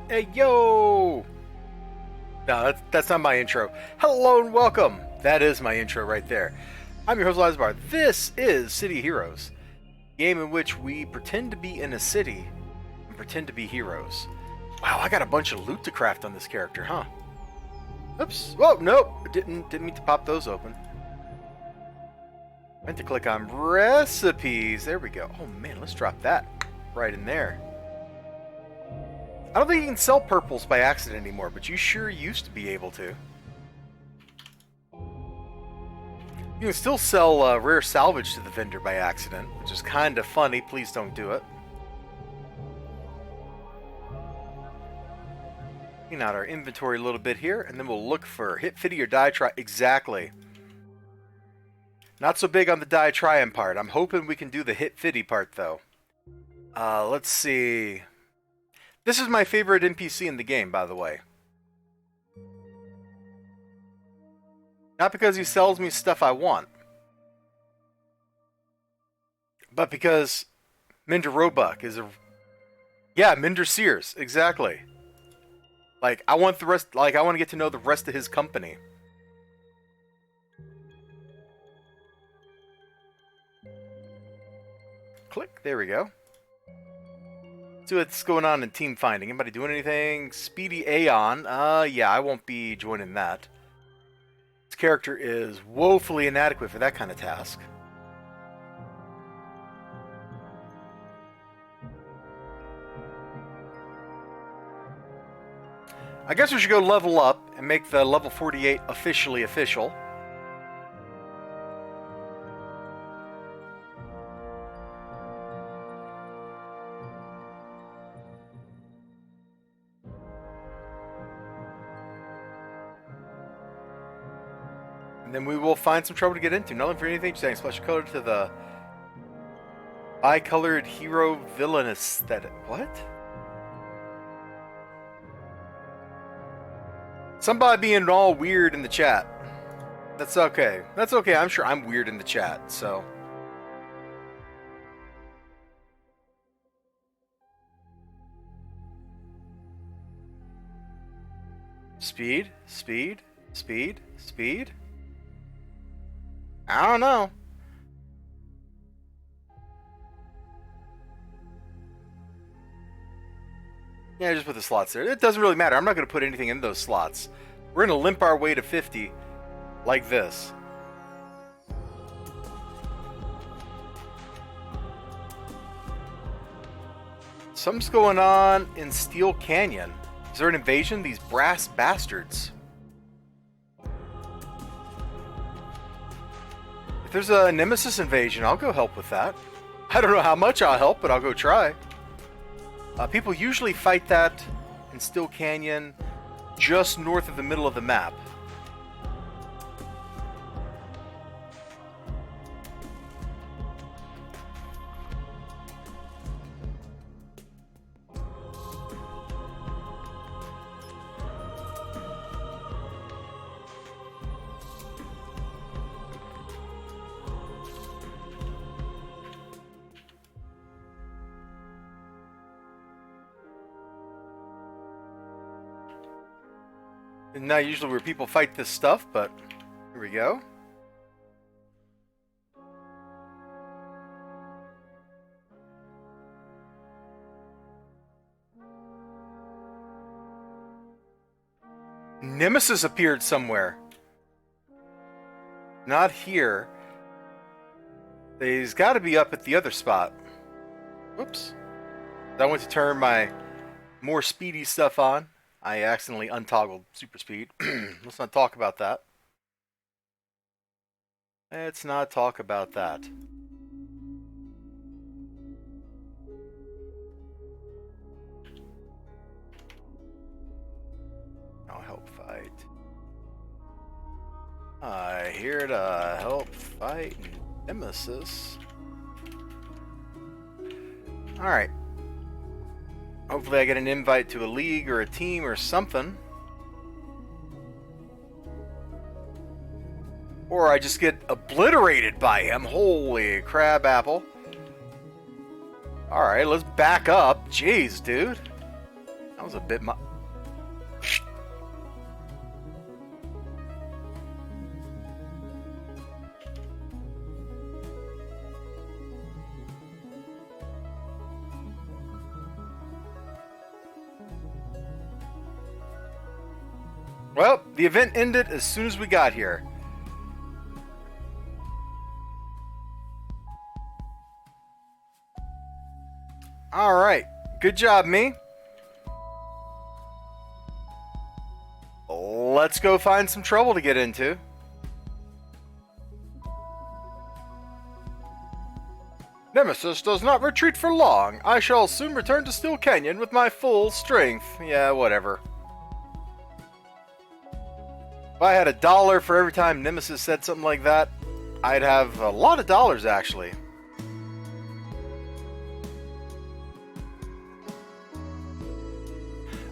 Hey, yo! No, that's not my intro. Hello and welcome. That is my intro right there. I'm your host, elizibar. This is City Heroes, a game in which we pretend to be in a city and pretend to be heroes. Wow, I got a bunch of loot to craft on this character, huh? Oops. Whoa, nope. Didn't mean to pop those open. Meant to click on recipes. There we go. Oh man, let's drop that right in there. I don't think you can sell purples by accident anymore, but you sure used to be able to. You can still sell rare salvage to the vendor by accident, which is kind of funny. Please don't do it. Clean out our inventory a little bit here, and then we'll look for hit 50 or die try. Exactly. Not so big on the die trying part. I'm hoping we can do the hit 50 part, though. Let's see. This is my favorite NPC in the game, by the way. Not because he sells me stuff I want, but because Minder Roebuck is a... Yeah, Minder Sears, exactly. Like, I want the rest... Like, I want to get to know the rest of his company. Click, there we go. See what's going on in team finding. Anybody doing anything? Speedy Aeon. Yeah, I won't be joining that. This character is woefully inadequate for that kind of task. I guess we should go level up and make the level 48 officially official. And then we will find some trouble to get into. Not looking for anything, just adding splash of color to the bicolored hero villain aesthetic. What? Somebody being all weird in the chat. That's okay. That's okay. I'm sure I'm weird in the chat, so. Speed, speed, speed, speed. I don't know. Yeah, just put the slots there. It doesn't really matter. I'm not going to put anything in those slots. We're going to limp our way to 50 like this. Something's going on in Steel Canyon. Is there an invasion? These brass bastards. If there's a Nemesis invasion, I'll go help with that. I don't know how much I'll help, but I'll go try. People usually fight that in Steel Canyon, just north of the middle of the map. And not usually where people fight this stuff, but here we go. Nemesis appeared somewhere. Not here. He's got to be up at the other spot. Whoops. I went to turn my more speedy stuff on. I accidentally untoggled super speed. Let's not talk about that. Let's not talk about that. I'll help fight. I here to help fight Nemesis. Alright. Hopefully I get an invite to a league or a team or something. Or I just get obliterated by him. Holy crab apple. Alright, let's back up. Jeez, dude. That was a bit mu- Well, the event ended as soon as we got here. Alright, good job, me. Let's go find some trouble to get into. Nemesis does not retreat for long. I shall soon return to Steel Canyon with my full strength. Yeah, whatever. If I had $1 for every time Nemesis said something like that, I'd have a lot of dollars, actually.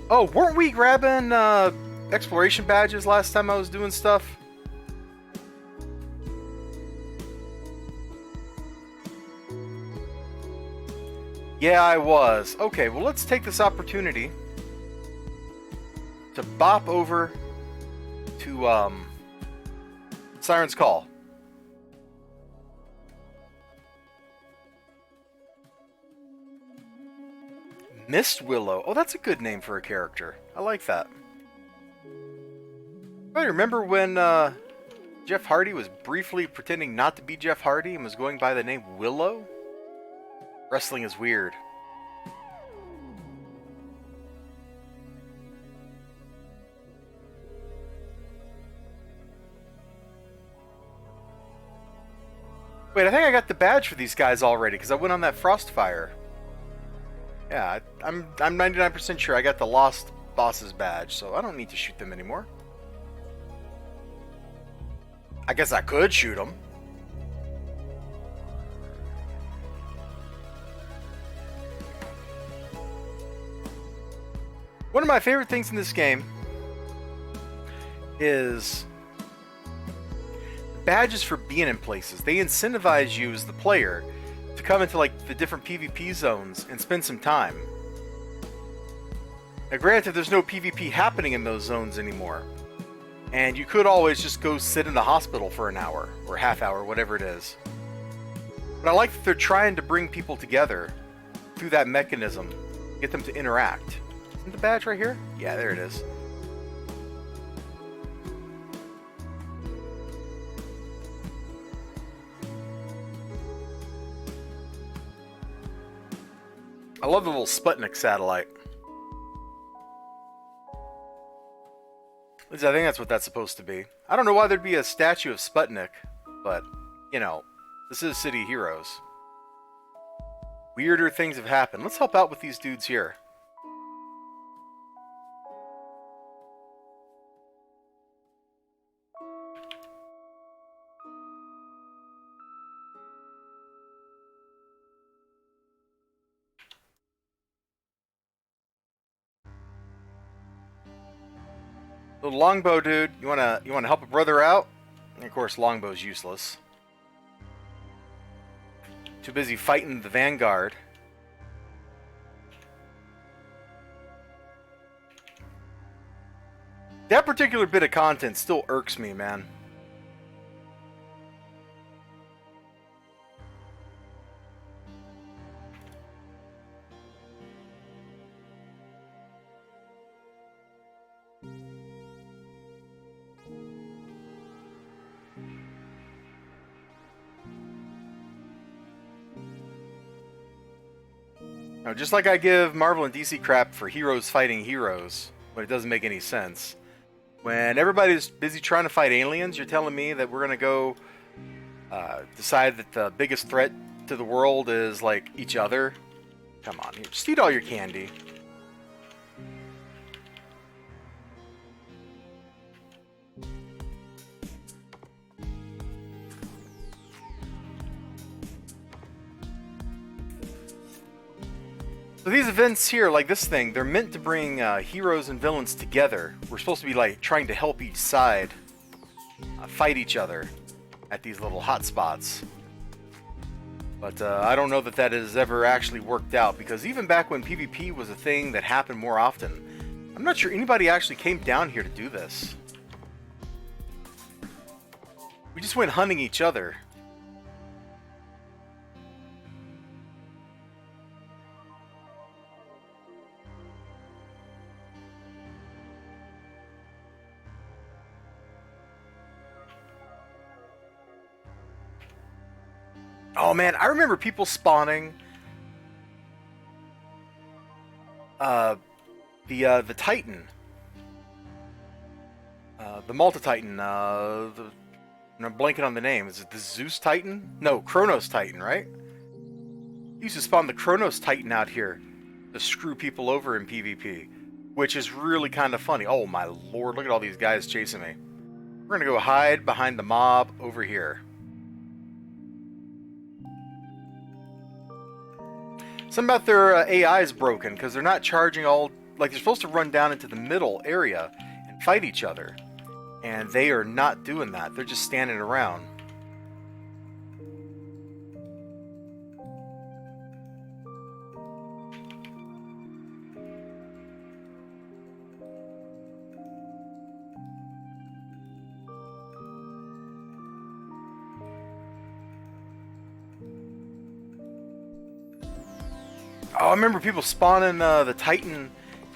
Oh, weren't we grabbing exploration badges last time I was doing stuff? Yeah, I was. Okay, well, let's take this opportunity to bop over to Siren's Call. Mist Willow. Oh, that's a good name for a character. I like that. I remember when Jeff Hardy was briefly pretending not to be Jeff Hardy and was going by the name Willow? Wrestling is weird. Wait, I think I got the badge for these guys already because I went on that Frostfire. Yeah, I'm 99% sure I got the Lost Boss's badge, so I don't need to shoot them anymore. I guess I could shoot them. One of my favorite things in this game is badges for being in places. They incentivize you as the player to come into like the different PvP zones and spend some time. Now granted, there's no PvP happening in those zones anymore. And you could always just go sit in the hospital for an hour or half hour, whatever it is. But I like that they're trying to bring people together through that mechanism, get them to interact. Isn't the badge right here? Yeah, there it is. I love the little Sputnik satellite. At least I think that's what that's supposed to be. I don't know why there'd be a statue of Sputnik, but, you know, this is City Heroes. Weirder things have happened. Let's help out with these dudes here. Little longbow dude, you wanna help a brother out? And of course, longbow's useless. Too busy fighting the Vanguard. That particular bit of content still irks me, man. Now, just like I give Marvel and DC crap for heroes fighting heroes, when it doesn't make any sense, when everybody's busy trying to fight aliens, you're telling me that we're going to go decide that the biggest threat to the world is, like, each other? Come on, just eat all your candy. So these events here, like this thing, they're meant to bring heroes and villains together. We're supposed to be like trying to help each side fight each other at these little hot spots. But I don't know that that has ever actually worked out, because even back when PvP was a thing that happened more often, I'm not sure anybody actually came down here to do this. We just went hunting each other. Oh man, I remember people spawning the Titan, the Malta Titan. I'm blanking on the name. Is it the Zeus Titan? No, Kronos Titan, right? You used to spawn the Kronos Titan out here to screw people over in PvP, which is really kind of funny. Oh my lord, look at all these guys chasing me. We're gonna go hide behind the mob over here. Something about their AI is broken, because they're not charging all... Like, they're supposed to run down into the middle area and fight each other. And they are not doing that. They're just standing around. Oh, I remember people spawning the Titan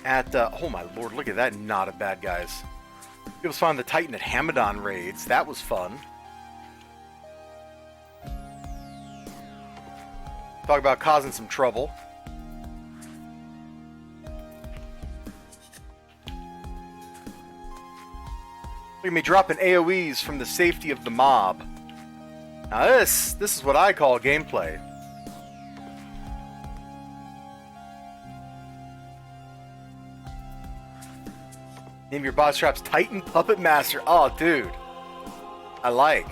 at... oh my lord, look at that knot of bad guys. People spawning the Titan at Hamadan raids. That was fun. Talk about causing some trouble. Look at me dropping AoEs from the safety of the mob. Now this is what I call gameplay. Name your boss traps Titan Puppet Master. Oh, dude. I like.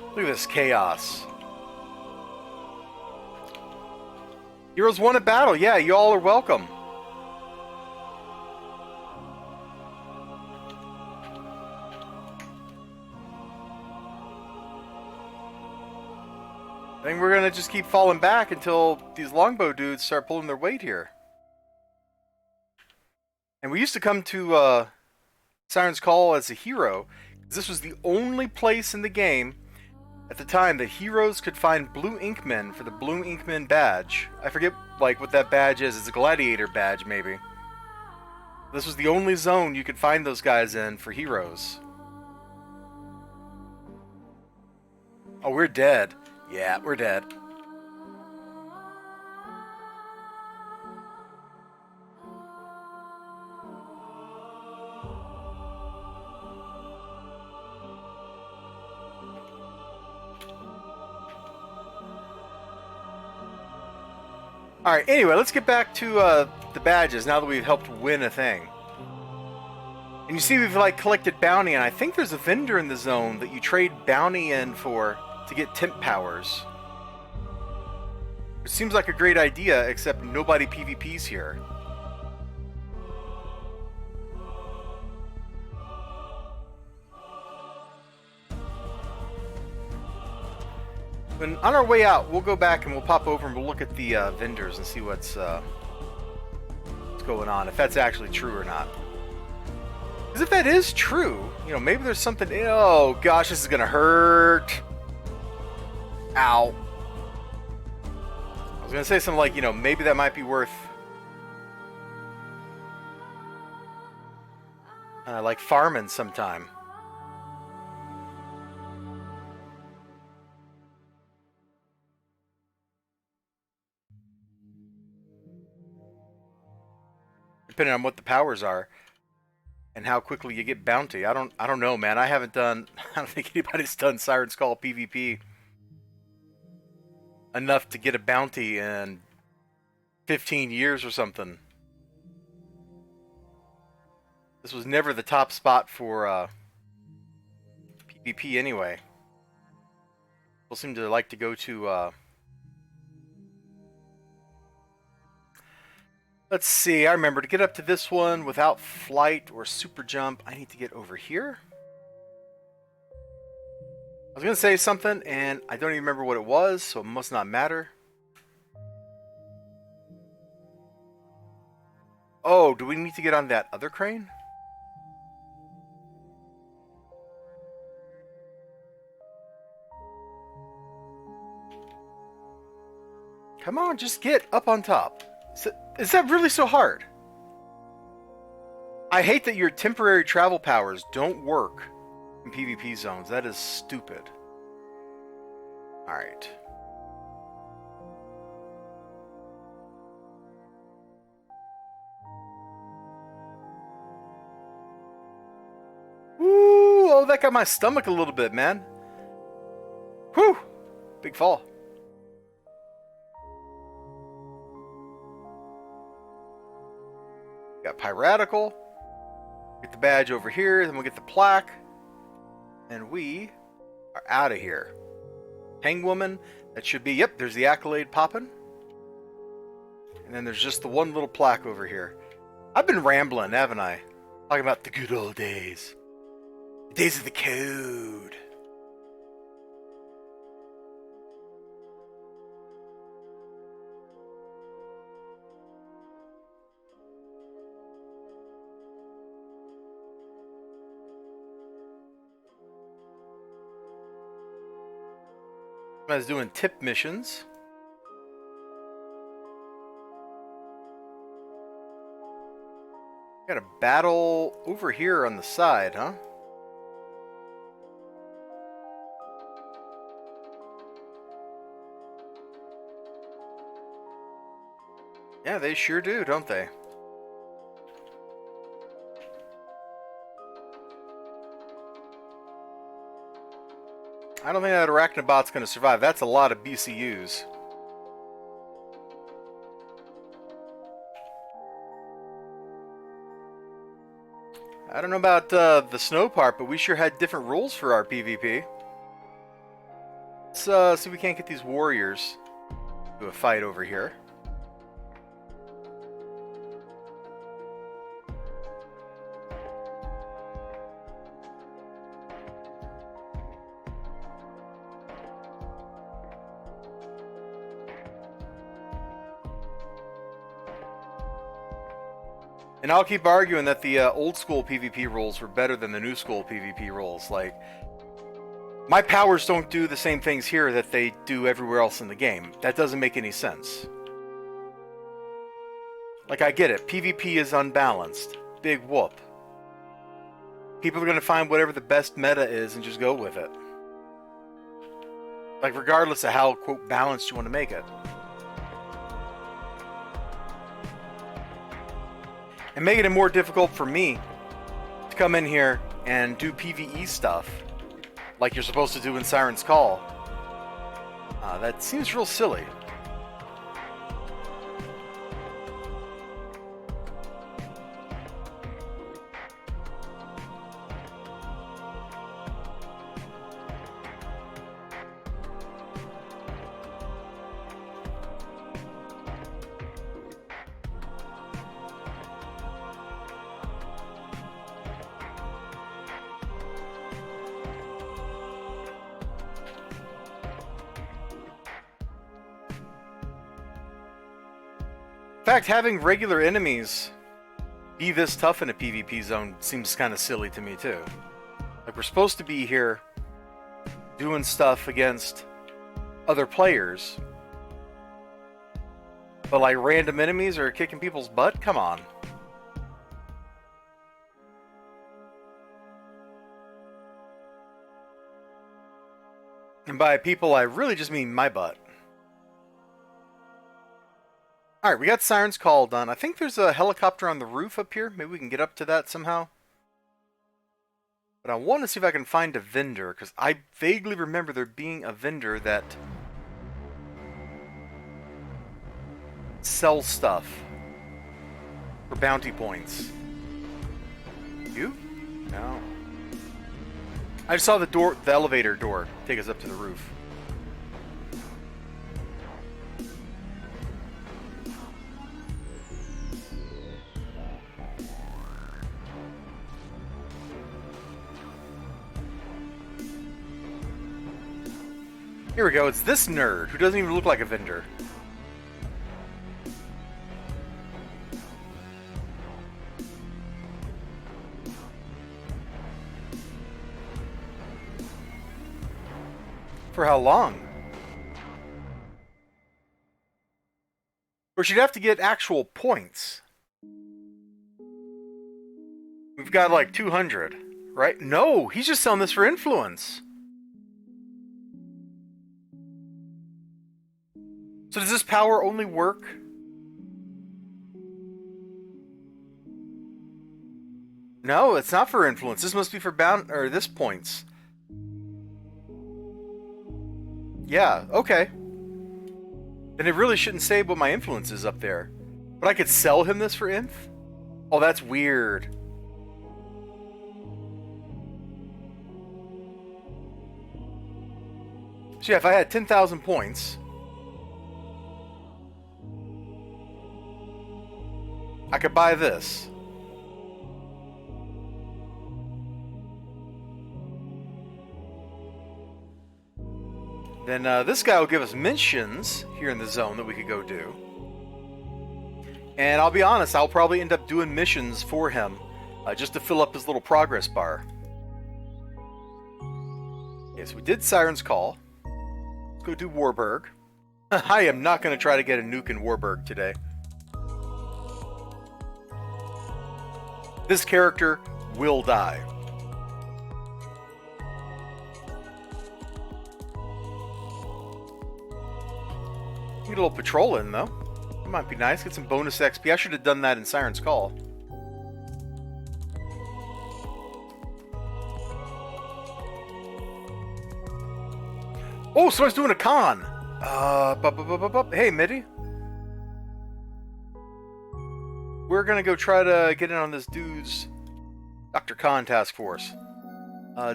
Look at this chaos. Heroes won a battle. Yeah, you all are welcome. I think we're gonna just keep falling back until these longbow dudes start pulling their weight here. And we used to come to Siren's Call as a hero. This was the only place in the game at the time that heroes could find blue inkmen for the blue inkmen badge. I forget like what that badge is. It's a gladiator badge, maybe. This was the only zone you could find those guys in for heroes. Oh, we're dead. Yeah, we're dead. Alright, anyway, let's get back to the badges now that we've helped win a thing. And you see we've like collected bounty, and I think there's a vendor in the zone that you trade bounty in for to get temp powers. It seems like a great idea, except nobody PvPs here. When on our way out, we'll go back and we'll pop over and we'll look at the vendors and see what's going on, if that's actually true or not. Because if that is true, you know, maybe there's something... Oh gosh, this is gonna hurt. Ow. I was gonna say something like, you know, maybe that might be worth... like farming sometime. Depending on what the powers are and how quickly you get bounty. I don't know, man. I don't think anybody's done Siren's Call PvP enough to get a bounty in 15 years or something. This was never the top spot for PvP anyway. People seem to like to go to... Let's see, I remember to get up to this one without flight or super jump, I need to get over here. I was going to say something, and I don't even remember what it was, so it must not matter. Oh, do we need to get on that other crane? Come on, just get up on top. Is that really so hard? I hate that your temporary travel powers don't work in PvP zones. That is stupid. Alright. Ooh, oh, that got my stomach a little bit, man. Whew! Big fall. Got piratical. Get the badge over here, then we'll get the plaque. And we are out of here. Hangwoman, that should be, yep, there's the accolade popping. And then there's just the one little plaque over here. I've been rambling, haven't I? Talking about the good old days. The days of the code. I was doing tip missions. Got a battle over here on the side, huh? Yeah, they sure do, don't they? I don't think that Arachnobot's going to survive. That's a lot of BCUs. I don't know about the snow part, but we sure had different rules for our PvP. Let's see if we can't get these warriors to a fight over here. And I'll keep arguing that the old school PvP rules were better than the new school PvP rules. Like, my powers don't do the same things here that they do everywhere else in the game. That doesn't make any sense. Like, I get it. PvP is unbalanced. Big whoop. People are going to find whatever the best meta is and just go with it. Like, regardless of how, quote, balanced you want to make it. And making it more difficult for me to come in here and do PvE stuff like you're supposed to do in Siren's Call. That seems real silly. In fact, having regular enemies be this tough in a PvP zone seems kind of silly to me too. Like, we're supposed to be here doing stuff against other players, but like random enemies are kicking people's butt? Come on. And by people, I really just mean my butt. Alright, we got Siren's Call done. I think there's a helicopter on the roof up here. Maybe we can get up to that somehow. But I want to see if I can find a vendor, because I vaguely remember there being a vendor that sells stuff for bounty points. You? No. I just saw the elevator door take us up to the roof. Here we go, it's this nerd who doesn't even look like a vendor. For how long? Or she'd have to get actual points. We've got like 200, right? No, he's just selling this for influence. So does this power only work? No, it's not for influence. This must be for this points. Yeah, okay. Then it really shouldn't say what my influence is up there. But I could sell him this for inf? Oh, that's weird. So yeah, if I had 10,000 points, I could buy this. Then this guy will give us missions here in the zone that we could go do. And I'll be honest, I'll probably end up doing missions for him just to fill up his little progress bar. Yes, we did Siren's Call. Let's go do Warburg. I am not going to try to get a nuke in Warburg today. This character will die. Get a little patrol in, though. It might be nice. Get some bonus XP. I should have done that in Siren's Call. Oh, someone's doing a Kahn! Hey, Mitty. We're gonna go try to get in on this dude's Dr. Kahn task force.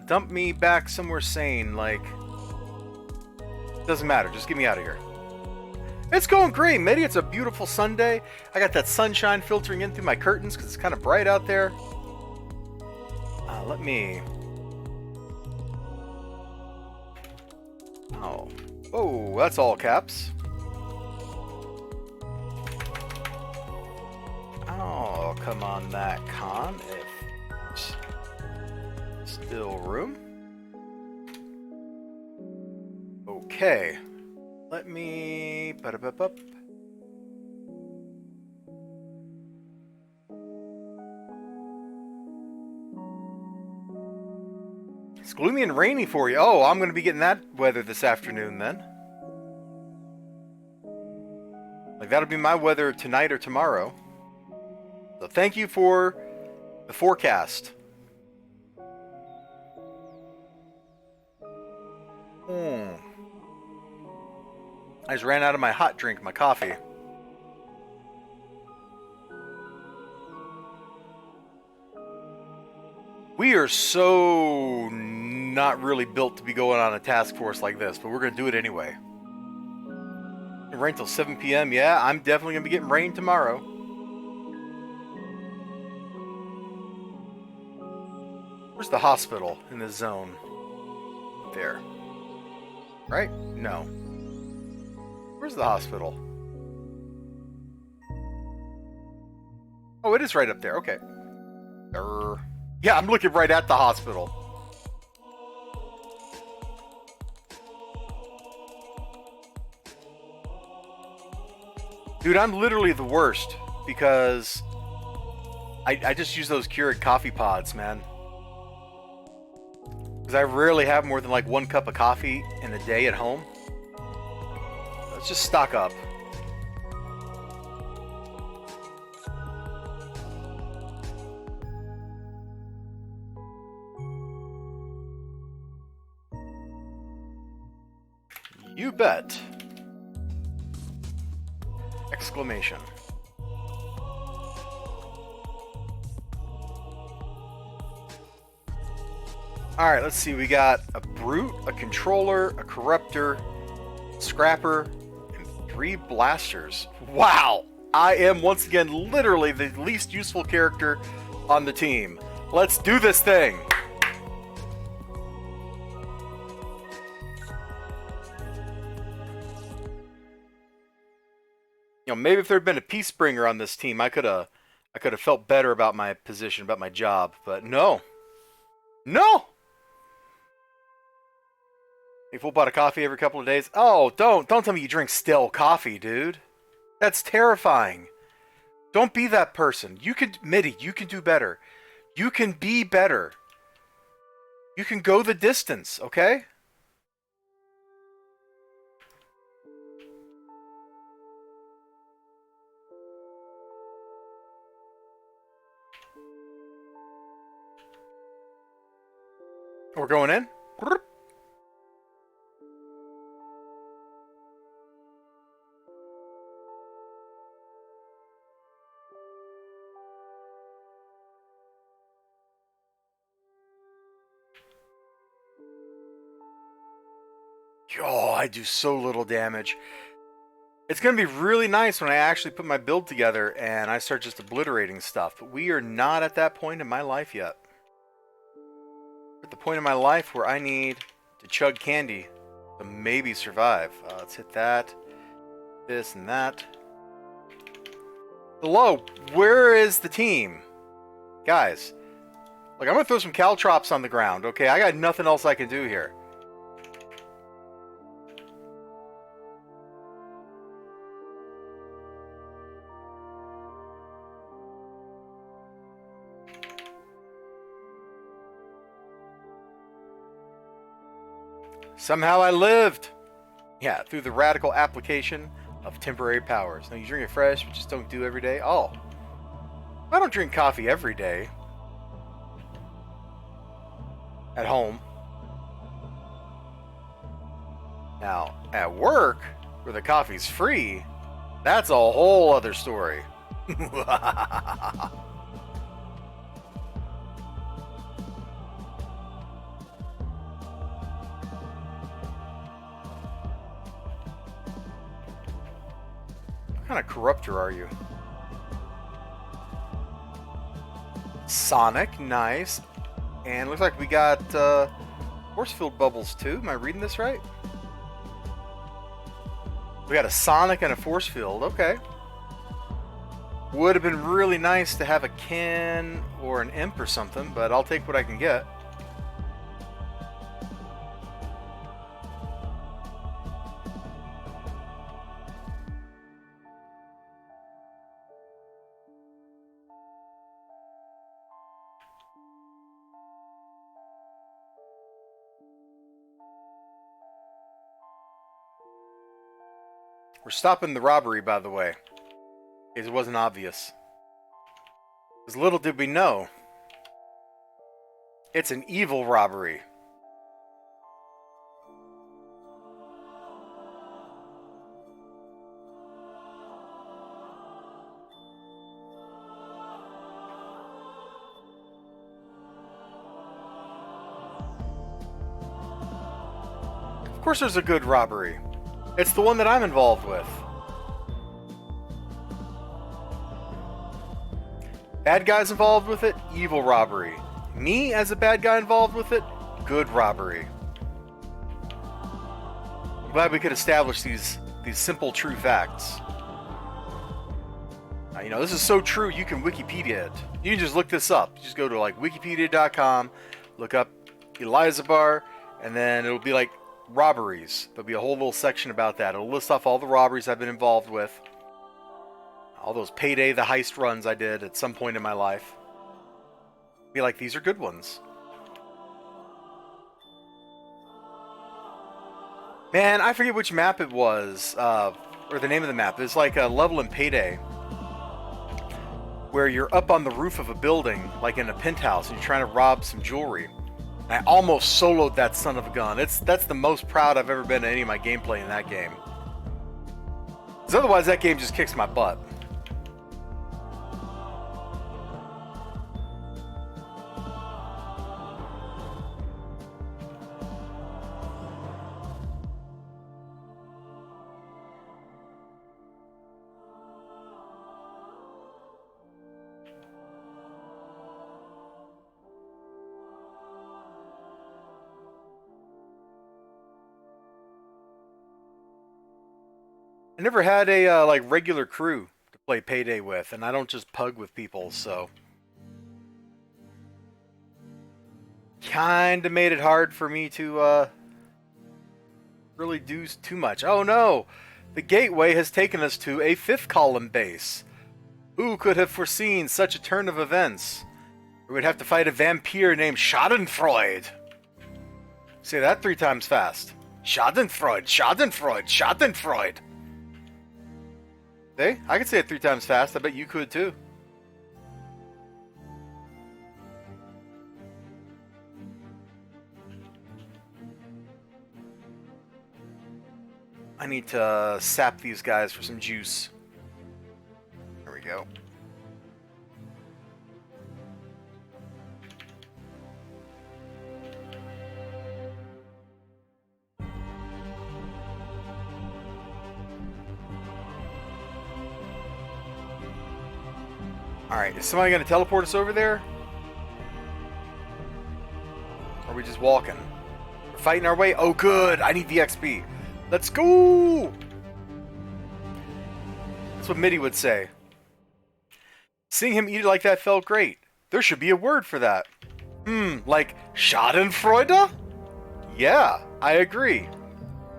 Dump me back somewhere sane, like... Doesn't matter, just get me out of here. It's going great, Mitty. It's a beautiful Sunday. I got that sunshine filtering in through my curtains because it's kind of bright out there. Let me... Oh, that's all caps. Oh, come on that, Kahn. If still room. Okay. Let me... It's gloomy and rainy for you. Oh, I'm going to be getting that weather this afternoon then. Like, that'll be my weather tonight or tomorrow. So thank you for the forecast. I just ran out of my hot drink, my coffee. We are so not really built to be going on a task force like this, but we're going to do it anyway. Rain till 7 p.m. Yeah, I'm definitely going to be getting rain tomorrow. Where's the hospital in this zone? There. Right? No. Where's the hospital? Oh, it is right up there. Okay. Yeah, I'm looking right at the hospital. Dude, I'm literally the worst because I just use those Keurig coffee pods, man. Because I rarely have more than like 1 cup of coffee in a day at home. Let's just stock up. You bet. Exclamation. Alright, let's see. We got a brute, a controller, a corruptor, scrapper, and 3 blasters. Wow! I am once again literally the least useful character on the team. Let's do this thing! You know, maybe if there had been a Peacebringer on this team, I could have felt better about my position, about my job. But no. No! If we'll buy a coffee every couple of days. Oh, don't tell me you drink still coffee, dude. That's terrifying. Don't be that person. You can, Mitty, you can do better. You can be better. You can go the distance, okay? We're going in. Oh, I do so little damage. It's going to be really nice when I actually put my build together and I start just obliterating stuff. But we are not at that point in my life yet. We're at the point in my life where I need to chug candy to maybe survive. Let's hit that, this, and that. Hello, where is the team? Guys, look, I'm going to throw some caltrops on the ground, okay? I got nothing else I can do here. Somehow I lived! Yeah, through the radical application of temporary powers. Now you drink it fresh, but just don't do every day. Oh. I don't drink coffee every day. At home. Now, at work, where the coffee's free, that's a whole other story. What kind of corruptor are you? Sonic, nice. And looks like we got force field bubbles too. Am I reading this right? We got a Sonic and a force field. Okay. Would have been really nice to have a Ken or an Imp or something, but I'll take what I can get. We're stopping the robbery, by the way. It wasn't obvious. Because little did we know, it's an evil robbery. Of course there's a good robbery. It's the one that I'm involved with. Bad guys involved with it, evil robbery. Me as a bad guy involved with it, good robbery. I'm glad we could establish these simple true facts. Now, you know, this is so true you can Wikipedia it. You can just look this up. You just go to like wikipedia.com, look up elizibar, and then it'll be like robberies. There'll be a whole little section about that. It'll list off all the robberies I've been involved with. All those payday, the heist runs I did at some point in my life. Be like, these are good ones. Man, I forget which map it was, or the name of the map. It's like a level in Payday where you're up on the roof of a building, like in a penthouse, and you're trying to rob some jewelry. I almost soloed that son of a gun. That's the most proud I've ever been in any of my gameplay in that game. Because otherwise that game just kicks my butt. I never had a like regular crew to play Payday with, and I don't just pug with people, so kind of made it hard for me to really do too much. Oh no! The gateway has taken us to a fifth column base. Who could have foreseen such a turn of events? We would have to fight a vampire named Schadenfreude. Say that 3 times fast. Schadenfreude, Schadenfreude, Schadenfreude. Hey, I could say it 3 times fast. I bet you could too. I need to sap these guys for some juice. There we go. Alright, is somebody going to teleport us over there? Or are we just walking? We're fighting our way? Oh good, I need the XP. Let's go! That's what Mitty would say. Seeing him eat it like that felt great. There should be a word for that. Like Schadenfreude? Yeah, I agree.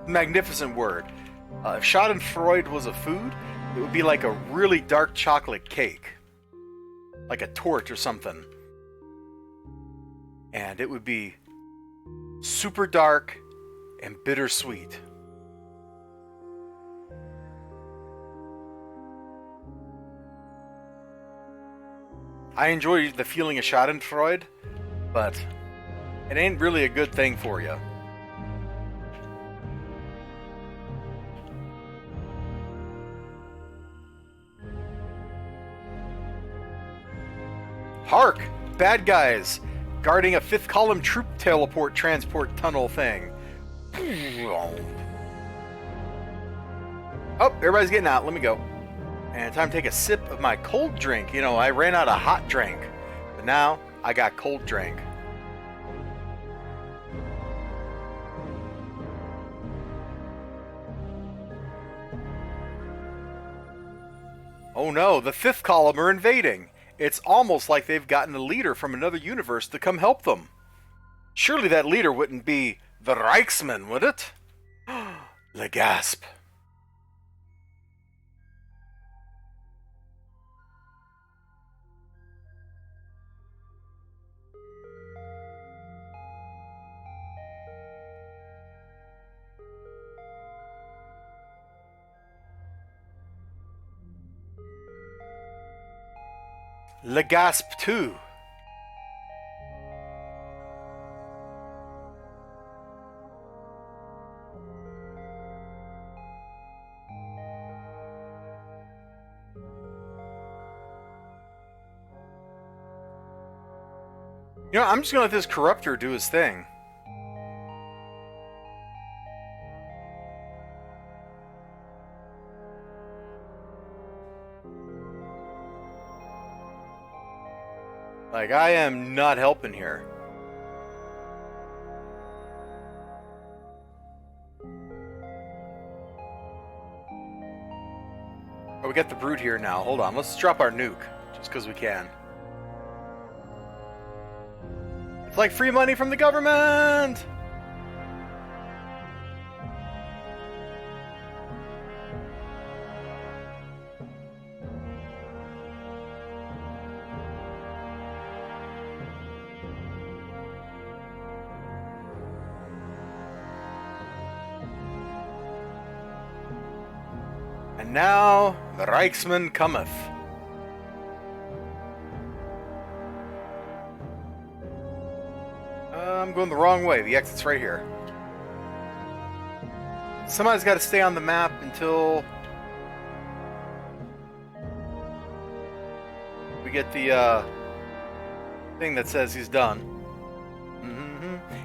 Magnificent word. If Schadenfreude was a food, it would be like a really dark chocolate cake. Like a torte or something. And it would be super dark and bittersweet. I enjoy the feeling of Schadenfreude, but it ain't really a good thing for you. Hark! Bad guys! Guarding a fifth column troop teleport transport tunnel thing. Oh, everybody's getting out. Let me go. And time to take a sip of my cold drink. You know, I ran out of hot drink. But now, I got cold drink. Oh no, the fifth column are invading. It's almost like they've gotten a leader from another universe to come help them. Surely that leader wouldn't be the Reichsman, would it? The gasp. Le gasp too. You know, I'm just gonna let this corruptor do his thing. Like, I am not helping here. Oh, we got the brute here now. Hold on, let's drop our nuke. Just because we can. It's like free money from the government! And now, the Reichsman cometh. I'm going the wrong way. The exit's right here. Somebody's got to stay on the map until we get the thing that says he's done.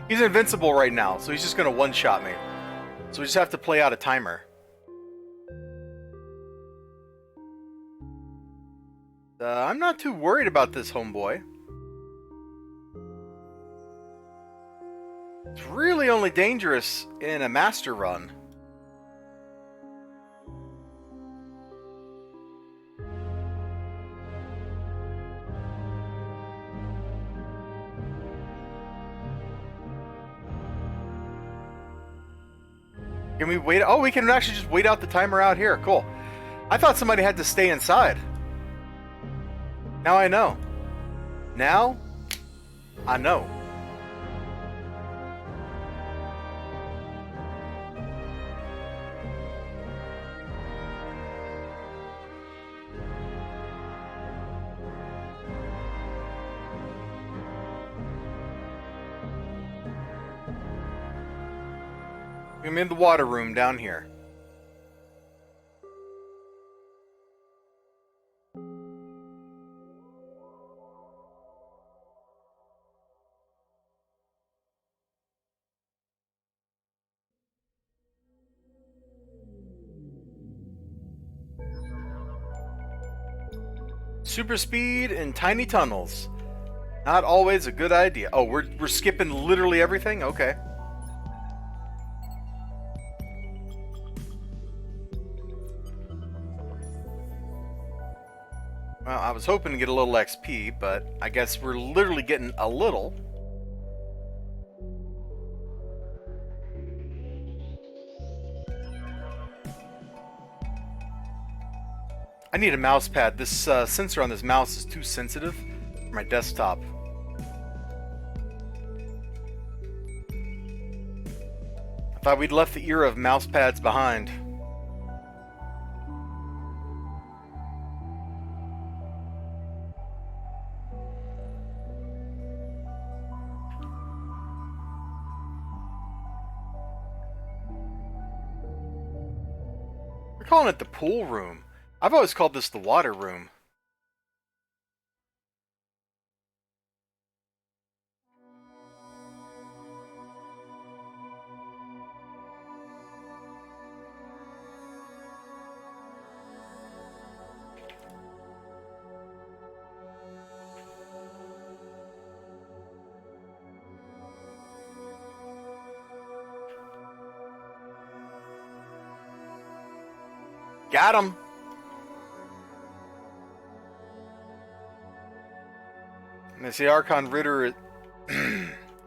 He's invincible right now, so he's just going to one-shot me. So we just have to play out a timer. I'm not too worried about this, homeboy. It's really only dangerous in a master run. Can we wait? Oh, we can actually just wait out the timer out here. Cool. I thought somebody had to stay inside. Now I know. Now I know. I'm in the water room down here. Super speed in tiny tunnels. Not always a good idea. Oh, we're skipping literally everything? Okay. Well, I was hoping to get a little XP, but I guess we're literally getting a little. I need a mouse pad. This sensor on this mouse is too sensitive for my desktop. I thought we'd left the era of mouse pads behind. We're calling it the pool room. I've always called this the water room. Got him! And I see Archon Ritter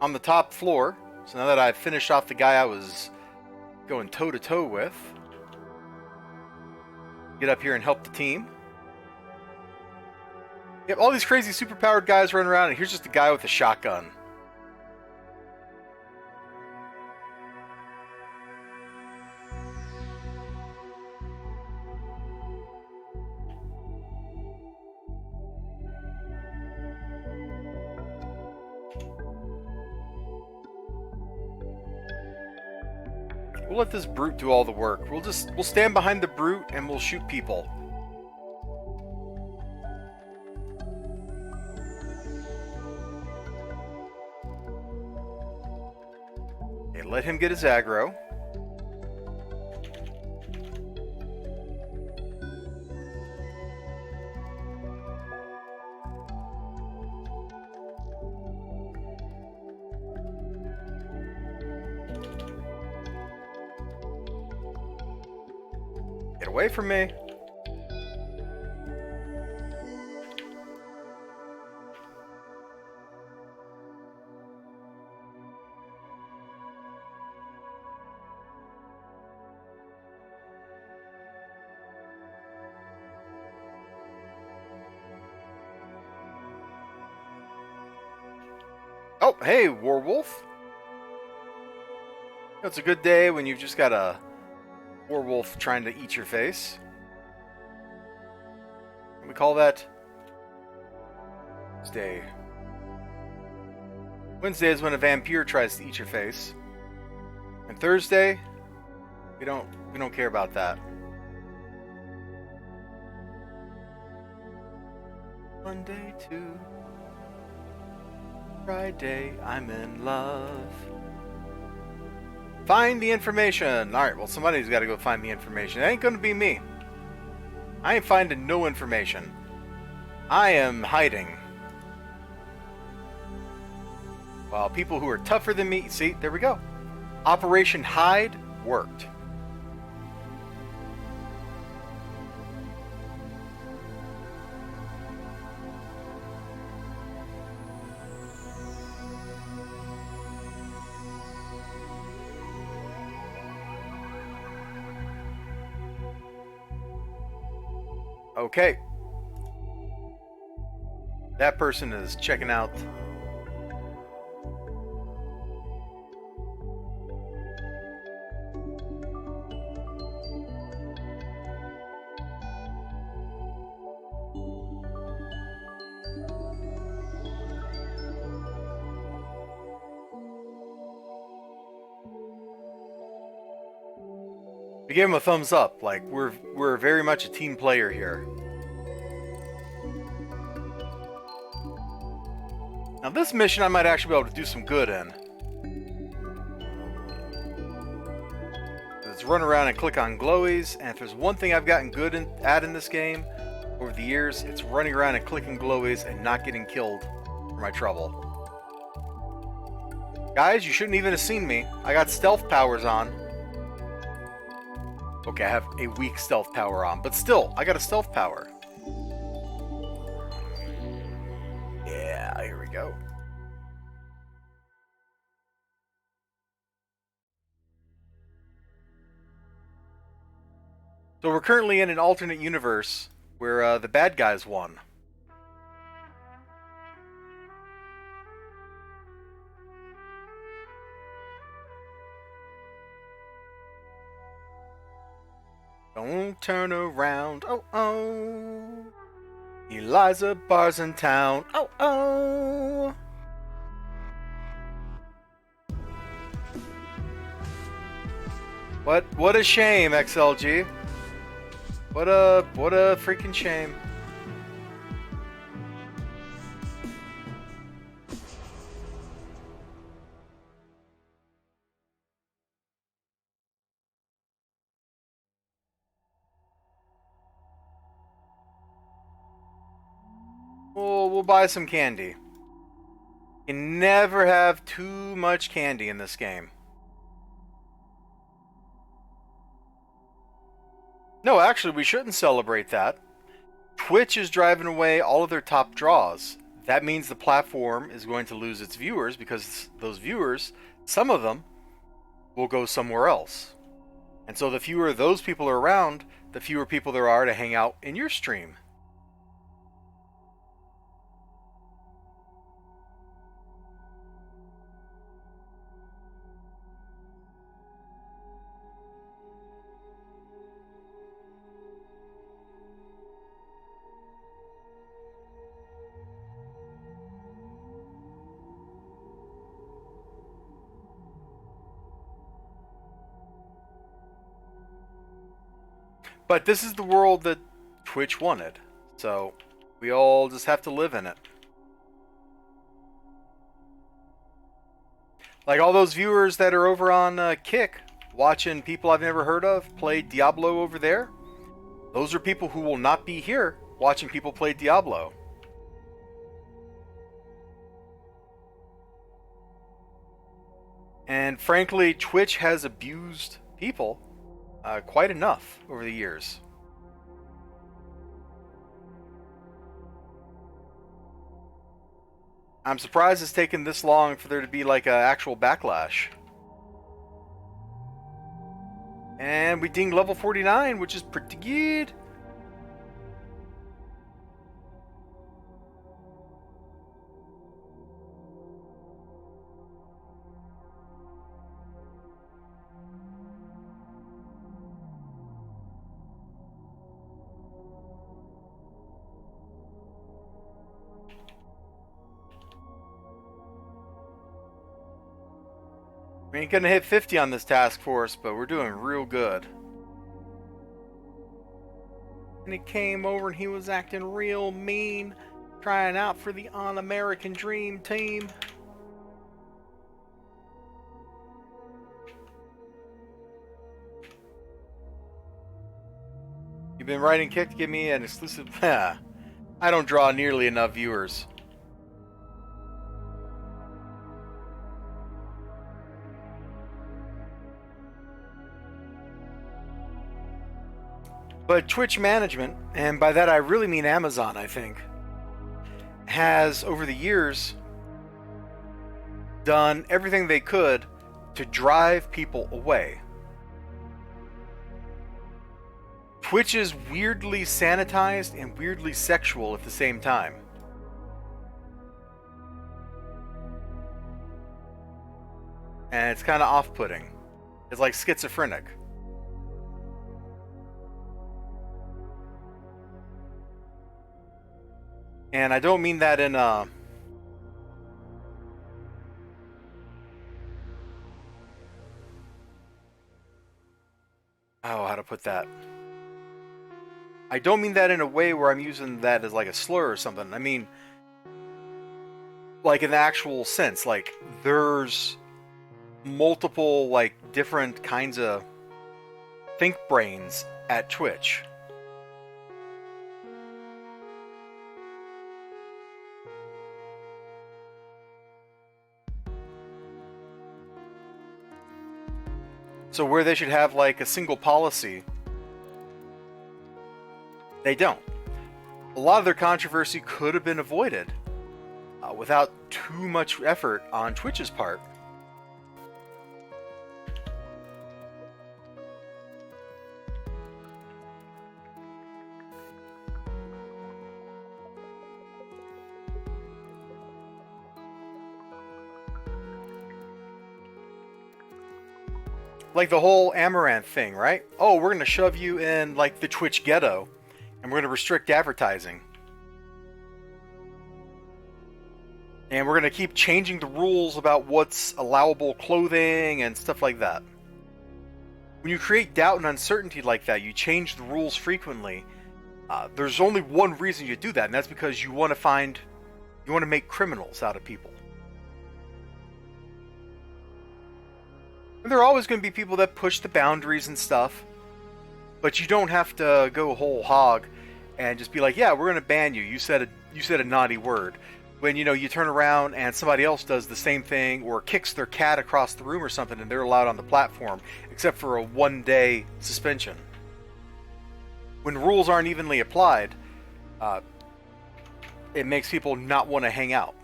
on the top floor. So now that I've finished off the guy I was going toe-to-toe with, get up here and help the team. Yep, all these crazy superpowered guys running around, and here's just a guy with a shotgun. We'll let this brute do all the work. We'll stand behind the brute and we'll shoot people. Okay, let him get his aggro. Get away from me. Oh, hey, Warwolf. It's a good day when you've just got a werewolf trying to eat your face. We call that Wednesday. Wednesday is when a vampire tries to eat your face. And Thursday, we don't care about that. Monday to Friday, I'm in love. Find the information. Alright, well, somebody's got to go find the information. It ain't going to be me. I ain't finding no information. I am hiding. While people who are tougher than me... See, there we go. Operation Hide worked. Okay. That person is checking out. We gave him a thumbs up. Like we're very much a team player here. Now this mission I might actually be able to do some good in. Let's run around and click on glowies, and if there's one thing I've gotten good at in this game over the years, it's running around and clicking glowies and not getting killed for my trouble. Guys, you shouldn't even have seen me. I got stealth powers on. Okay, I have a weak stealth power on, but still, I got a stealth power. Yeah, here we go. So we're currently in an alternate universe where the bad guys won. Don't turn around, oh oh. Elizibar's in town, oh oh. What a shame, XLG. What a freaking shame. We'll buy some candy. You can never have too much candy in this game. No, actually, we shouldn't celebrate that. Twitch is driving away all of their top draws. That means the platform is going to lose its viewers because those viewers, some of them, will go somewhere else. And so the fewer those people are around, the fewer people there are to hang out in your stream. But this is the world that Twitch wanted. So we all just have to live in it. Like all those viewers that are over on Kick watching people I've never heard of play Diablo over there. Those are people who will not be here watching people play Diablo. And frankly, Twitch has abused people quite enough over the years. I'm surprised it's taken this long for there to be like an actual backlash. And we dinged level 49, which is pretty good. We ain't gonna hit 50 on this task force, but we're doing real good. And he came over and he was acting real mean, trying out for the Un-American Dream Team. You've been writing Kick to give me an exclusive... I don't draw nearly enough viewers. But Twitch management, and by that I really mean Amazon, I think, has over the years done everything they could to drive people away. Twitch is weirdly sanitized and weirdly sexual at the same time. And it's kind of off-putting. It's like schizophrenic. And I don't mean that in a... Oh, how to put that? I don't mean that in a way where I'm using that as like a slur or something. I mean, like in the actual sense, like there's multiple like different kinds of think brains at Twitch. So where they should have like a single policy, they don't. A lot of their controversy could have been avoided without too much effort on Twitch's part. Like the whole Amaranth thing, right? Oh, we're going to shove you in like the Twitch ghetto and we're going to restrict advertising. And we're going to keep changing the rules about what's allowable clothing and stuff like that. When you create doubt and uncertainty like that, you change the rules frequently. There's only one reason you do that, and that's because you want to make criminals out of people. And there are always going to be people that push the boundaries and stuff, but you don't have to go whole hog and just be like, yeah, we're going to ban you. You said a naughty word. When, you turn around and somebody else does the same thing or kicks their cat across the room or something and they're allowed on the platform, except for a 1-day suspension. When rules aren't evenly applied, it makes people not want to hang out.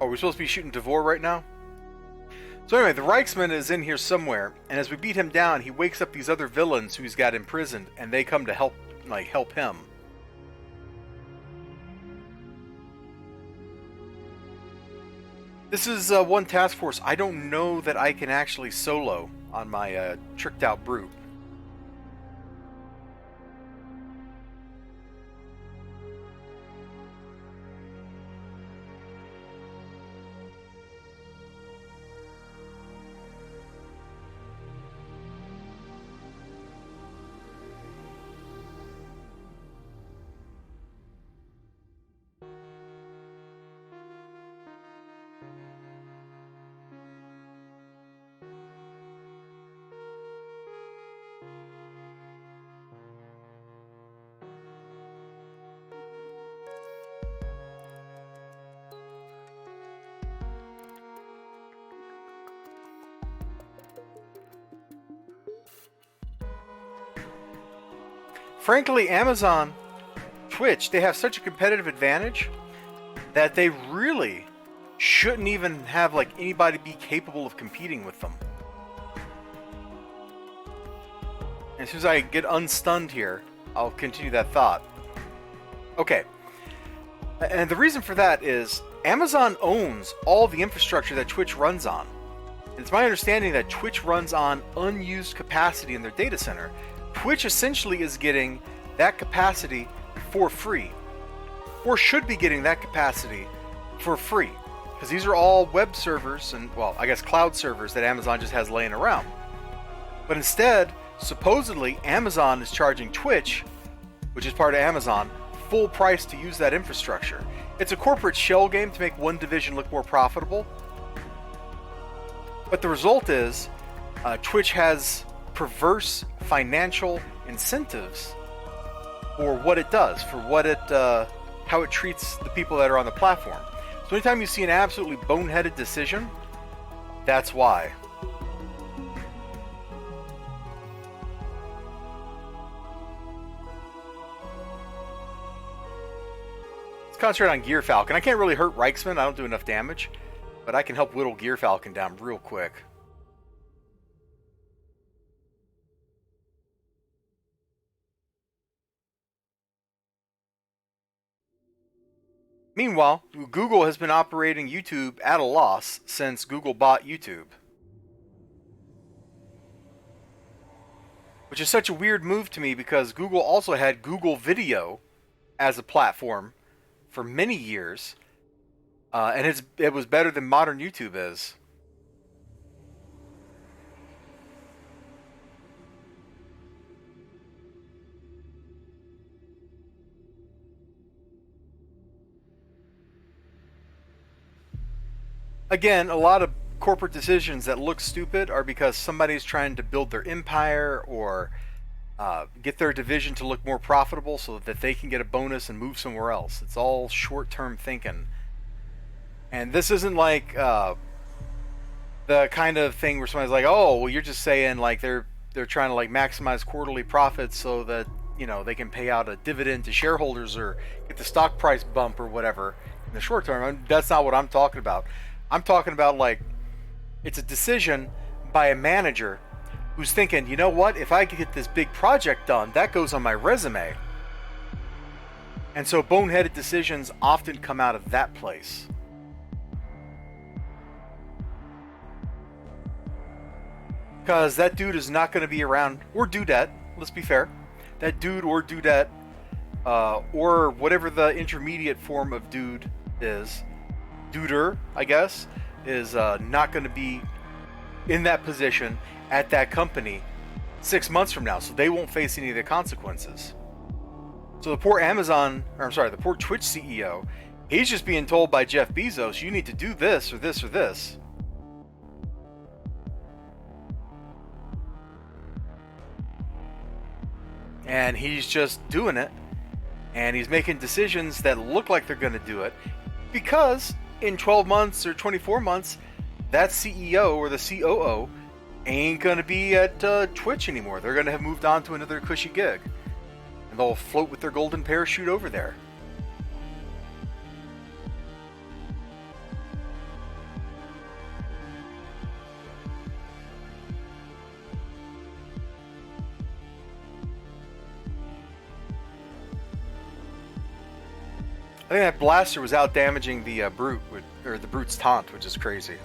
Oh, we're supposed to be shooting Devore right now? So anyway, the Reichsman is in here somewhere, and as we beat him down, he wakes up these other villains who he's got imprisoned, and they come to help him. This is one task force I don't know that I can actually solo on my tricked out brute. Frankly, Amazon, Twitch, they have such a competitive advantage that they really shouldn't even have like anybody be capable of competing with them. And as soon as I get unstunned here, I'll continue that thought. Okay. And the reason for that is Amazon owns all the infrastructure that Twitch runs on. And it's my understanding that Twitch runs on unused capacity in their data center. Twitch essentially is getting that capacity for free, or should be getting that capacity for free, because these are all web servers and, well, I guess cloud servers that Amazon just has laying around. But instead, supposedly, Amazon is charging Twitch, which is part of Amazon, full price to use that infrastructure. It's a corporate shell game to make one division look more profitable. But the result is, Twitch has perverse financial incentives for what it does, for what it, how it treats the people that are on the platform. So anytime you see an absolutely boneheaded decision, that's why. It's concentrate on Gear Falcon. I can't really hurt Reichsman. I don't do enough damage. But I can help whittle Gear Falcon down real quick. Meanwhile, Google has been operating YouTube at a loss since Google bought YouTube. Which is such a weird move to me because Google also had Google Video as a platform for many years. And it was better than modern YouTube is. Again, a lot of corporate decisions that look stupid are because somebody's trying to build their empire or get their division to look more profitable so that they can get a bonus and move somewhere else. It's all short-term thinking. And this isn't like the kind of thing where somebody's like, oh, well, you're just saying like they're trying to like maximize quarterly profits so that, you know, they can pay out a dividend to shareholders or get the stock price bump or whatever in the short term. That's not what I'm talking about. I'm talking about like it's a decision by a manager who's thinking, you know what, if I get this big project done, that goes on my resume. And so boneheaded decisions often come out of that place. Because that dude is not going to be around, or dudette, let's be fair. That dude or dudette, or whatever the intermediate form of dude is, duder, I guess, is not going to be in that position at that company 6 months from now, so they won't face any of the consequences. So the poor the poor Twitch CEO, he's just being told by Jeff Bezos, you need to do this or this or this. And he's just doing it, and he's making decisions that look like they're going to do it because in 12 months or 24 months, that CEO or the COO ain't going to be at Twitch anymore. They're going to have moved on to another cushy gig, and they'll float with their golden parachute over there. I think that blaster was out damaging the brute, or the brute's taunt, which is crazy.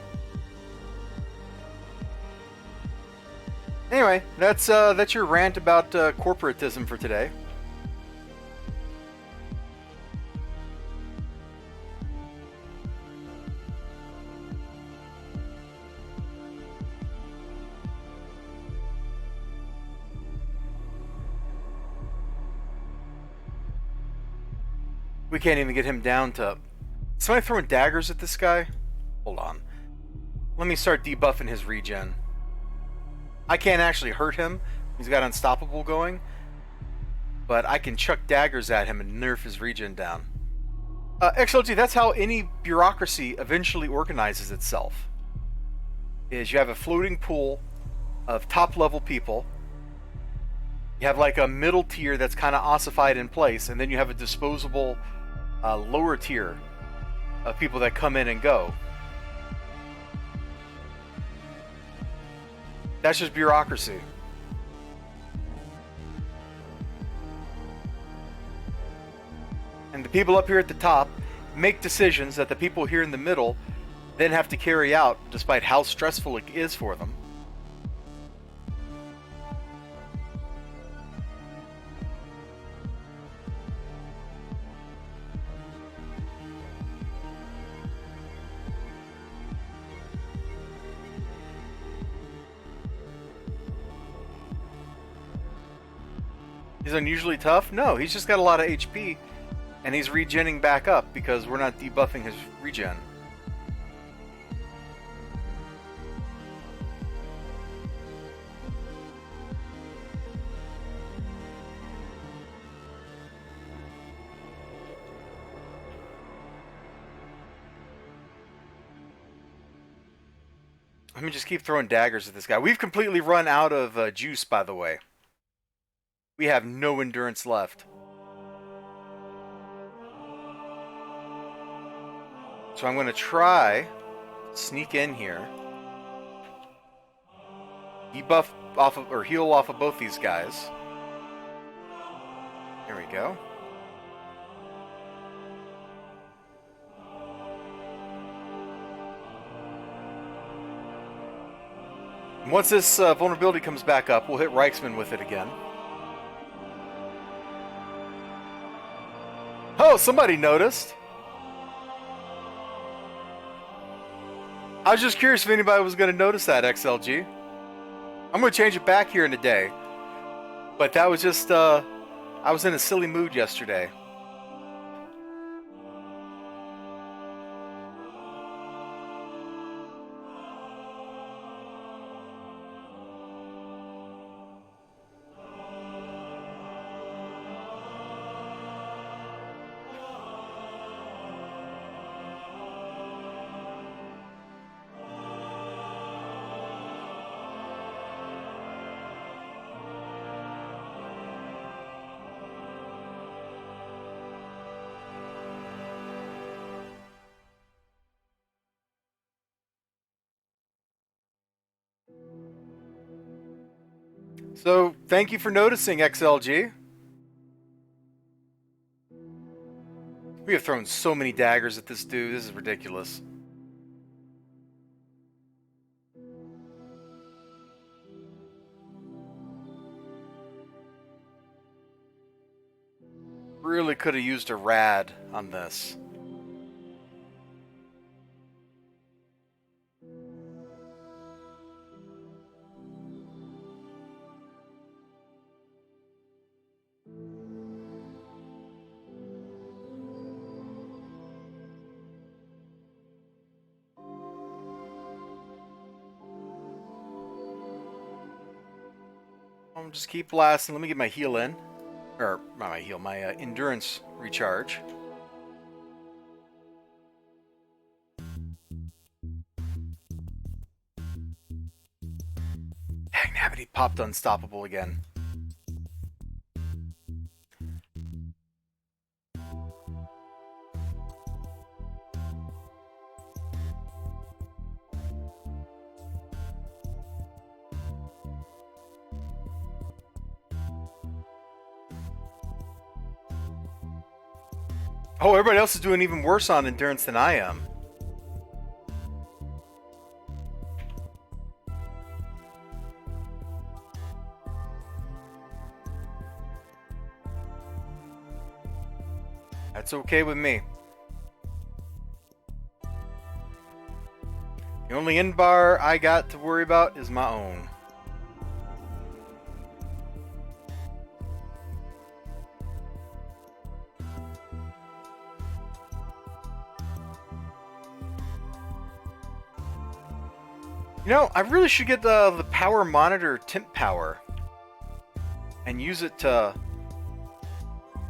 Anyway, that's your rant about corporatism for today. We can't even get him down to... Somebody throwing daggers at this guy? Hold on. Let me start debuffing his regen. I can't actually hurt him. He's got unstoppable going. But I can chuck daggers at him and nerf his regen down. XLG, that's how any bureaucracy eventually organizes itself. Is you have a floating pool of top-level people. You have like a middle tier that's kind of ossified in place, and then you have a disposable lower tier of people that come in and go. That's just bureaucracy. And the people up here at the top make decisions that the people here in the middle then have to carry out, despite how stressful it is for them. He's unusually tough? No, he's just got a lot of HP, and he's regenning back up because we're not debuffing his regen. Let me just keep throwing daggers at this guy. We've completely run out of juice, by the way. We have no endurance left. So I'm going to try sneak in here. Debuff off of, or heal off of both these guys. There we go. And once this vulnerability comes back up, we'll hit Reichsman with it again. Oh, somebody noticed. I was just curious if anybody was going to notice that, XLG. I'm going to change it back here in a day. But that was just, I was in a silly mood yesterday. So, thank you for noticing, XLG. We have thrown so many daggers at this dude. This is ridiculous. Really could have used a rad on this. Just keep blasting. Let me get my heal in. Or, not my heal, my endurance recharge. Dang nabbit, he popped unstoppable again. Oh, everybody else is doing even worse on endurance than I am. That's okay with me. The only end bar I got to worry about is my own. You know, I really should get the power monitor temp power and use it to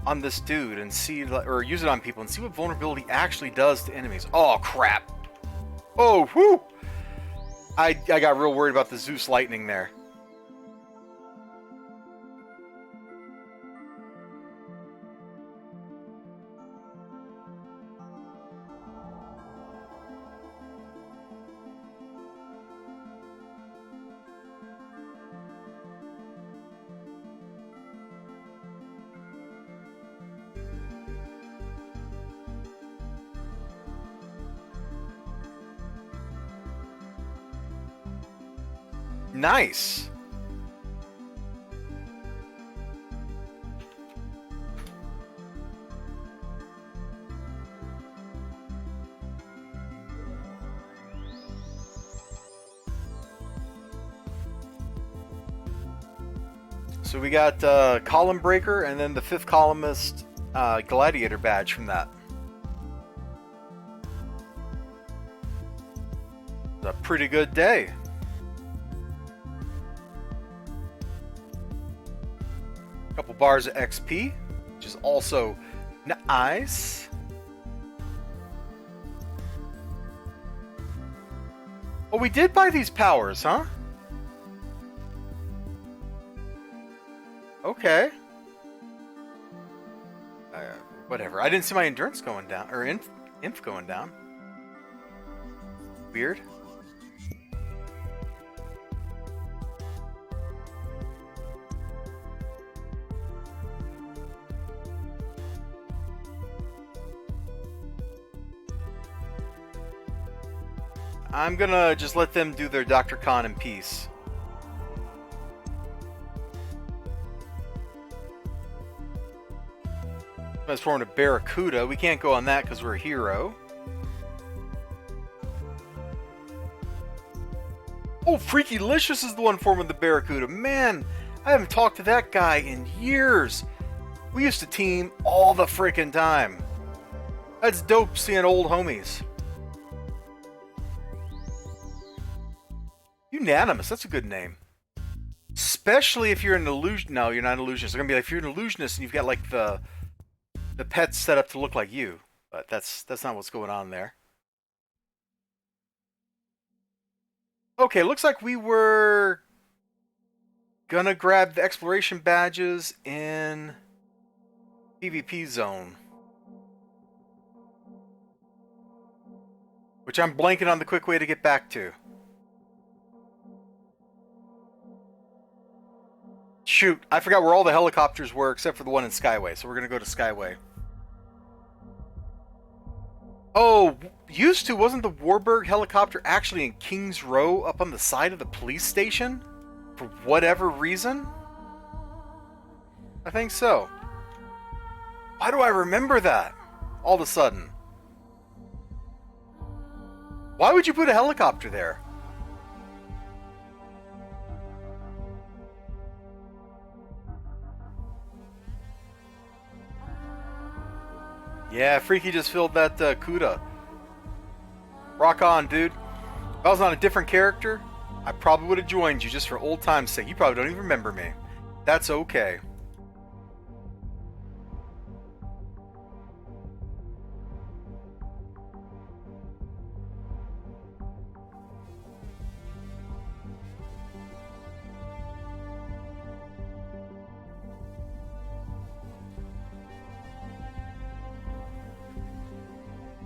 on this dude and see, or use it on people and see what vulnerability actually does to enemies. Oh crap! Oh whoo! I got real worried about the Zeus lightning there. Nice. So we got column breaker and then the 5th columnist gladiator badge from that. It's a pretty good day. Couple bars of XP, which is also nice. Oh, we did buy these powers, huh? Okay. Whatever. I didn't see my endurance going down, or inf going down. Weird. I'm gonna just let them do their Dr. Kahn in peace. Transformed a Barracuda. We can't go on that because we're a hero. Oh, Freakylicious is the one forming the Barracuda. Man, I haven't talked to that guy in years. We used to team all the frickin' time. That's dope seeing old homies. Unanimous, that's a good name. Especially if you're an illusion. No, you're not an illusionist. They're gonna be like, if you're an illusionist and you've got like the pets set up to look like you. But that's not what's going on there. Okay, looks like we were gonna grab the exploration badges in PvP zone. Which I'm blanking on the quick way to get back to. Shoot, I forgot where all the helicopters were except for the one in Skyway, so we're gonna go to Skyway. Oh, used to, wasn't the Warburg helicopter actually in King's Row up on the side of the police station? For whatever reason? I think so. Why do I remember that? All of a sudden. Why would you put a helicopter there? Yeah, Freaky just filled that CUDA. Rock on, dude. If I was on a different character, I probably would have joined you just for old time's sake. You probably don't even remember me. That's okay.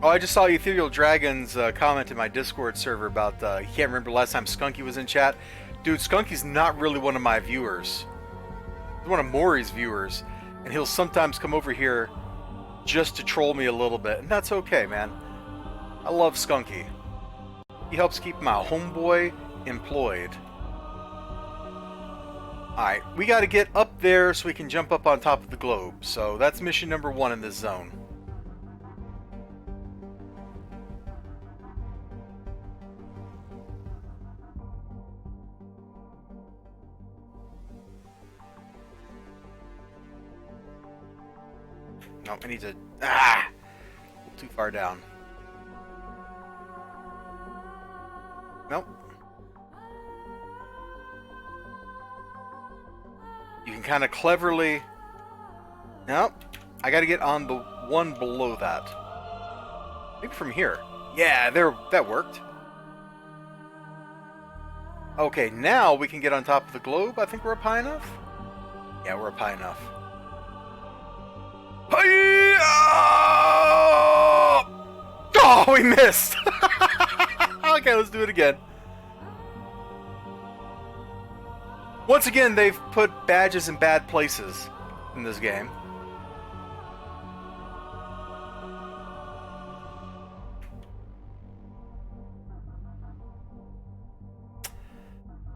Oh, I just saw Ethereal Dragon's comment in my Discord server about he can't remember the last time Skunky was in chat. Dude, Skunky's not really one of my viewers. He's one of Maury's viewers. And he'll sometimes come over here just to troll me a little bit. And that's okay, man. I love Skunky. He helps keep my homeboy employed. Alright, we gotta get up there so we can jump up on top of the globe. So that's mission number 1 in this zone. No, I need to... Ah! Too far down. Nope. You can kind of cleverly... Nope. I gotta get on the one below that. Maybe from here. Yeah, there. That worked. Okay, now we can get on top of the globe. I think we're up high enough? Yeah, we're up high enough. Oh, we missed! Okay, let's do it again. Once again, they've put badges in bad places in this game.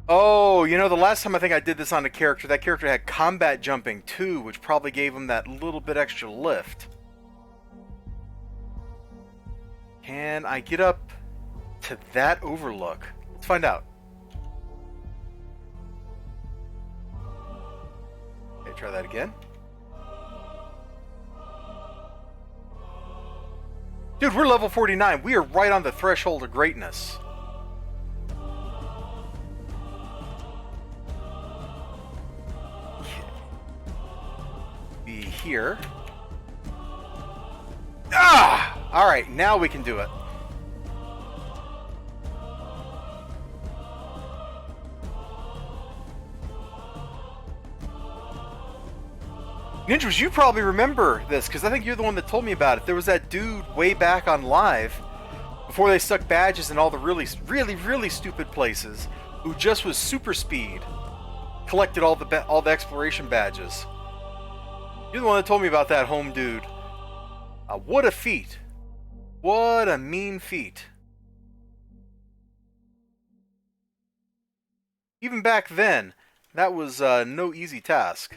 Oh, you know, the last time I think I did this on a character, that character had combat jumping too, which probably gave him that little bit extra lift. Can I get up to that overlook? Let's find out. Okay, try that again. Dude, we're level 49. We are right on the threshold of greatness. Be here. Ah! Alright, now we can do it. Ninjas, you probably remember this, because I think you're the one that told me about it. There was that dude way back on live, before they stuck badges in all the really stupid places, who just with super speed collected all the exploration badges. You're the one that told me about that, home dude. What a feat. What a mean feat. Even back then, that was no easy task.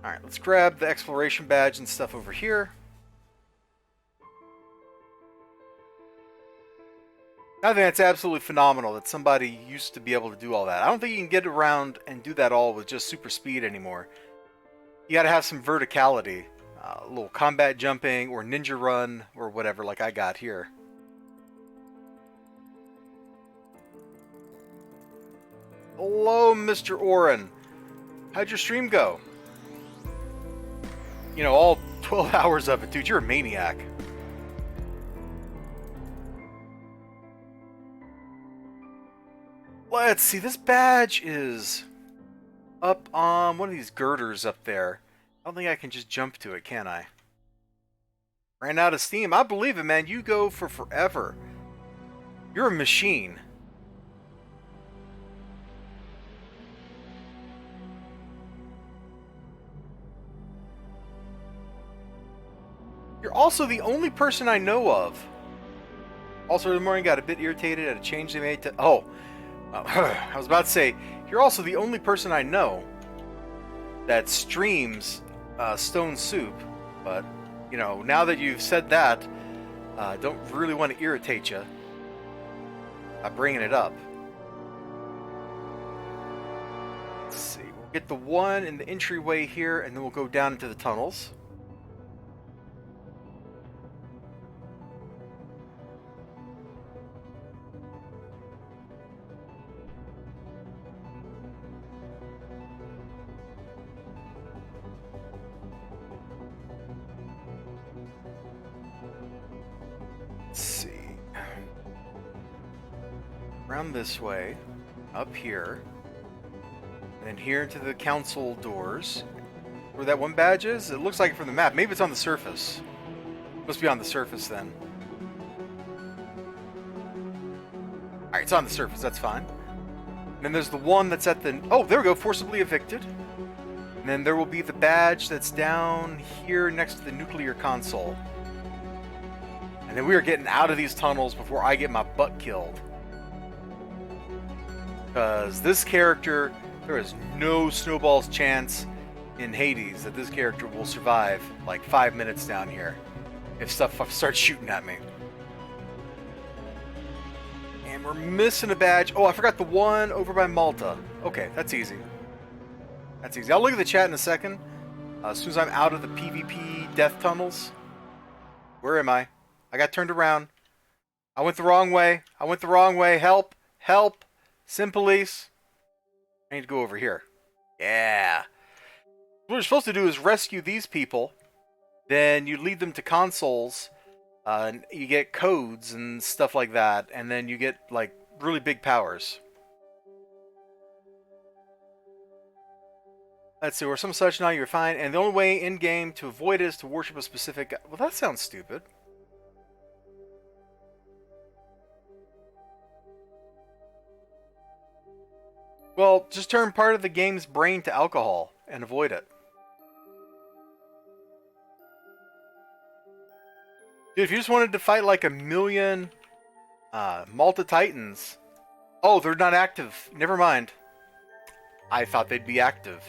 Alright, let's grab the exploration badge and stuff over here. I think that's absolutely phenomenal that somebody used to be able to do all that. I don't think you can get around and do that all with just super speed anymore. You gotta have some verticality. A little combat jumping or ninja run or whatever like I got here. Hello, Mr. Oren. How'd your stream go? You know, all 12 hours of it, dude. You're a maniac. Let's see. This badge is up on one of these girders up there. I don't think I can just jump to it, can I? Ran out of steam. I believe it, man. You go for forever. You're a machine. You're also the only person I know of. Also, this morning got a bit irritated at a change they made to... Oh, I was about to say, you're also the only person I know that streams Stone Soup. But, you know, now that you've said that, don't really want to irritate you by bringing it up. Let's see. We'll get the one in the entryway here, and then we'll go down into the tunnels. Around this way, up here, and then here into the council doors. Where that one badge is? It looks like it from the map. Maybe it's on the surface. Must be on the surface then. Alright, it's on the surface, that's fine. And then there's the one that's at the... Oh, there we go, forcibly evicted. And then there will be the badge that's down here next to the nuclear console. And then we are getting out of these tunnels before I get my butt killed. Because this character, there is no snowball's chance in Hades that this character will survive like 5 minutes down here if stuff starts shooting at me. And we're missing a badge. Oh, I forgot the one over by Malta. Okay, that's easy. That's easy. I'll look at the chat in a second. As soon as I'm out of the PvP death tunnels. Where am I? I got turned around. I went the wrong way. I went the wrong way. Help! Help! Police. I need to go over here. Yeah. What you're supposed to do is rescue these people. Then you lead them to consoles. And you get codes and stuff like that. And then you get, like, really big powers. Let's see. Or some such now you're fine. And the only way in-game to avoid it is to worship a specific... Well, that sounds stupid. Well, just turn part of the game's brain to alcohol and avoid it. Dude, if you just wanted to fight like a million Malta Titans... Oh, they're not active. Never mind. I thought they'd be active.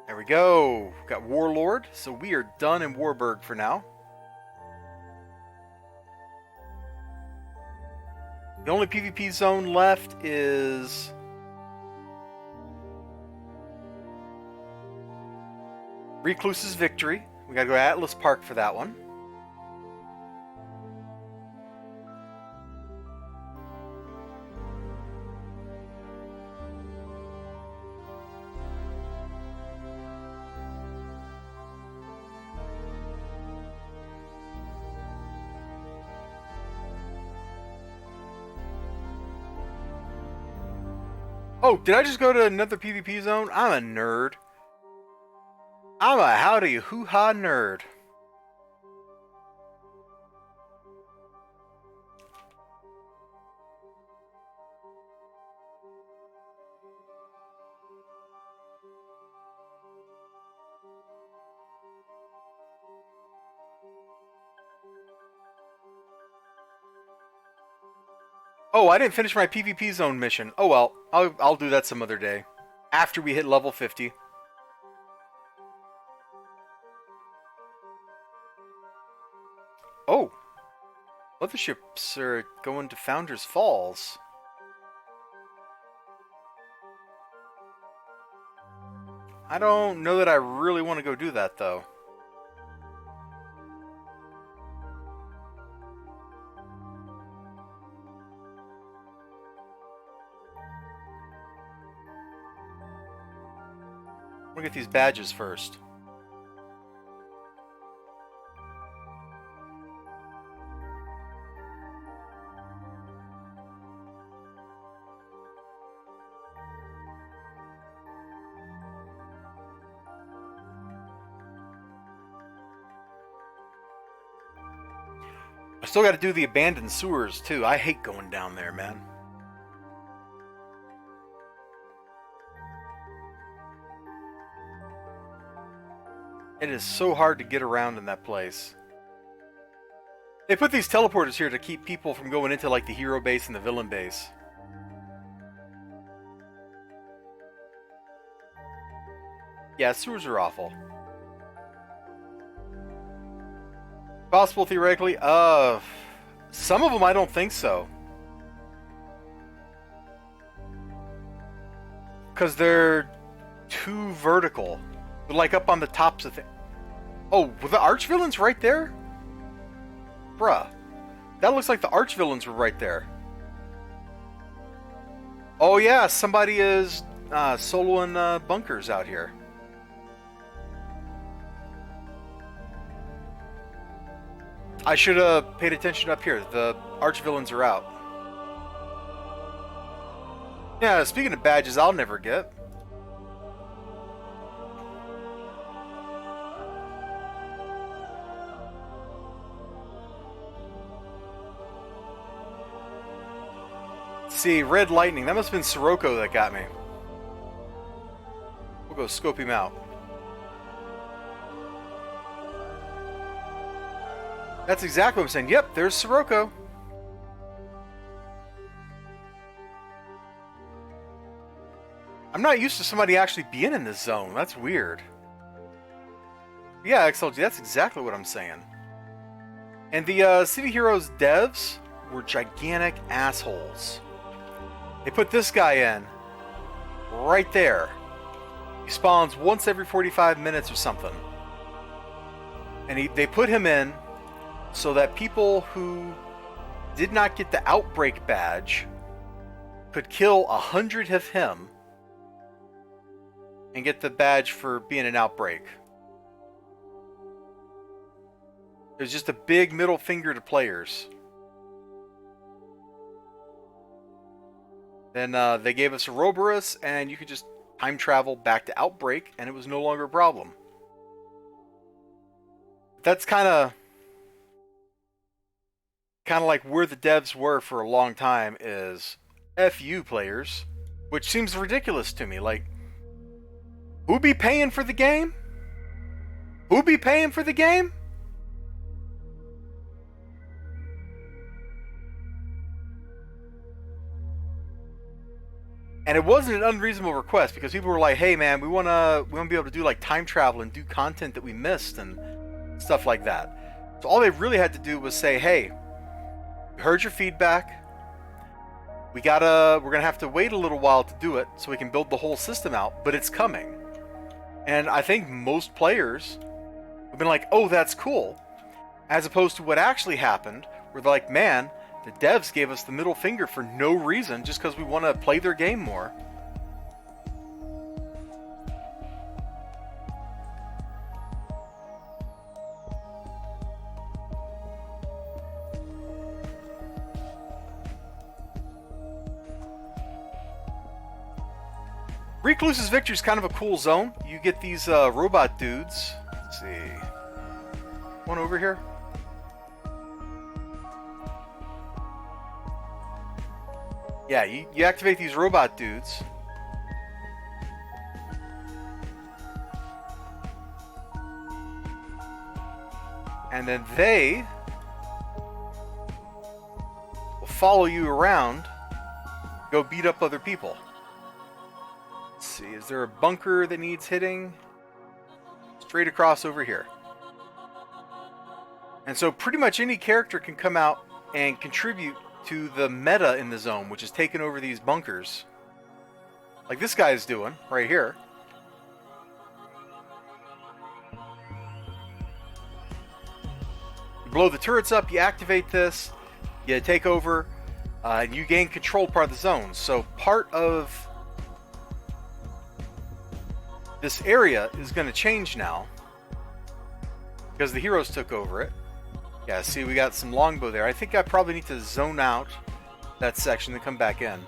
There we go. Got Warlord, so we are done in Warburg for now. The only PvP zone left is... Recluse's Victory. We gotta go to Atlas Park for that one. Oh, did I just go to another PvP zone? I'm a nerd. I'm a howdy hoo-ha nerd. Oh, I didn't finish my PvP zone mission. Oh well, I'll do that some other day. After we hit level 50. Oh, motherships are going to Founders Falls. I don't know that I really want to go do that, though. I'm gonna get these badges first. I still got to do the abandoned sewers, too. I hate going down there, man. It is so hard to get around in that place. They put these teleporters here to keep people from going into, like, the hero base and the villain base. Yeah, sewers are awful. Possible theoretically? Some of them I don't think so. Because they're too vertical. They're like up on the tops of things. Oh, were the archvillains right there? Bruh. That looks like the archvillains were right there. Oh yeah, somebody is soloing bunkers out here. I should have paid attention up here. The archvillains are out. Yeah, speaking of badges I'll never get. See, red lightning. That must have been Sirocco that got me. We'll go scope him out. That's exactly what I'm saying. Yep, there's Sirocco. I'm not used to somebody actually being in this zone. That's weird. Yeah, XLG, that's exactly what I'm saying. And the City Heroes devs were gigantic assholes. They put this guy in right there. He spawns once every 45 minutes or something. And they put him in so that people who did not get the Outbreak badge could kill 100 of him and get the badge for being an Outbreak. It was just a big middle finger to players. Then they gave us Ouroboros, and you could just time travel back to Outbreak, and it was no longer a problem. That's kind of like where the devs were for a long time is F you players, which seems ridiculous to me. Like, who be paying for the game? Who be paying for the game? And it wasn't an unreasonable request because people were like, "Hey, man, we wanna be able to do like time travel and do content that we missed and stuff like that." So all they really had to do was say, "Hey, we heard your feedback. We're gonna have to wait a little while to do it so we can build the whole system out, but it's coming." And I think most players have been like, "Oh, that's cool," as opposed to what actually happened, where they're like, "Man, the devs gave us the middle finger for no reason, just because we want to play their game more." Recluse's Victory is kind of a cool zone. You get these robot dudes. Let's see. One over here. Yeah, you activate these robot dudes. And then they will follow you around, go beat up other people. Let's see, is there a bunker that needs hitting? Straight across over here. And so pretty much any character can come out and contribute to the meta in the zone, which is taking over these bunkers. Like this guy is doing right here. You blow the turrets up, you activate this, you take over, and you gain control part of the zone. So part of this area is going to change now because the heroes took over it. Yeah, see, we got some longbow there. I think I probably need to zone out that section and come back in.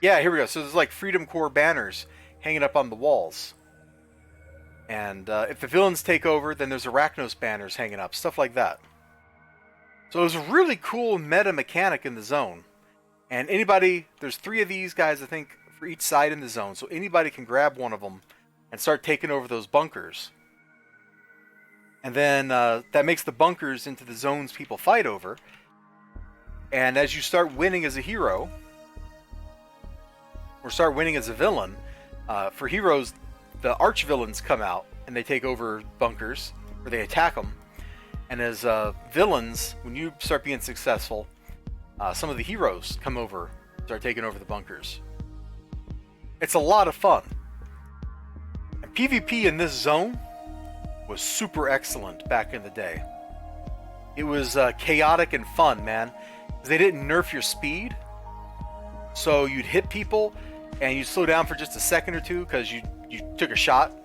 Yeah, here we go. So there's like Freedom Corps banners hanging up on the walls. And if the villains take over, then there's Arachnos banners hanging up, stuff like that. So it was a really cool meta mechanic in the zone. And anybody, there's 3 of these guys, I think, for each side in the zone. So anybody can grab one of them and start taking over those bunkers. And then that makes the bunkers into the zones people fight over. And as you start winning as a hero, or start winning as a villain, for heroes, the arch villains come out and they take over bunkers, or they attack them. And as villains, when you start being successful, some of the heroes come over, start taking over the bunkers. It's a lot of fun. And PvP in this zone was super excellent back in the day. It was chaotic and fun, man. They didn't nerf your speed, so you'd hit people and you'd slow down for just a second or two because you took a shot.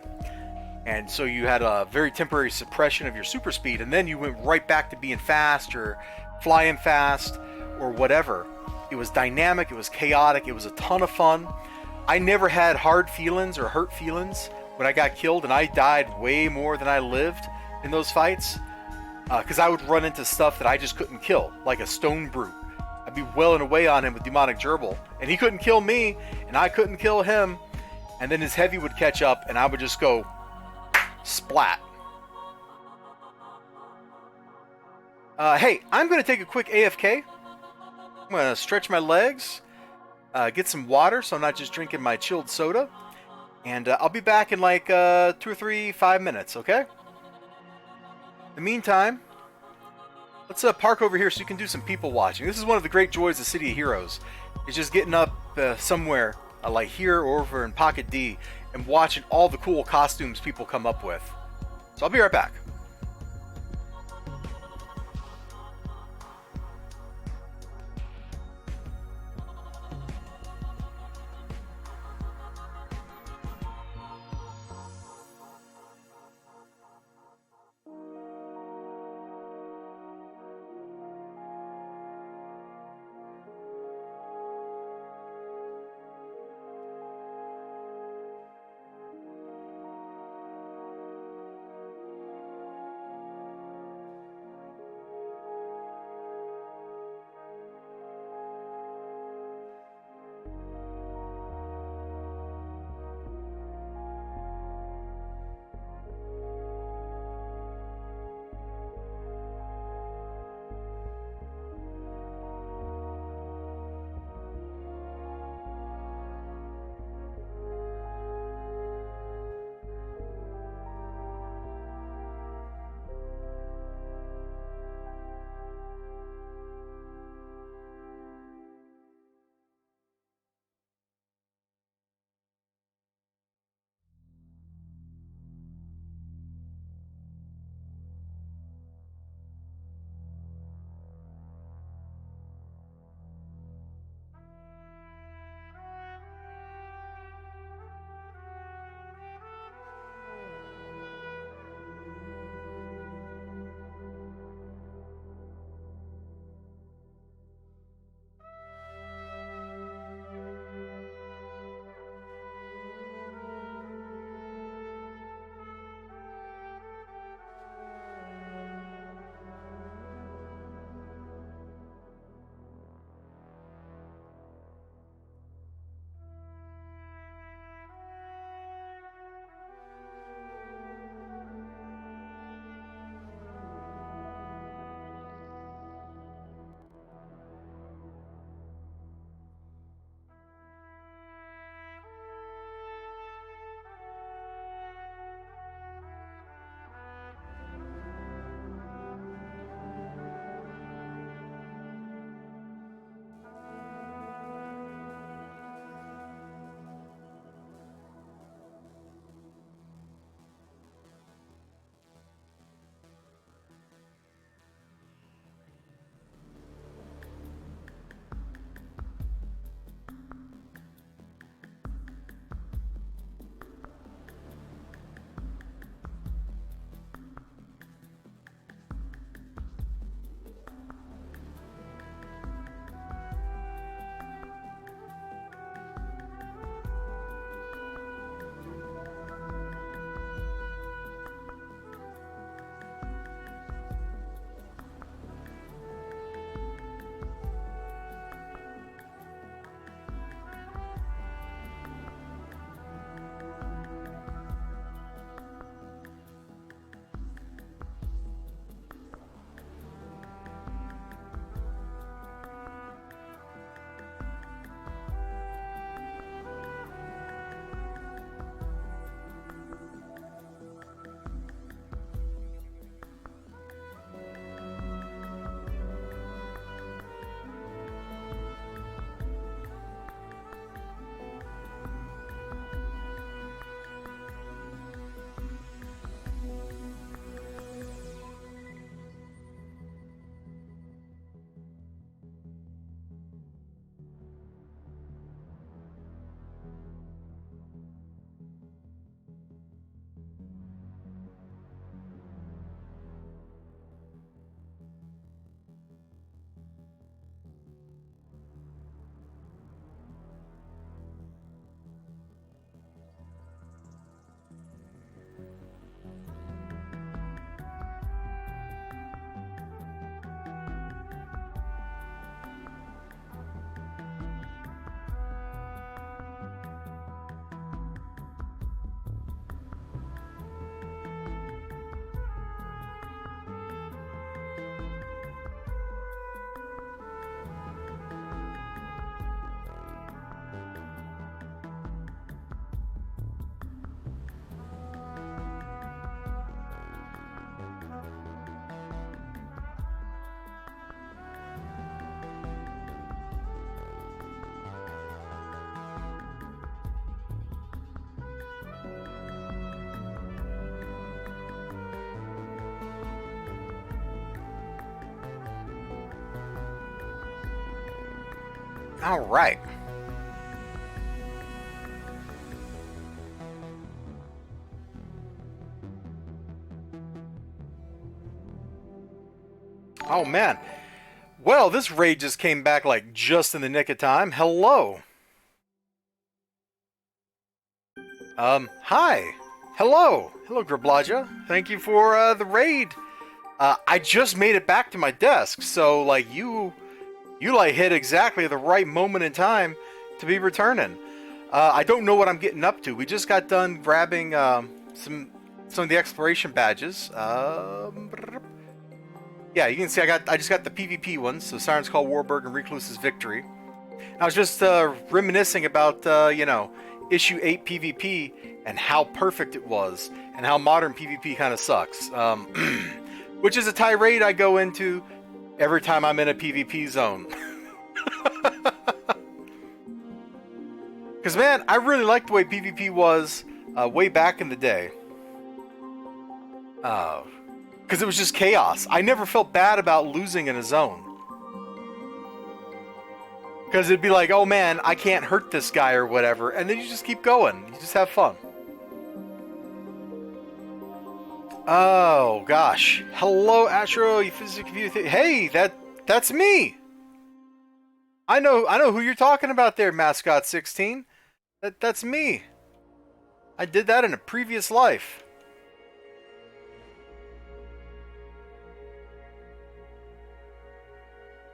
And so you had a very temporary suppression of your super speed, and then you went right back to being fast or flying fast or whatever. It was dynamic, it was chaotic, it was a ton of fun. I never had hard feelings or hurt feelings when I got killed, and I died way more than I lived in those fights because I would run into stuff that I just couldn't kill, like a stone brute. I'd be welling away on him with demonic gerbil, and he couldn't kill me, and I couldn't kill him, and then his heavy would catch up, and I would just go splat. Hey, I'm going to take a quick AFK. I'm going to stretch my legs, get some water so I'm not just drinking my chilled soda, and I'll be back in like 2 or 3, 5 minutes, okay? In the meantime, let's park over here so you can do some people watching. This is one of the great joys of City of Heroes. It's just getting up somewhere like here or over in Pocket D and watching all the cool costumes people come up with. So I'll be right back. All right. Oh man. Well, this raid just came back like just in the nick of time. Hello. Hi. Hello. Hello, Griblaja. Thank you for the raid. I just made it back to my desk, so like you like hit exactly the right moment in time to be returning. I don't know what I'm getting up to. We just got done grabbing some of the exploration badges. Yeah, you can see I just got the PvP ones, so Siren's Call, Warburg, and Recluse's Victory. I was just reminiscing about issue 8 PvP and how perfect it was, and how modern PvP kind of sucks. Which is a tirade I go into every time I'm in a PvP zone. Because, man, I really liked the way PvP was way back in the day. Because it was just chaos. I never felt bad about losing in a zone. Because it'd be like, oh man, I can't hurt this guy or whatever. And then you just keep going. You just have fun. Oh, gosh. Hello, Astro. You physically confused. Hey, that's me. I know who you're talking about there, Mascot 16. That's me. I did that in a previous life.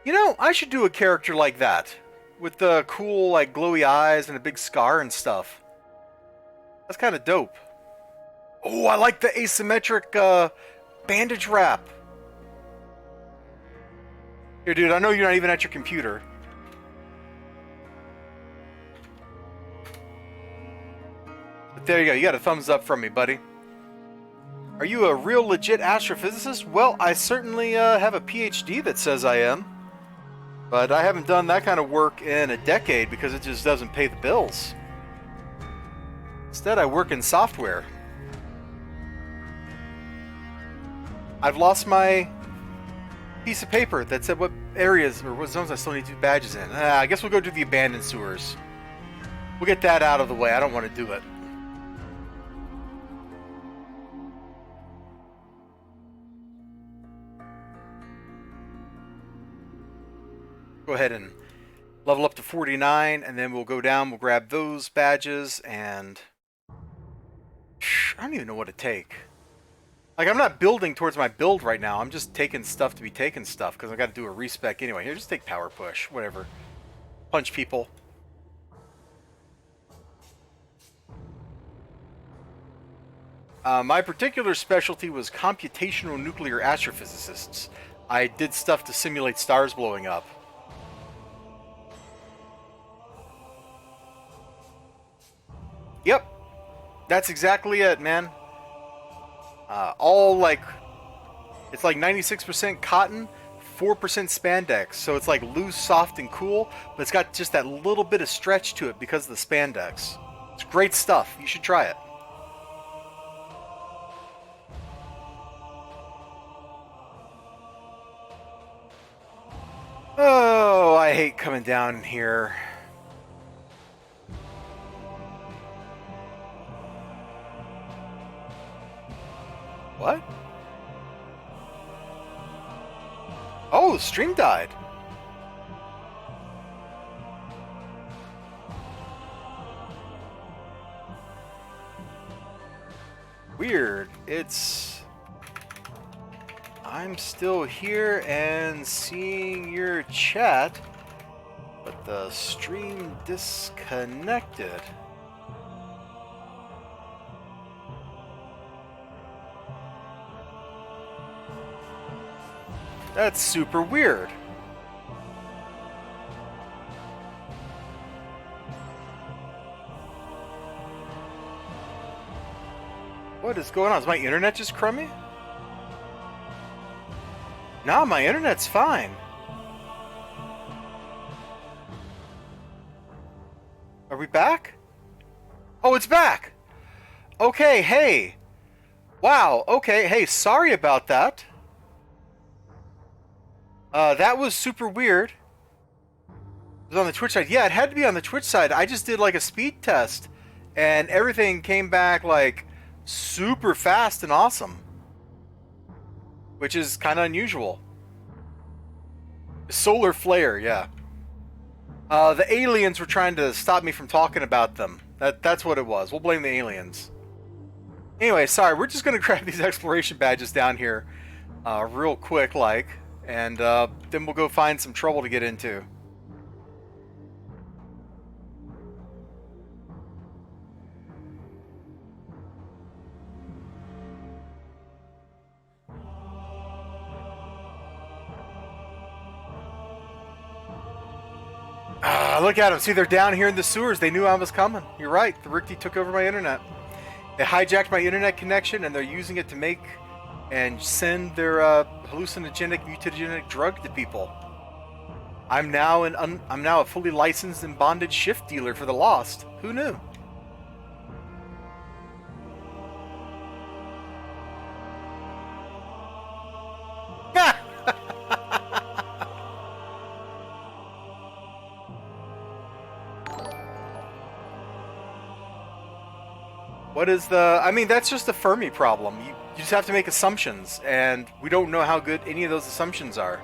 You know, I should do a character like that. With the cool, like, glowy eyes and a big scar and stuff. That's kind of dope. Oh, I like the asymmetric bandage wrap. Here, dude, I know you're not even at your computer. But there you go. You got a thumbs up from me, buddy. Are you a real legit astrophysicist? Well, I certainly have a PhD that says I am. But I haven't done that kind of work in a decade because it just doesn't pay the bills. Instead, I work in software. I've lost my piece of paper that said what areas or what zones I still need to do badges in. I guess we'll go do the abandoned sewers. We'll get that out of the way. I don't want to do it. Go ahead and level up to 49, and then we'll go down, we'll grab those badges, and I don't even know what to take. Like, I'm not building towards my build right now, I'm just taking stuff to be taking stuff, because I got to do a respec anyway. Here, just take power push, whatever. Punch people. My particular specialty was computational nuclear astrophysicists. I did stuff to simulate stars blowing up. Yep, that's exactly it, man. All like, it's like 96% cotton, 4% spandex. So it's like loose, soft, and cool, but it's got just that little bit of stretch to it because of the spandex. It's great stuff. You should try it. Oh, I hate coming down here. What? Oh, the stream died. Weird. I'm still here and seeing your chat, but the stream disconnected. That's super weird. What is going on? Is my internet just crummy? Nah, my internet's fine. Are we back? Oh, it's back! Okay, hey. Wow, okay, hey, sorry about that. That was super weird. It was on the Twitch side. Yeah, it had to be on the Twitch side. I just did like a speed test, and everything came back like super fast and awesome, which is kind of unusual. Solar flare, yeah. The aliens were trying to stop me from talking about them. That's what it was. We'll blame the aliens. Anyway, sorry, we're just going to grab these exploration badges down here real quick, like, and then we'll go find some trouble to get into. Look at them. See, they're down here in the sewers. They knew I was coming. You're right. The Rikti took over my internet. They hijacked my internet connection, and they're using it to make and send their hallucinogenic, mutagenic drug to people. I'm now a fully licensed and bonded shift dealer for the Lost. Who knew? What is the... I mean, that's just a Fermi problem. You just have to make assumptions, and we don't know how good any of those assumptions are.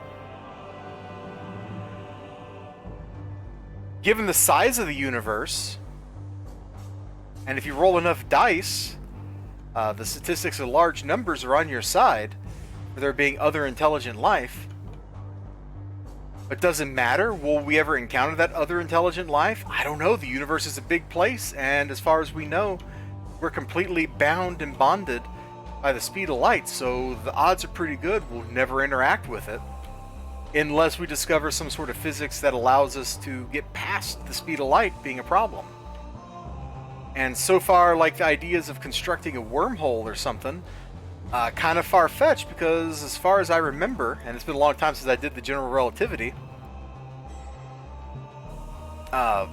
Given the size of the universe, and if you roll enough dice, the statistics of large numbers are on your side for there being other intelligent life. But does it matter? Will we ever encounter that other intelligent life? I don't know. The universe is a big place, and as far as we know, we're completely bound and bonded by the speed of light, so the odds are pretty good we'll never interact with it. Unless we discover some sort of physics that allows us to get past the speed of light being a problem. And so far, like the ideas of constructing a wormhole or something, kind of far-fetched, because as far as I remember, and it's been a long time since I did the general relativity, did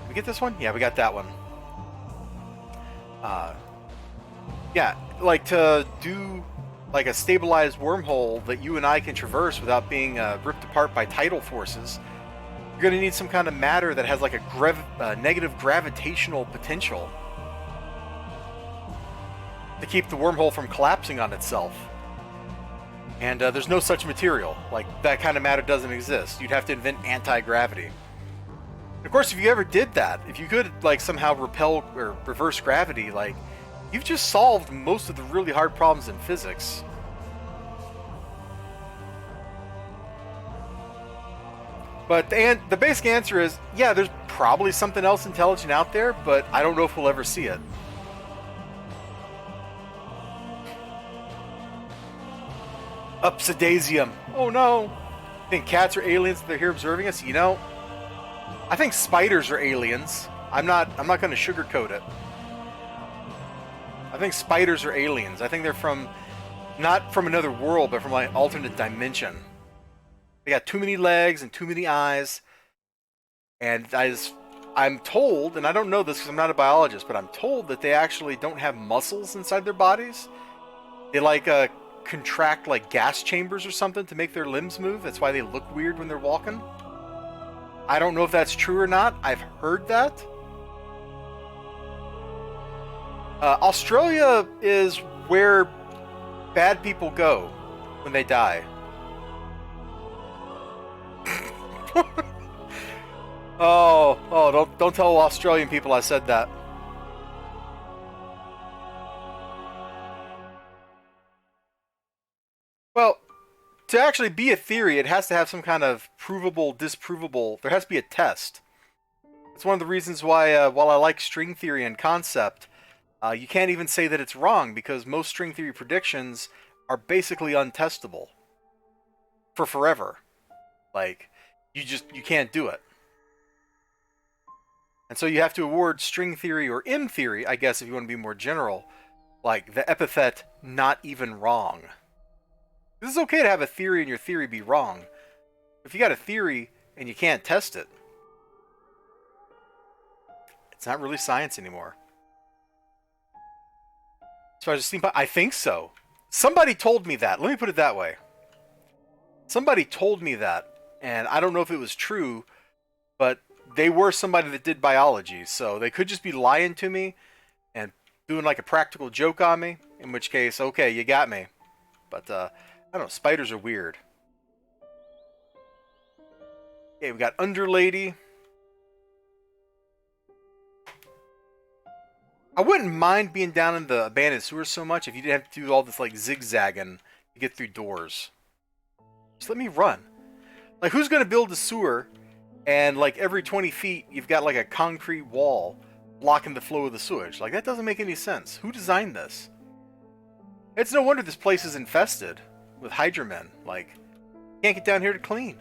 we get this one? Yeah, we got that one. Yeah, like to do like a stabilized wormhole that you and I can traverse without being ripped apart by tidal forces, you're going to need some kind of matter that has like a negative gravitational potential to keep the wormhole from collapsing on itself. And there's no such material. Like, that kind of matter doesn't exist. You'd have to invent anti-gravity. Of course, if you ever did that, if you could like somehow repel or reverse gravity, like, you've just solved most of the really hard problems in physics. But the basic answer is, yeah, there's probably something else intelligent out there, but I don't know if we'll ever see it. Upsidasium. Oh no. Think cats are aliens if they're here observing us? You know, I think spiders are aliens. I'm not going to sugarcoat it. I think spiders are aliens. I think they're from, not from another world, but from like an alternate dimension. They got too many legs and too many eyes. And I'm told, and I don't know this because I'm not a biologist, but I'm told that they actually don't have muscles inside their bodies. They like contract like gas chambers or something to make their limbs move. That's why they look weird when they're walking. I don't know if that's true or not. I've heard that. Australia is where bad people go when they die. Don't tell Australian people I said that. Well, to actually be a theory, it has to have some kind of provable, disprovable. There has to be a test. It's one of the reasons why, while I like string theory and concept, you can't even say that it's wrong, because most string theory predictions are basically untestable for forever. Like, you can't do it. And so you have to award string theory, or M theory, I guess if you want to be more general, like the epithet not even wrong. This is okay to have a theory and your theory be wrong. If you got a theory and you can't test it, it's not really science anymore. As far as steampunk, I think so. Somebody told me that. Let me put it that way. Somebody told me that. and I don't know if it was true, but they were somebody that did biology, so they could just be lying to me and doing like a practical joke on me, in which case, okay, you got me. But, I don't know, spiders are weird. Okay, we got Underlady. I wouldn't mind being down in the abandoned sewers so much if you didn't have to do all this, like, zigzagging to get through doors. Just let me run. Like, who's going to build a sewer and, like, every 20 feet you've got, like, a concrete wall blocking the flow of the sewage? Like, that doesn't make any sense. Who designed this? It's no wonder this place is infested with Hydra men. Like, can't get down here to clean.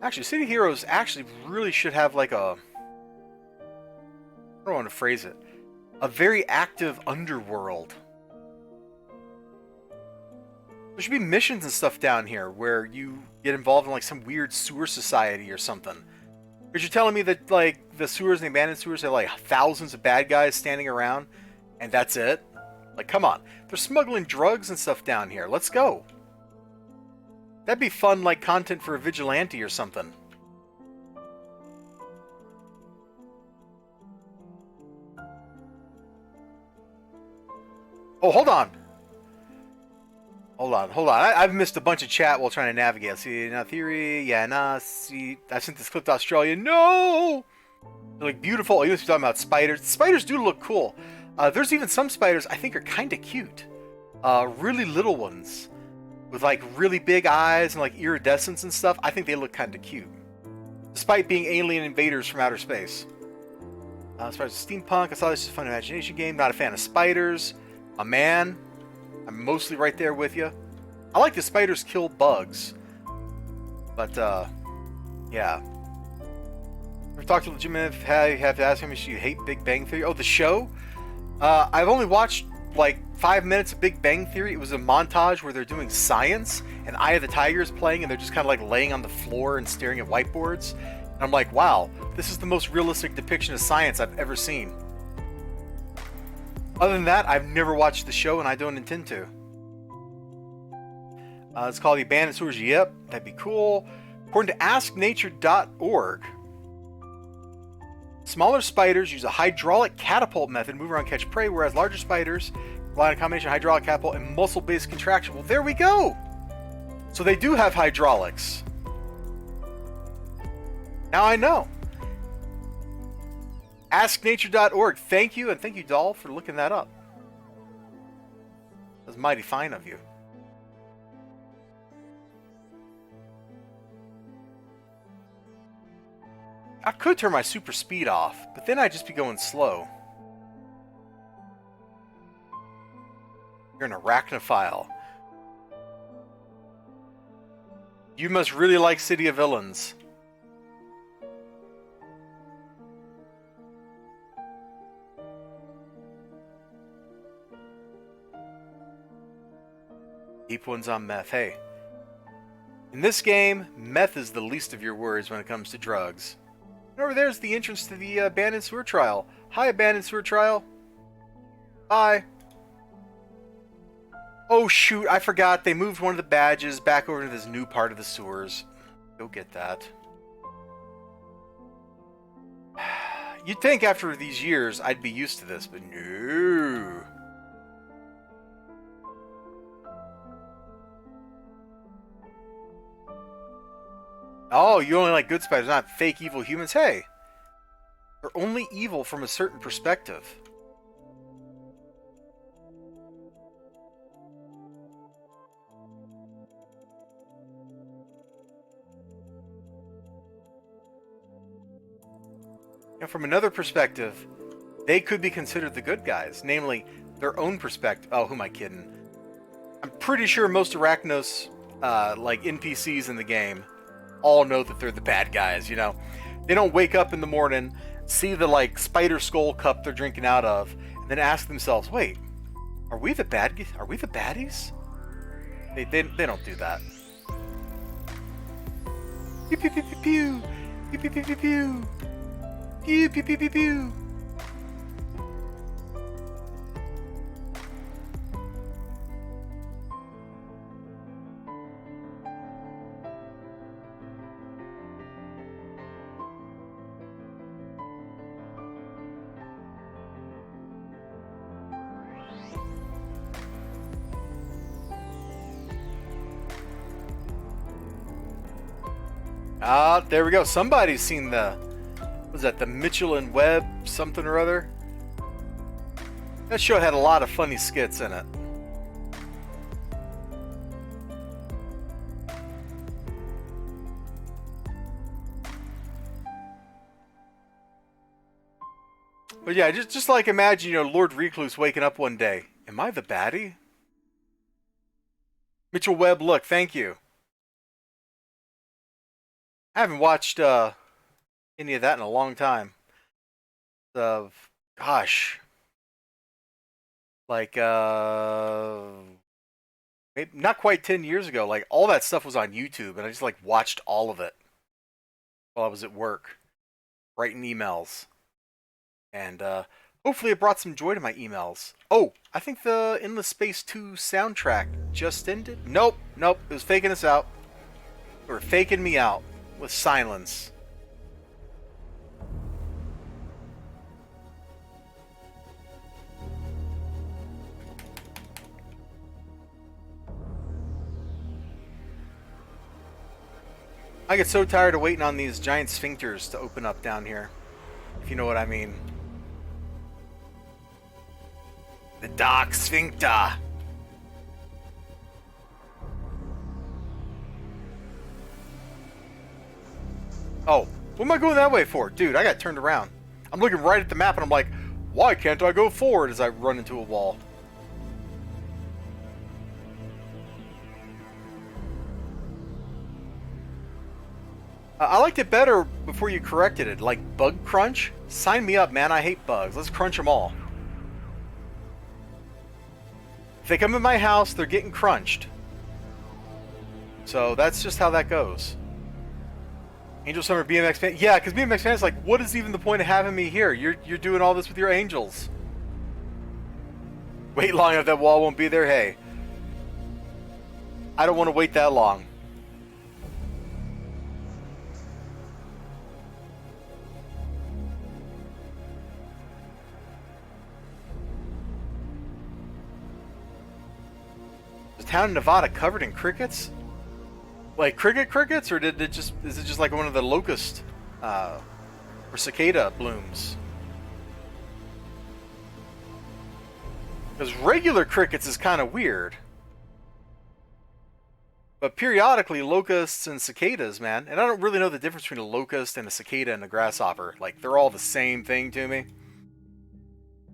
Actually, City Heroes actually really should have like a... I don't want to phrase it. A very active underworld. There should be missions and stuff down here where you get involved in like some weird sewer society or something. Because you're telling me that like the sewers and the abandoned sewers have like thousands of bad guys standing around and that's it? Like, come on. They're smuggling drugs and stuff down here. Let's go. That'd be fun, like, content for a vigilante or something. Oh, hold on. Hold on. I've missed a bunch of chat while trying to navigate. See, now theory, yeah, nah, see, I sent this clip to Australia. No! They're, like, beautiful. You must be talking about spiders. Spiders do look cool. There's even some spiders I think are kind of cute. Really little ones. With, like, really big eyes and, like, iridescence and stuff. I think they look kind of cute. Despite being alien invaders from outer space. As far as steampunk, I saw this as a fun imagination game. Not a fan of spiders. A man. I'm mostly right there with you. I like the spiders kill bugs. But, yeah. Ever talked to Legitimate? You have to ask him if you hate Big Bang Theory. Oh, the show? I've only watched, like, 5 minutes of Big Bang Theory. It was a montage where they're doing science, and Eye of the Tiger is playing, and they're just kind of like laying on the floor and staring at whiteboards. And I'm like, wow, this is the most realistic depiction of science I've ever seen. Other than that, I've never watched the show, and I don't intend to. It's called The Abandoned Sewers. Yep, that'd be cool. According to AskNature.org, smaller spiders use a hydraulic catapult method to move around and catch prey, whereas larger spiders rely on a combination of hydraulic catapult and muscle-based contraction. Well, there we go! So they do have hydraulics. Now I know. AskNature.org. Thank you, and thank you, Doll, for looking that up. That's mighty fine of you. I could turn my super speed off, but then I'd just be going slow. You're an arachnophile. You must really like City of Villains. Deep ones on meth. Hey. In this game, meth is the least of your worries when it comes to drugs. And over there's the entrance to the abandoned sewer trial. Hi, abandoned sewer trial. Bye. Oh shoot, I forgot. They moved one of the badges back over to this new part of the sewers. Go get that. You'd think after these years I'd be used to this, but no. Oh, you only like good spiders, not fake evil humans? Hey! They're only evil from a certain perspective. And from another perspective, they could be considered the good guys, namely their own perspective. Oh, who am I kidding? I'm pretty sure most Arachnos, like NPCs in the game, all know that they're the bad guys, you know? They don't wake up in the morning, see the, like, spider skull cup they're drinking out of, and then ask themselves, wait, are we the baddies? They don't do that. Pew pew pew pew pew. Pew pew pew pew pew. Pew pew pew pew pew. Ah, there we go. Somebody's seen the, was that the Mitchell and Webb something or other? That show had a lot of funny skits in it. But yeah, just like imagine, you know, Lord Recluse waking up one day. Am I the baddie? Mitchell Webb, look, thank you. I haven't watched any of that in a long time. Gosh, like maybe not quite 10 years ago. Like all that stuff was on YouTube, and I just like watched all of it while I was at work, writing emails, and hopefully it brought some joy to my emails. Oh, I think the Endless Space 2 soundtrack just ended. Nope, nope, it was faking us out. They were faking me out with silence. I get so tired of waiting on these giant sphincters to open up down here, if you know what I mean. The Dark Sphincter. Oh, what am I going that way for? Dude, I got turned around. I'm looking right at the map and I'm like, why can't I go forward as I run into a wall? I liked it better before you corrected it. Like bug crunch? Sign me up, man. I hate bugs. Let's crunch them all. If they come in my house, they're getting crunched. So that's just how that goes. Angel Summer BMX fan. Yeah, because BMX fan is like, what is even the point of having me here? You're doing all this with your angels. Wait long enough, that wall won't be there. Hey, I don't want to wait that long. Is the town of Nevada covered in crickets? Like crickets, or is it just like one of the locust or cicada blooms? Because regular crickets is kind of weird, but periodically locusts and cicadas, man. And I don't really know the difference between a locust and a cicada and a grasshopper. Like they're all the same thing to me.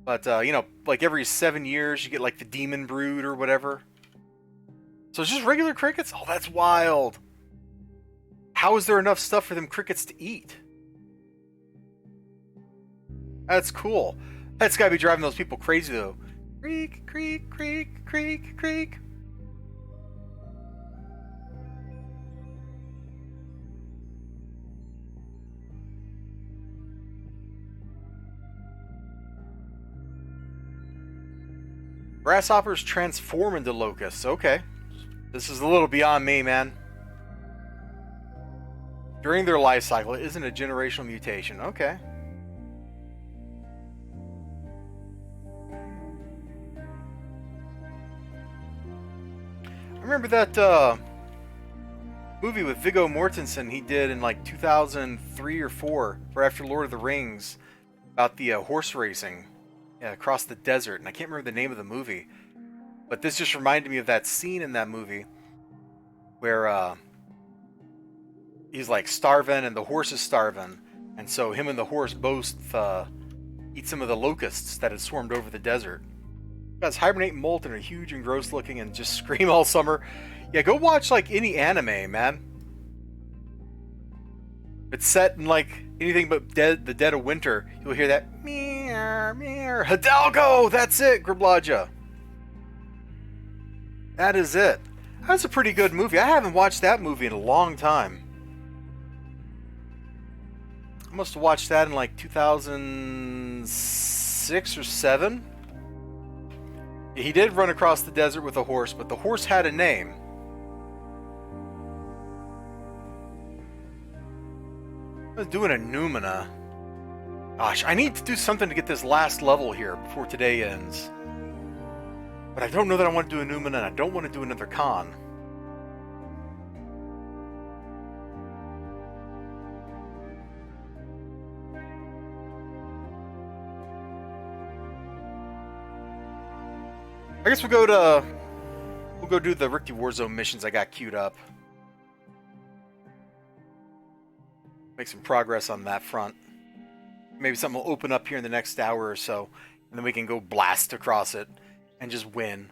But you know, like every 7 years you get like the demon brood or whatever. So it's just regular crickets? Oh, that's wild. How is there enough stuff for them crickets to eat? That's cool. That's gotta be driving those people crazy, though. Creak, creak, creak, creak, creak. Grasshoppers transform into locusts. Okay. This is a little beyond me, man. During their life cycle, it isn't a generational mutation. Okay. I remember that movie with Viggo Mortensen he did in like 2003 or 4, right after Lord of the Rings, about the horse racing across the desert. And I can't remember the name of the movie. But this just reminded me of that scene in that movie where he's like starving and the horse is starving. And so him and the horse both eat some of the locusts that had swarmed over the desert. Guys hibernate and molt and are huge and gross looking and just scream all summer. Yeah, go watch like any anime, man. It's set in like anything but the dead of winter. You'll hear that meow, meow. Hidalgo! That's it, Griblaja. That is it. That's a pretty good movie. I haven't watched that movie in a long time. I'm I must have watched that in like 2006 or 7. He did run across the desert with a horse, but the horse had a name. I was doing a Numina. Gosh, I need to do something to get this last level here before today ends. But I don't know that I want to do a Numina, and I don't want to do another Kahn. I guess we'll go do the Rikti Warzone missions I got queued up. Make some progress on that front. Maybe something will open up here in the next hour or so, and then we can go blast across it and just win.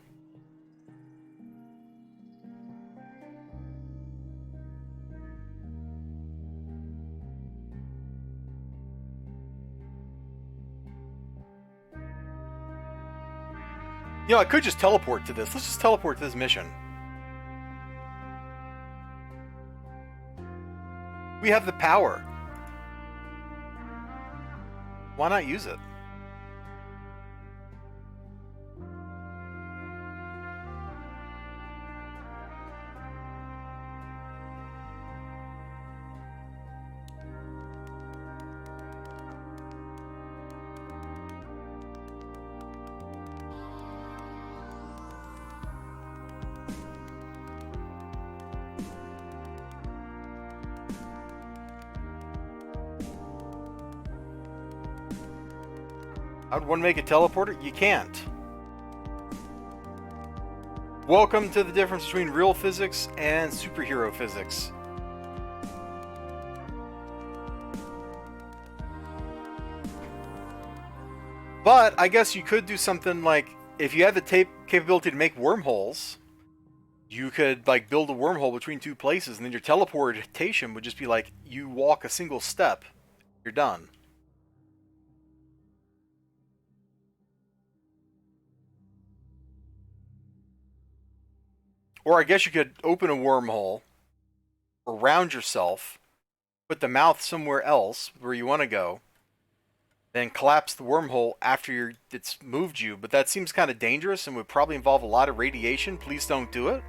You know, I could just teleport to this. Let's just teleport to this mission. We have the power. Why not use it? I would want to make a teleporter. You can't. Welcome to the difference between real physics and superhero physics. But I guess you could do something like, if you had the capability to make wormholes, you could like build a wormhole between two places, and then your teleportation would just be like, you walk a single step, you're done. Or I guess you could open a wormhole around yourself, put the mouth somewhere else where you want to go, then collapse the wormhole after it's moved you. But that seems kind of dangerous and would probably involve a lot of radiation. Please don't do it.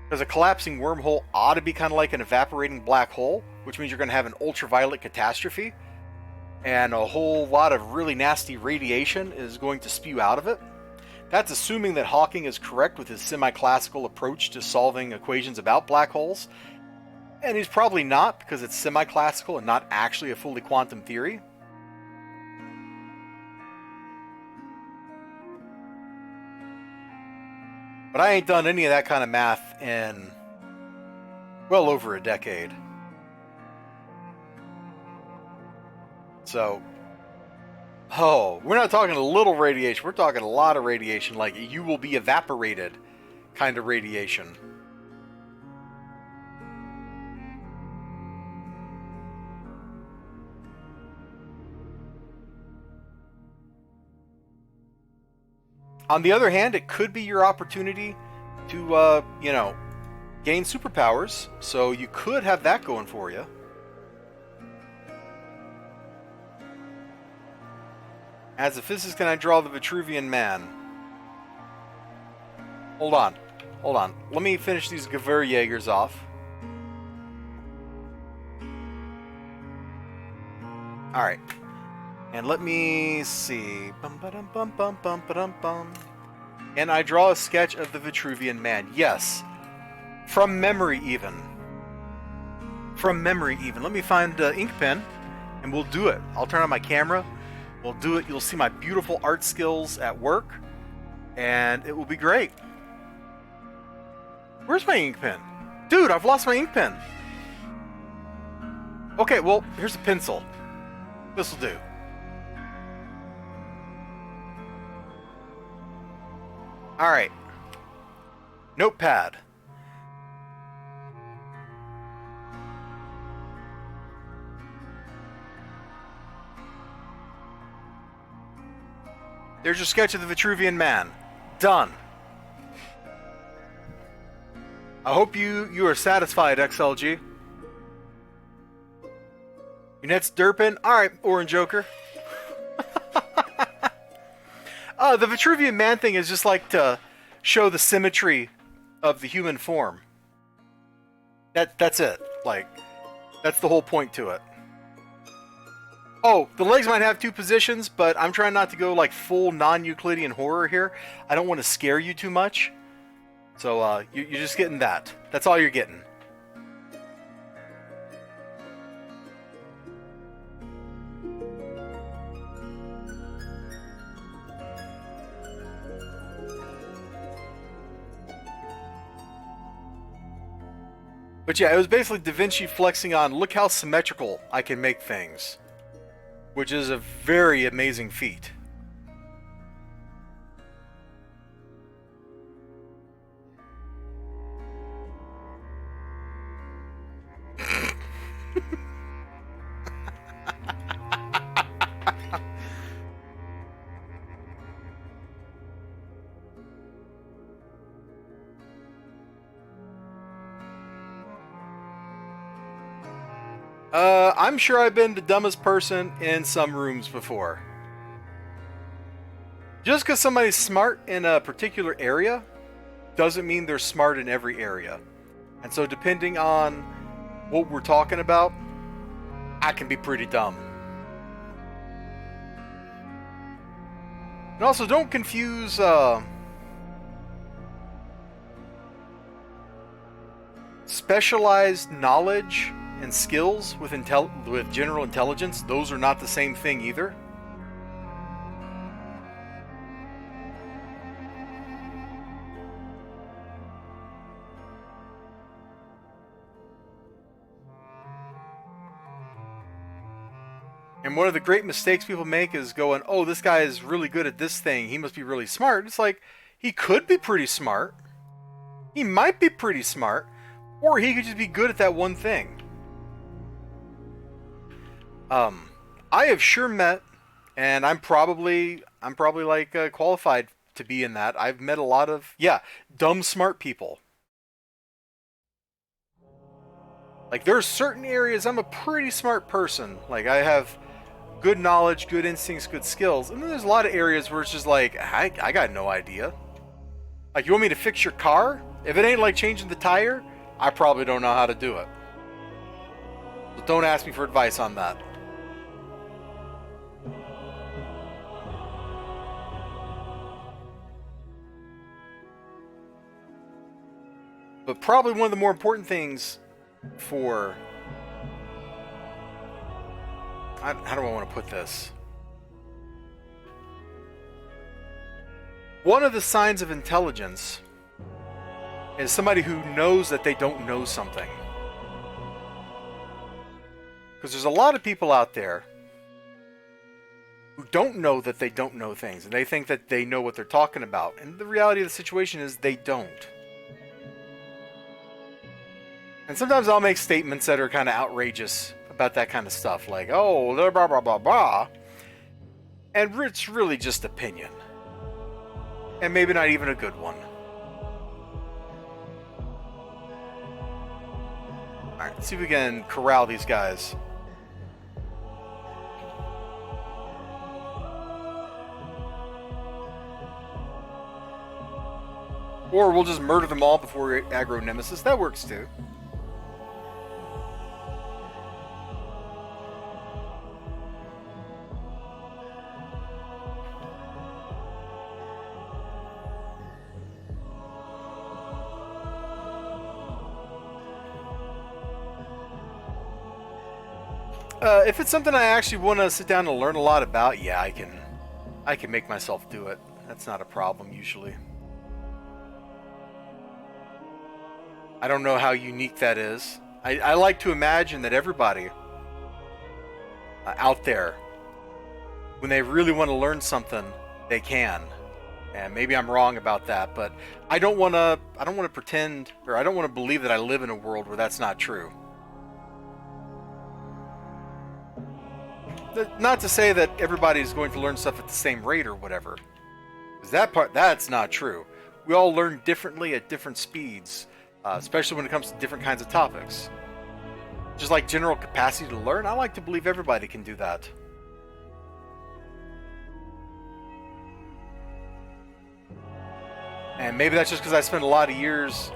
Because a collapsing wormhole ought to be kind of like an evaporating black hole, which means you're going to have an ultraviolet catastrophe, and a whole lot of really nasty radiation is going to spew out of it. That's assuming that Hawking is correct with his semi-classical approach to solving equations about black holes. And he's probably not, because it's semi-classical and not actually a fully quantum theory. But I ain't done any of that kind of math in well over a decade. So, we're not talking a little radiation. We're talking a lot of radiation, like you will be evaporated kind of radiation. On the other hand, it could be your opportunity to, gain superpowers. So you could have that going for you. As a physicist, can I draw the Vitruvian Man? Hold on. Let me finish these Gewürjägers off. Alright. And let me see. And I draw a sketch of the Vitruvian Man. Yes. From memory even. Let me find an ink pen, and we'll do it. I'll turn on my camera. We'll do it. You'll see my beautiful art skills at work, and it will be great. Where's my ink pen? Dude, I've lost my ink pen. Okay, well, here's a pencil. This'll do. Alright. Notepad. There's your sketch of the Vitruvian Man. Done. I hope you are satisfied, XLG. Your net's derping? Alright, Orange Joker. The Vitruvian Man thing is just like to show the symmetry of the human form. That's it. Like, that's the whole point to it. Oh, the legs might have two positions, but I'm trying not to go like full non-Euclidean horror here. I don't want to scare you too much. So you're just getting that. That's all you're getting. But yeah, it was basically Da Vinci flexing on, look how symmetrical I can make things. Which is a very amazing feat. I'm sure I've been the dumbest person in some rooms before. Just because somebody's smart in a particular area doesn't mean they're smart in every area. And so depending on what we're talking about, I can be pretty dumb. And also don't confuse specialized knowledge and skills with general intelligence. Those are not the same thing either. And one of the great mistakes people make is going, oh, this guy is really good at this thing, he must be really smart. It's like, he could be pretty smart. He might be pretty smart. Or he could just be good at that one thing. I have sure met, and I'm probably like qualified to be in that. I've met a lot of, dumb smart people. Like, there are certain areas I'm a pretty smart person. Like, I have good knowledge, good instincts, good skills. And then there's a lot of areas where it's just like, I got no idea. Like, you want me to fix your car? If it ain't like changing the tire, I probably don't know how to do it. So don't ask me for advice on that. But probably one of the more important things for... how do I want to put this? One of the signs of intelligence is somebody who knows that they don't know something. Because there's a lot of people out there who don't know that they don't know things, and they think that they know what they're talking about. And the reality of the situation is they don't. And sometimes I'll make statements that are kind of outrageous about that kind of stuff, like, oh, blah, blah, blah, blah, blah. And it's really just opinion. And maybe not even a good one. Alright, let's see if we can corral these guys. Or we'll just murder them all before we aggro Nemesis. That works too. If it's something I actually want to sit down and learn a lot about, yeah, I can make myself do it. That's not a problem usually. I don't know how unique that is. I like to imagine that everybody out there, when they really want to learn something, they can. And maybe I'm wrong about that, but I don't want to pretend, or I don't want to believe that I live in a world where that's not true. Not to say that everybody's going to learn stuff at the same rate or whatever. Because that's not true. We all learn differently at different speeds, especially when it comes to different kinds of topics. just like general capacity to learn, I like to believe everybody can do that. And maybe that's just because I spent a lot of years,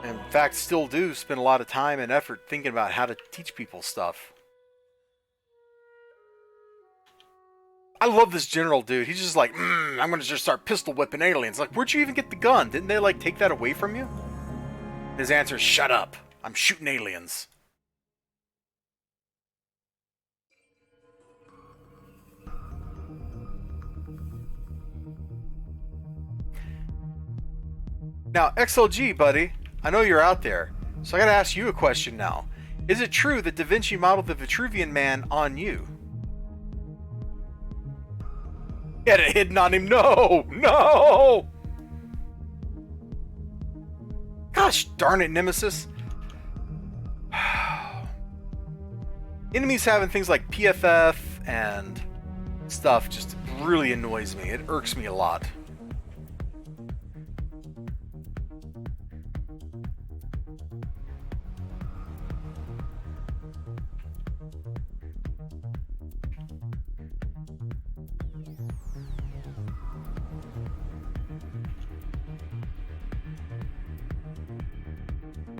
in fact still do spend a lot of time and effort thinking about how to teach people stuff. I love this general dude. He's just like, I'm gonna just start pistol whipping aliens. Like, where'd you even get the gun? Didn't they like take that away from you? His answer is, shut up. I'm shooting aliens. Now, XLG, buddy, I know you're out there, so I gotta ask you a question now. Is it true that Da Vinci modeled the Vitruvian Man on you? He had it hidden on him. No! No! Gosh darn it, Nemesis. Enemies having things like PFF and stuff just really annoys me. It irks me a lot.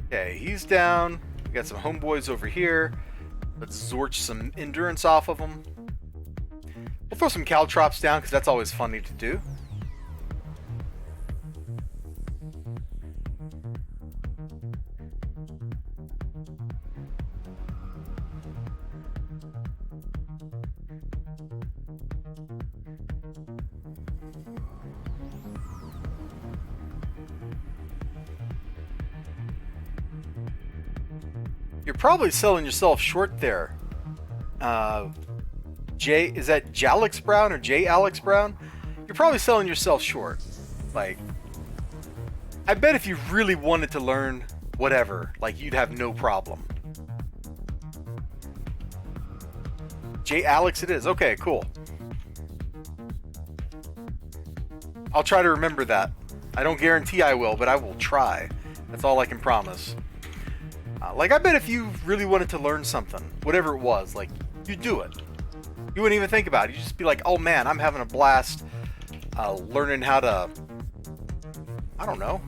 Okay, he's down. We got some homeboys over here. Let's zorch some endurance off of them. We'll throw some caltrops down because that's always funny to do. You're probably selling yourself short there. Is that Jalix Brown or J. Alex Brown? You're probably selling yourself short. Like, I bet if you really wanted to learn whatever, like, you'd have no problem. J. Alex it is. Okay, cool. I'll try to remember that. I don't guarantee I will, but I will try. That's all I can promise. Like, I bet if you really wanted to learn something, whatever it was, like, you'd do it. You wouldn't even think about it. You'd just be like, oh man, I'm having a blast learning how to, I don't know,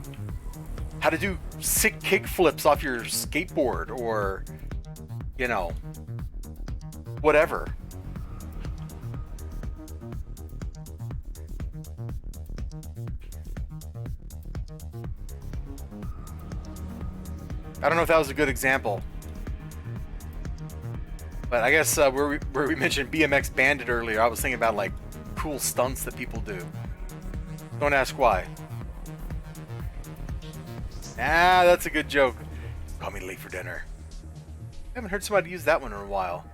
how to do sick kick flips off your skateboard or, you know, whatever. I don't know if that was a good example. But I guess where we mentioned BMX Bandit earlier, I was thinking about like cool stunts that people do. Don't ask why. Ah, that's a good joke. Call me late for dinner. I haven't heard somebody use that one in a while.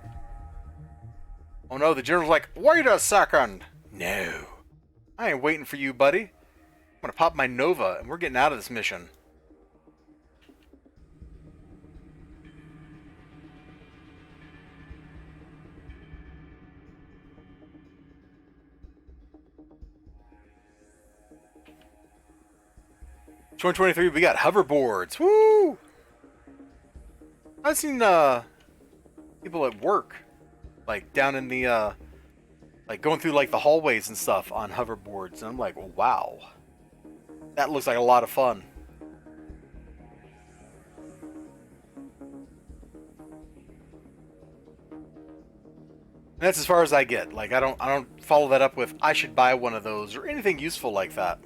Oh no, the general's like, wait a second. No. I ain't waiting for you, buddy. I'm gonna pop my Nova and we're getting out of this mission. '23, we got hoverboards. Woo! I've seen people at work, like down in the like going through like the hallways and stuff on hoverboards, and I'm like, wow, that looks like a lot of fun. And that's as far as I get. Like, I don't follow that up with I should buy one of those or anything useful like that.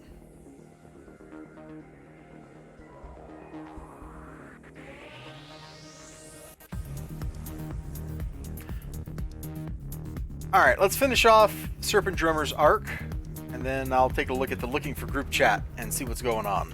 Alright, let's finish off Serpent Drummer's arc, and then I'll take a look at the looking for group chat and see what's going on.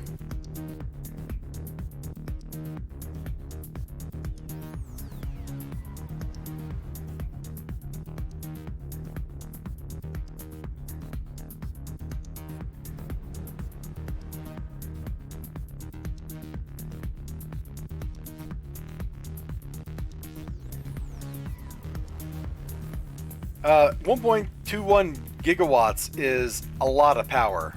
Uh, 1.21 gigawatts is a lot of power.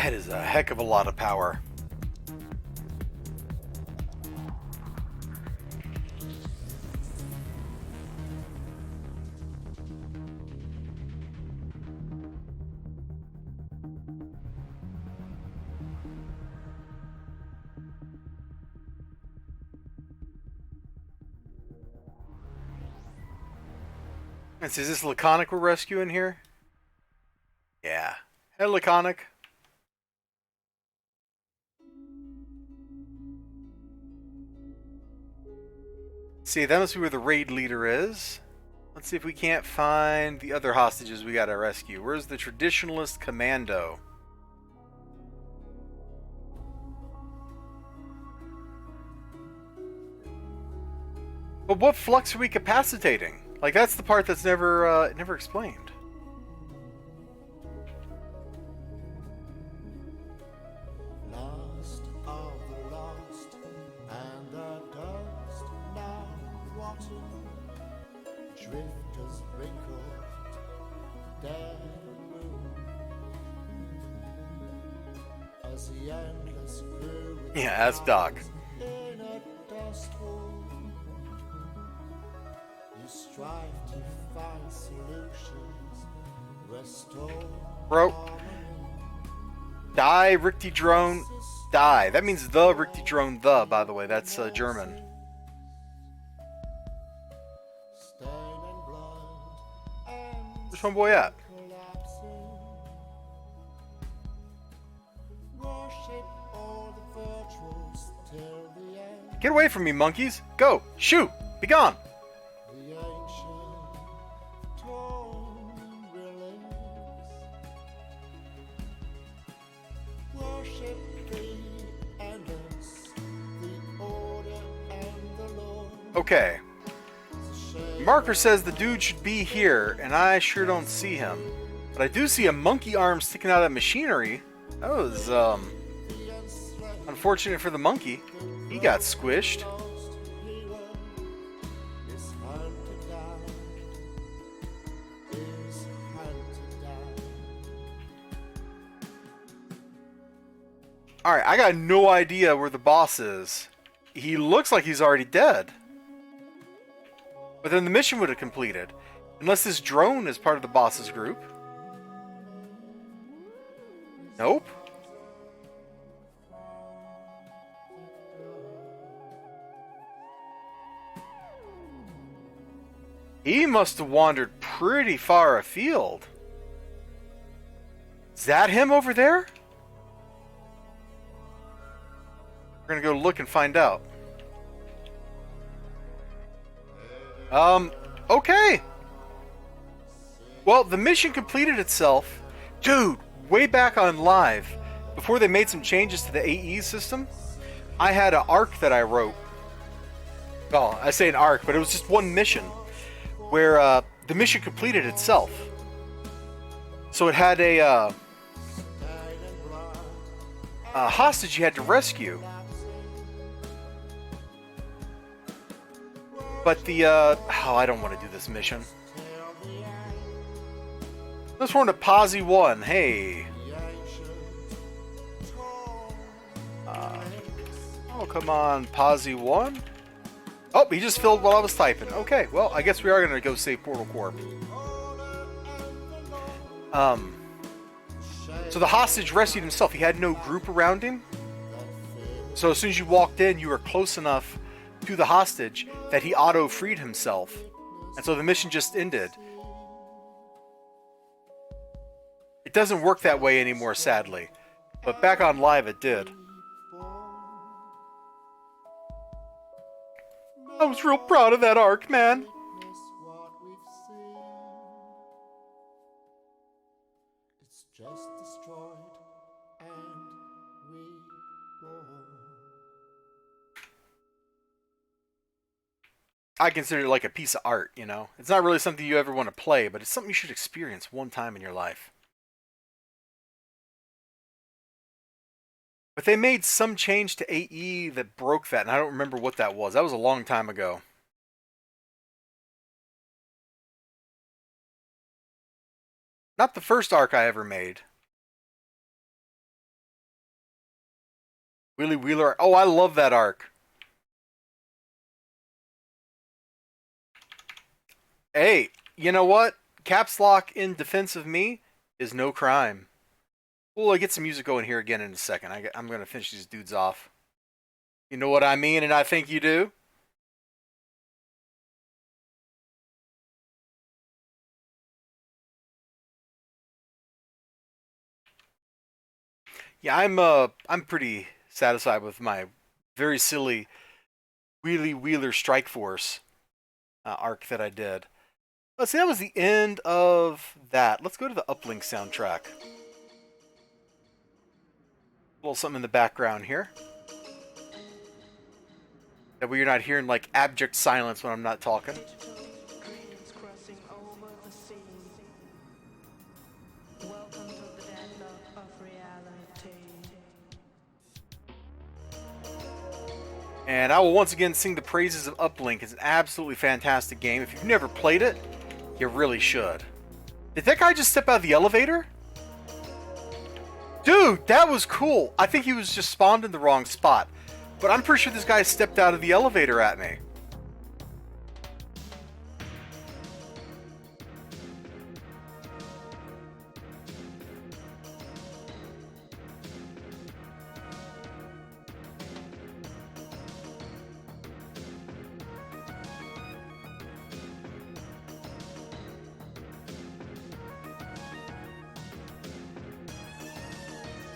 That is a heck of a lot of power. And so is this Laconic we're rescuing here? Yeah. Hey, Laconic. See, that must be where the raid leader is. Let's see if we can't find the other hostages we gotta rescue. Where's the traditionalist commando? But what flux are we capacitating? Like, that's the part that's never explained. Lost of the lost, and the dust now rotten. Drifters wrinkled, dead moon. As the endless grew. Yeah, that's Doc. In a dust hole. You strive to find solutions, restore. Bro. Die, Richty Drone. Die. That means the Richty Drone, the, by the way. That's German. Where's my boy at? Get away from me, monkeys. Go. Shoot. Be gone. Okay. Marker says the dude should be here, and I sure don't see him. But I do see a monkey arm sticking out of that machinery. That was, unfortunate for the monkey. He got squished. Alright, I got no idea where the boss is. He looks like he's already dead. But then the mission would have completed. Unless this drone is part of the boss's group. Nope. He must have wandered pretty far afield. Is that him over there? We're gonna go look and find out. Okay. Well, the mission completed itself. Dude, way back on live, before they made some changes to the AE system, I had an arc that I wrote. Well, I say an arc, but it was just one mission where the mission completed itself. So it had a hostage you had to rescue. But the, oh, I don't want to do this mission. Let's run to Posse 1. Hey. Oh, come on, Posse 1. Oh, he just filled while I was typing. Okay, well, I guess we are going to go save Portal Corp. So the hostage rescued himself. He had no group around him. So as soon as you walked in, you were close enough to the hostage that he auto-freed himself. And so the mission just ended. It doesn't work that way anymore, sadly. But back on live, it did. I was real proud of that arc, man. It's just destroyed and reborn. I consider it like a piece of art, you know? It's not really something you ever want to play, but it's something you should experience one time in your life. But they made some change to AE that broke that, and I don't remember what that was. That was a long time ago. Not the first arc I ever made. Wheelie Wheeler. Oh, I love that arc. Hey, you know what? Caps lock in defense of me is no crime. Well, I get some music going here again in a second. I'm going to finish these dudes off. You know what I mean, and I think you do? Yeah, I'm pretty satisfied with my very silly Wheelie Wheeler Strike Force arc that I did. Let's see, that was the end of that. Let's go to the Uplink soundtrack. A little something in the background here. That way you're not hearing like abject silence when I'm not talking. And I will once again sing the praises of Uplink. It's an absolutely fantastic game. If you've never played it, you really should. Did that guy just step out of the elevator? Dude, that was cool. I think he was just spawned in the wrong spot. But I'm pretty sure this guy stepped out of the elevator at me.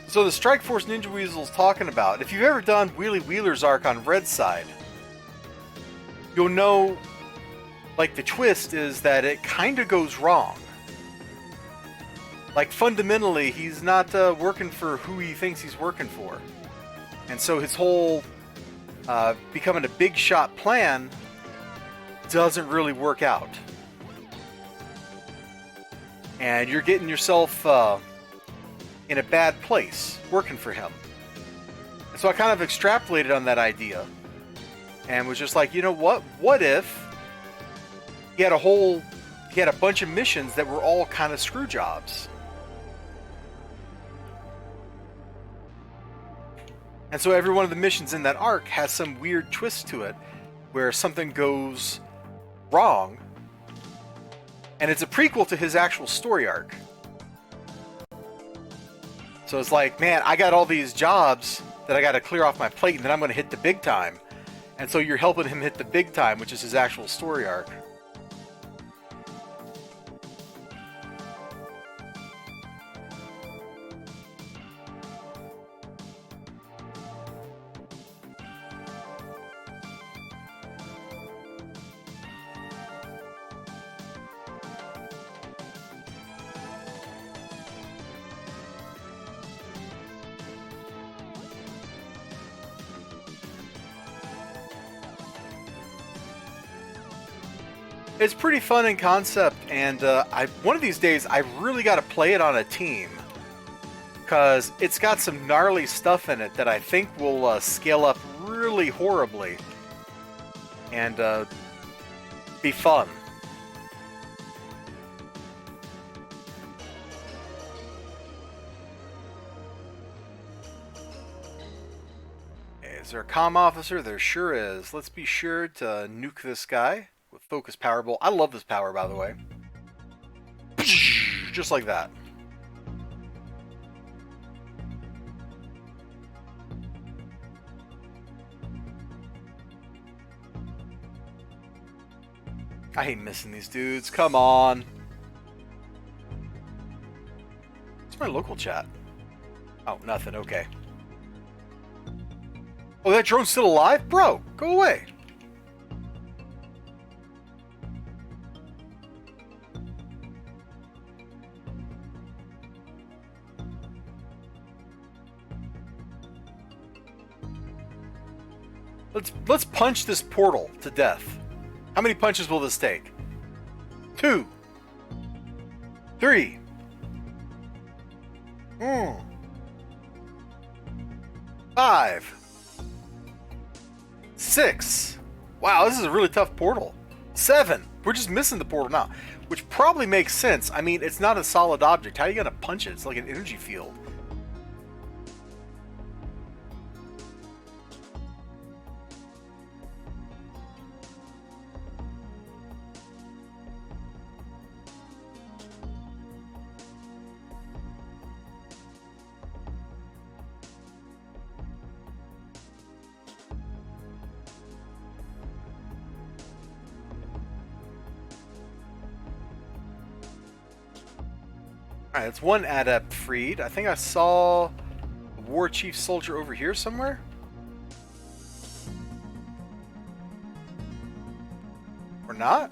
So the Strike Force Ninja Weasel's talking about, if you've ever done Wheelie Wheeler's arc on Red Side, you'll know, like, the twist is that it kind of goes wrong. Like, fundamentally, he's not working for who he thinks he's working for. And so his whole becoming a big shot plan doesn't really work out. And you're getting yourself in a bad place working for him. And so I kind of extrapolated on that idea and was just like, you know what? What if he had a bunch of missions that were all kind of screw jobs? And so every one of the missions in that arc has some weird twist to it where something goes wrong, and it's a prequel to his actual story arc. So it's like, man, I got all these jobs that I got to clear off my plate, and then I'm going to hit the big time. And so you're helping him hit the big time, which is his actual story arc. It's pretty fun in concept, and one of these days I really got to play it on a team, because it's got some gnarly stuff in it that I think will scale up really horribly and be fun. Is there a comm officer? There sure is. Let's be sure to nuke this guy with focus power bolt. I love this power, by the way. Just like that. I hate missing these dudes. Come on. What's my local chat? Oh, nothing. Okay. Oh, that drone's still alive? Bro, go away. Let's punch this portal to death. How many punches will this take? 2. 3. 5. 6. Wow, this is a really tough portal. 7. We're just missing the portal now, which probably makes sense. I mean, it's not a solid object. How are you going to punch it? It's like an energy field. Alright, that's one adept freed. I think I saw a war chief soldier over here somewhere. Or not?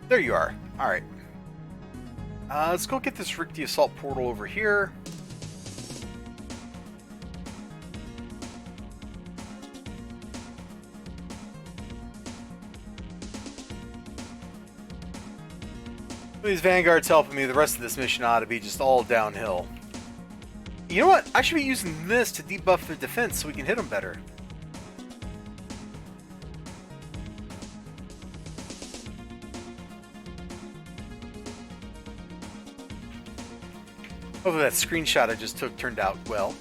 There you are. Alright. Let's go get this Rick the Assault portal over here. These Vanguards helping me, the rest of this mission ought to be just all downhill. You know what? I should be using this to debuff their defense so we can hit them better. Hopefully that screenshot I just took turned out well.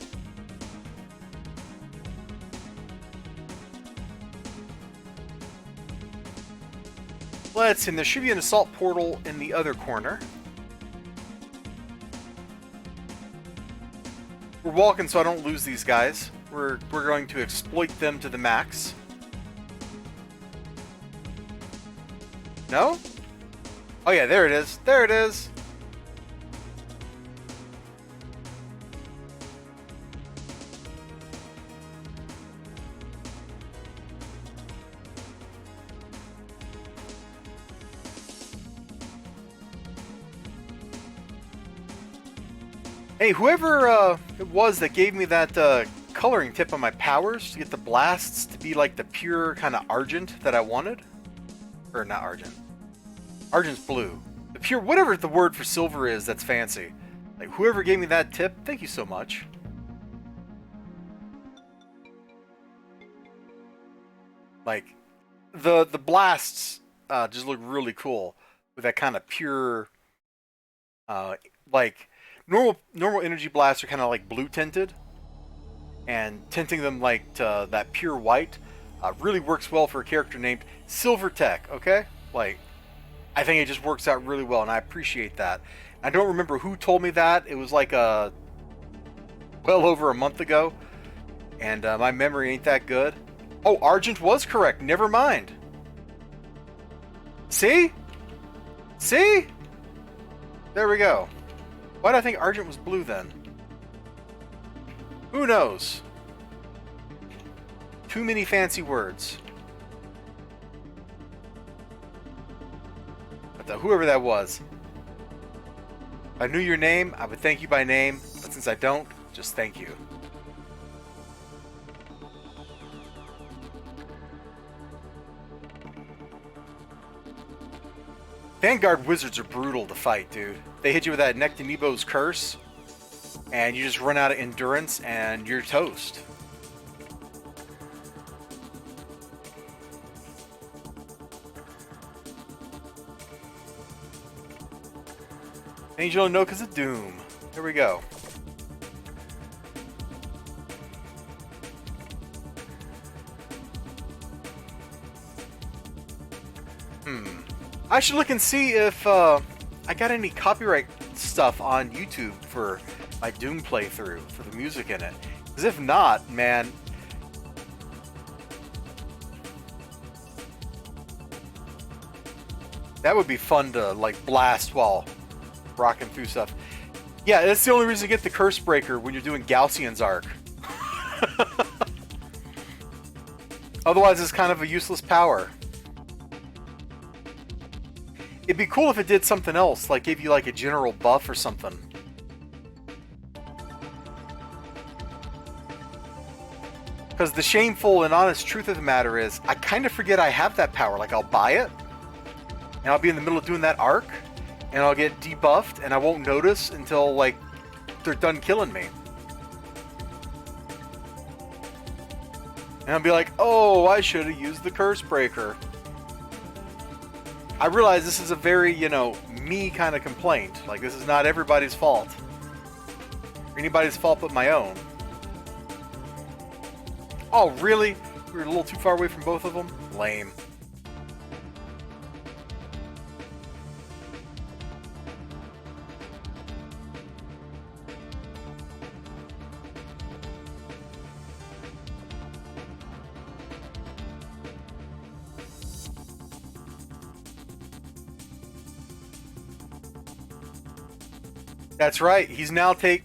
Let's see, and there should be an assault portal in the other corner. We're walking so I don't lose these guys. We're going to exploit them to the max. No? Oh yeah, there it is. There it is. Hey, whoever it was that gave me that coloring tip on my powers to get the blasts to be like the pure kind of argent that I wanted. Or not argent. Argent's blue. The pure, whatever the word for silver is that's fancy. Like, whoever gave me that tip, thank you so much. Like, the blasts just look really cool with that kind of pure, like... Normal energy blasts are kind of like blue tinted, and tinting them like to that pure white really works well for a character named Silver Tech. Okay, like I think it just works out really well, and I appreciate that. I don't remember who told me that. It was like well over a month ago, and my memory ain't that good. Oh, Argent was correct. Never mind. See? See? There we go. Why did I think Argent was blue then? Who knows? Too many fancy words. But whoever that was. If I knew your name, I would thank you by name. But since I don't, just thank you. Vanguard wizards are brutal to fight, dude. They hit you with that Nectanebo's curse, and you just run out of endurance, and you're toast. Angel no cause of Doom. Here we go. I should look and see if I got any copyright stuff on YouTube for my Doom playthrough, for the music in it. Because if not, man... that would be fun to, like, blast while rocking through stuff. Yeah, that's the only reason to get the Curse Breaker when you're doing Gaussian's Arc. Otherwise, it's kind of a useless power. It'd be cool if it did something else, like gave you like a general buff or something. Because the shameful and honest truth of the matter is, I kind of forget I have that power. Like, I'll buy it, and I'll be in the middle of doing that arc, and I'll get debuffed, and I won't notice until, like, they're done killing me. And I'll be like, oh, I should have used the Curse Breaker. I realize this is a very, you know, me kind of complaint. Like, this is not everybody's fault. Or anybody's fault but my own. Oh, really? We were a little too far away from both of them? Lame. That's right. He's now Did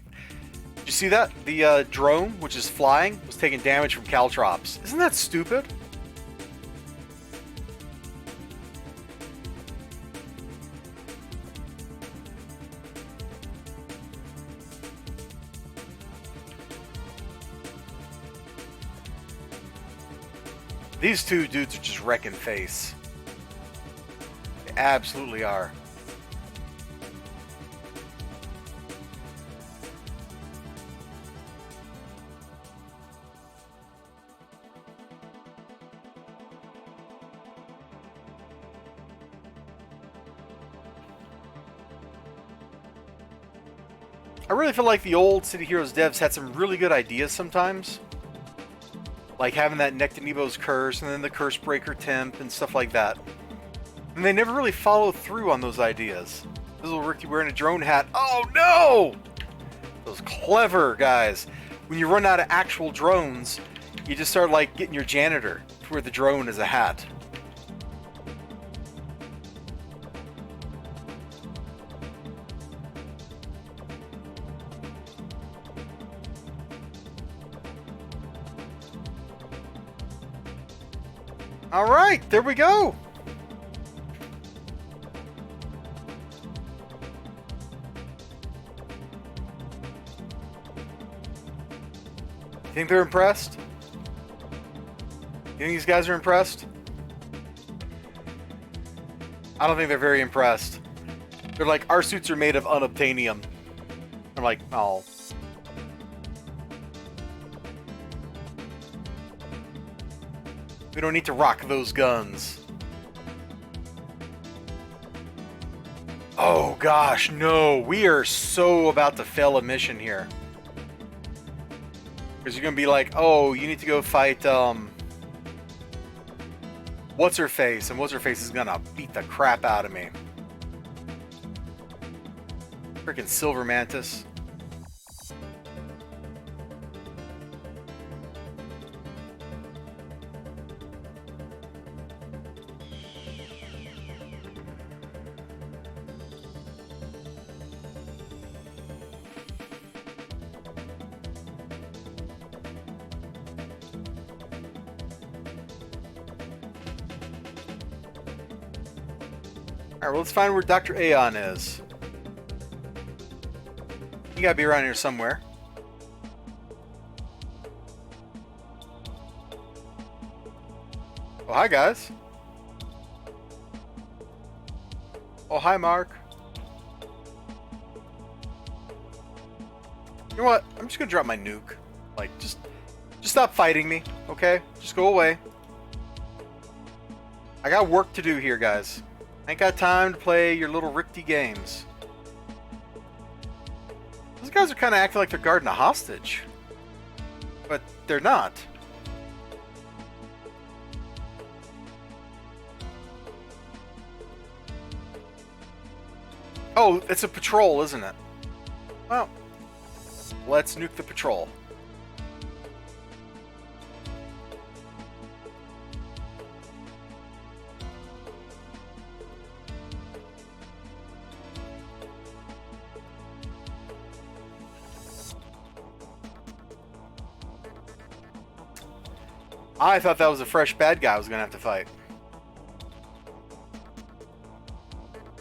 you see that? The drone, which is flying, was taking damage from caltrops. Isn't that stupid? These two dudes are just wrecking face. They absolutely are. I really feel like the old City Heroes devs had some really good ideas sometimes. Like having that Nectanebo's curse and then the curse breaker temp and stuff like that. And they never really followed through on those ideas. This little Ricky wearing a drone hat. Oh no! Those clever guys. When you run out of actual drones, you just start like getting your janitor to wear the drone as a hat. All right, there we go. You think they're impressed? You think these guys are impressed? I don't think they're very impressed. They're like, our suits are made of unobtainium. I'm like, oh. We don't need to rock those guns. Oh gosh, no. We are so about to fail a mission here. Because you're going to be like, oh, you need to go fight, What's-Her-Face, and What's-Her-Face is going to beat the crap out of me. Freaking Silver Mantis. Alright, well, let's find where Dr. Aeon is. You gotta be around here somewhere. Oh, hi, guys. Oh, hi, Mark. You know what? I'm just gonna drop my nuke. Like, just stop fighting me, okay? Just go away. I got work to do here, guys. I ain't got time to play your little Rickety games. Those guys are kind of acting like they're guarding a hostage. But they're not. Oh, it's a patrol, isn't it? Well, let's nuke the patrol. I thought that was a fresh bad guy I was going to have to fight.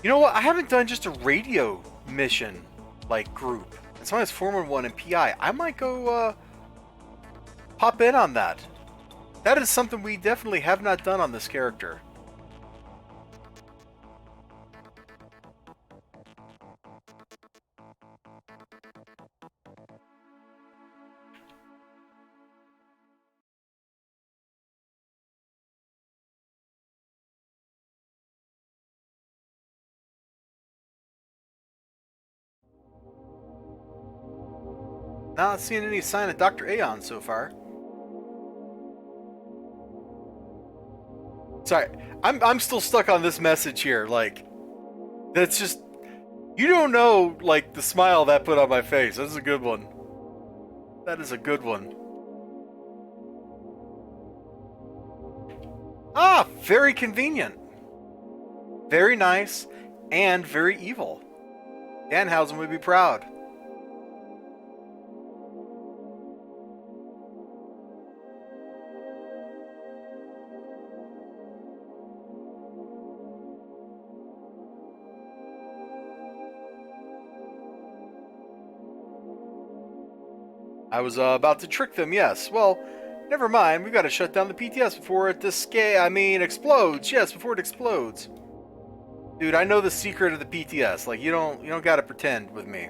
You know what? I haven't done just a radio mission, like, group. And so it's 411 and PI. I might go, pop in on that. That is something we definitely have not done on this character. Not seeing any sign of Dr. Aeon so far. Sorry, I'm still stuck on this message here. Like, that's just, you don't know, like, the smile that put on my face. That's a good one. That is a good one. Ah, very convenient. Very nice and very evil. Danhausen would be proud. I was about to trick them, yes. Well, never mind. We've got to shut down the PTS before it explodes. Yes, before it explodes. Dude, I know the secret of the PTS. Like, you don't got to pretend with me.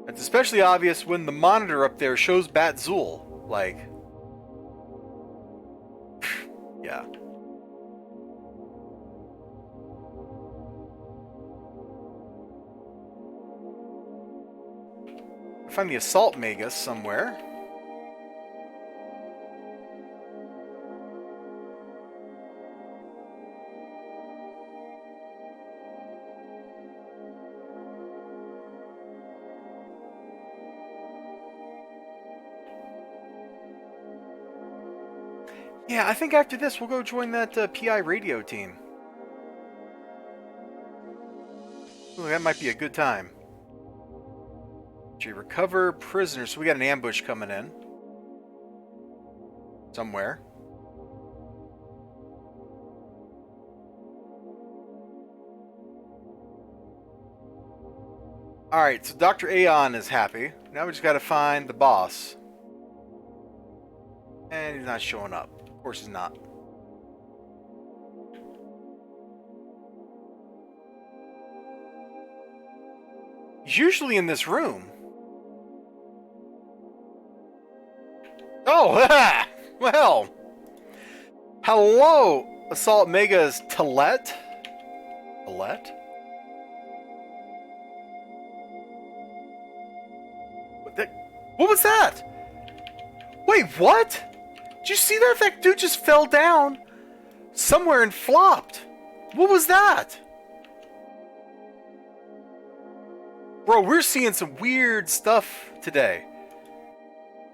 It's especially obvious when the monitor up there shows Bat-Zool. Like, yeah. Find the assault magus somewhere. Yeah, I think after this we'll go join that PI radio team. Ooh, that might be a good time. Recover prisoners. So we got an ambush coming in. Somewhere. Alright, so Dr. Aeon is happy. Now we just gotta find the boss. And he's not showing up. Of course he's not. He's usually in this room. Oh, well. Hello, Assault Mega's Talette. Talette? What was that? Wait, what? Did you see that? That dude just fell down somewhere and flopped. What was that? Bro, we're seeing some weird stuff today.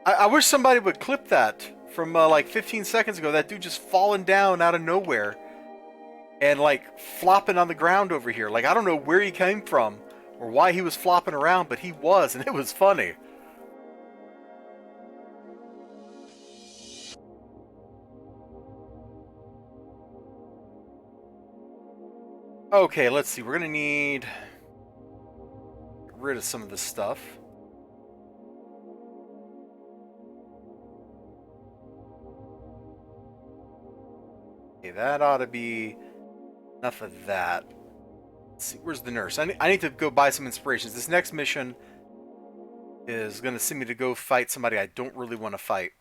I wish somebody would clip that from like 15 seconds ago. That dude just falling down out of nowhere and like flopping on the ground over here. Like, I don't know where he came from or why he was flopping around, but he was, and it was funny. Okay, let's see. We're gonna need to get rid of some of this stuff. Okay, that ought to be enough of that. Let's see, where's the nurse? I need to go buy some inspirations. This next mission is gonna send me to go fight somebody I don't really want to fight.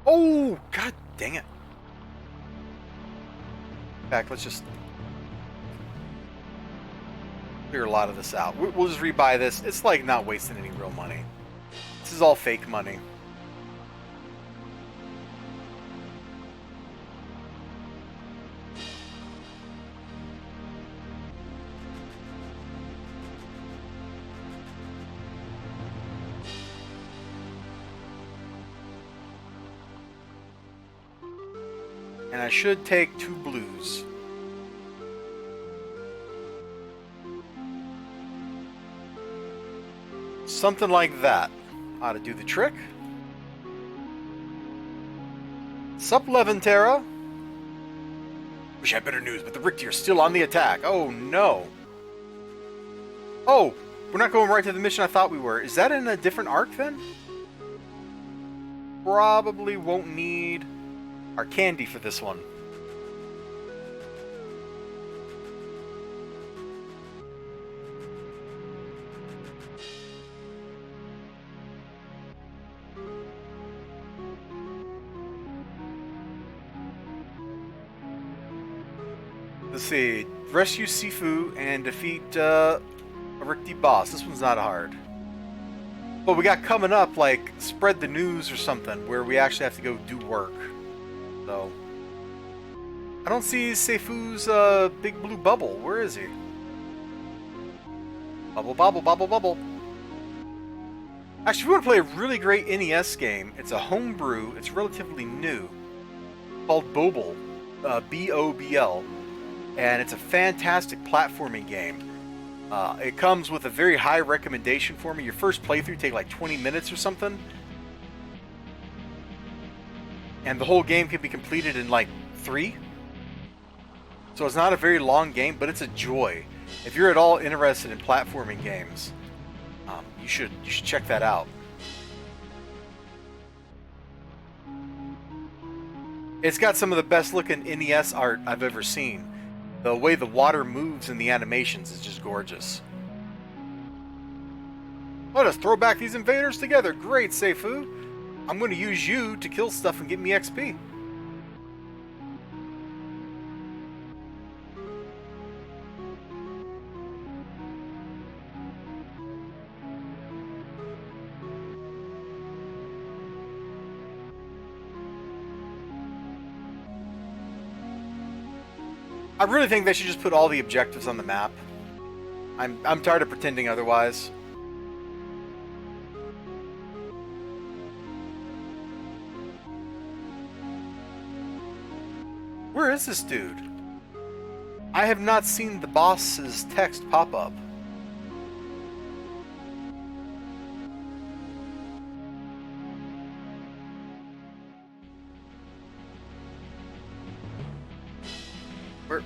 Oh, god dang it. In fact, let's just clear a lot of this out. We'll just rebuy this. It's like not wasting any real money. This is all fake money. And I should take 2 blues. Something like that ought to do the trick. Sup, Levantera? Wish I had better news, but the Rictier's still on the attack. Oh no. Oh, we're not going right to the mission I thought we were. Is that in a different arc then? Probably won't need our candy for this one. Let's see. Rescue Sifu and defeat a Rikti boss. This one's not hard. But we got coming up, like, spread the news or something, where we actually have to go do work. So, I don't see Seifu's big blue bubble. Where is he? Bubble, bubble, bubble, bubble. Actually, if you want to play a really great NES game, it's a homebrew, it's relatively new, called Bobl, B-O-B-L, and it's a fantastic platforming game. It comes with a very high recommendation for me. Your first playthrough take like 20 minutes or something, and the whole game can be completed in like 3. So it's not a very long game, but it's a joy. If you're at all interested in platforming games, you should check that out. It's got some of the best looking NES art I've ever seen. The way the water moves in the animations is just gorgeous. Let us throw back these invaders together. Great, Seifu. I'm going to use you to kill stuff and get me XP. I really think they should just put all the objectives on the map. I'm tired of pretending otherwise. Where is this dude? I have not seen the boss's text pop up.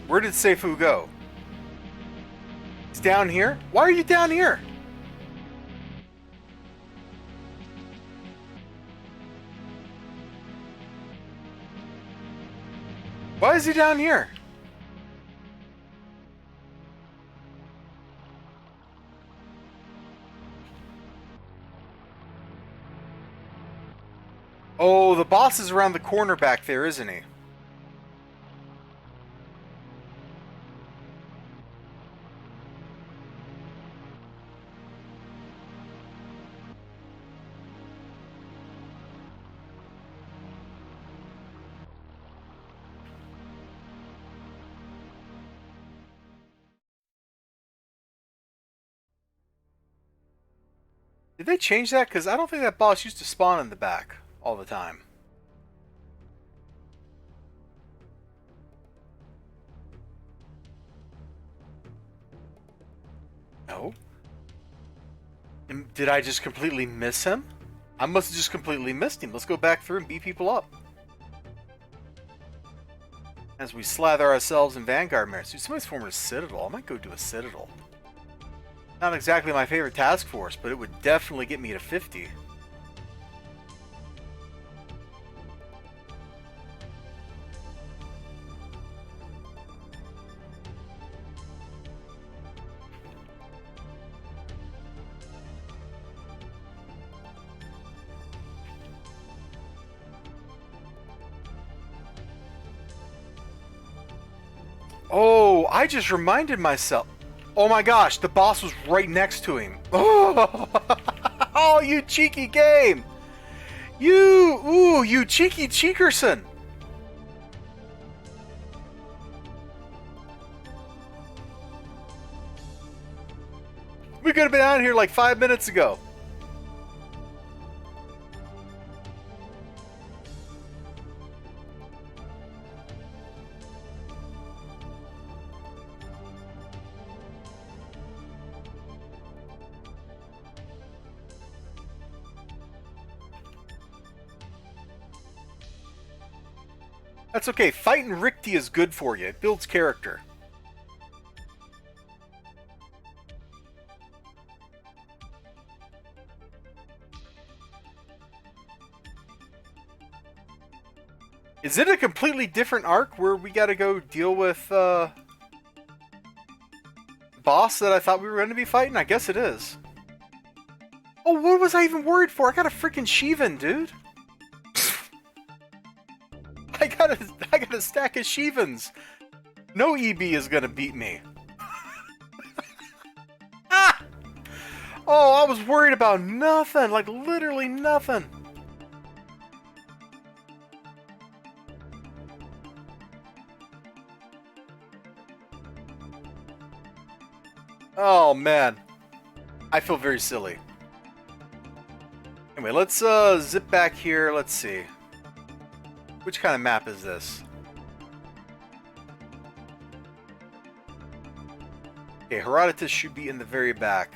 Where did Seifu go? He's down here? Why are you down here? Why is he down here? Oh, the boss is around the corner back there, isn't he? Did they change that? Because I don't think that boss used to spawn in the back all the time. No. Did I just completely miss him? I must have just completely missed him. Let's go back through and beat people up. As we slather ourselves in Vanguard merits. Dude, somebody's forming a Citadel. I might go do a Citadel. Not exactly my favorite task force, but it would definitely get me to 50. Oh, I just reminded myself. Oh my gosh, the boss was right next to him. Oh, oh, you cheeky game. You cheeky cheekerson. We could have been out here like 5 minutes ago. That's okay. Fighting Rikti is good for you. It builds character. Is it a completely different arc where we gotta go deal with boss that I thought we were going to be fighting? I guess it is. Oh, what was I even worried for? I got a freaking Shivan, dude. I got a stack of Shivans. No EB is gonna beat me. Ah! Oh, I was worried about nothing. Like literally nothing. Oh man, I feel very silly. Anyway, let's zip back here. Let's see. Which kind of map is this? Okay, Herodotus should be in the very back.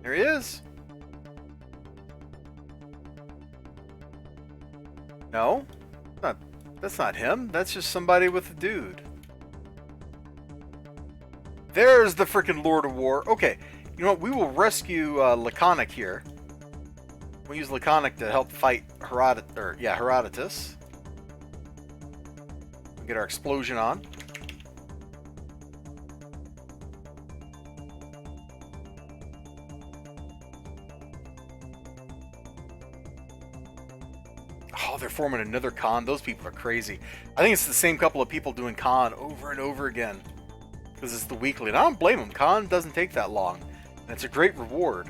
There he is. No, that's not him. That's just somebody with a dude. There's the frickin' Lord of War. Okay, you know what? We will rescue Laconic here. We'll use Laconic to help fight Herodotus. We'll get our explosion on. Oh, they're forming another Kahn. Those people are crazy. I think it's the same couple of people doing Kahn over and over again. Because it's the weekly. And I don't blame them. Kahn doesn't take that long. And it's a great reward.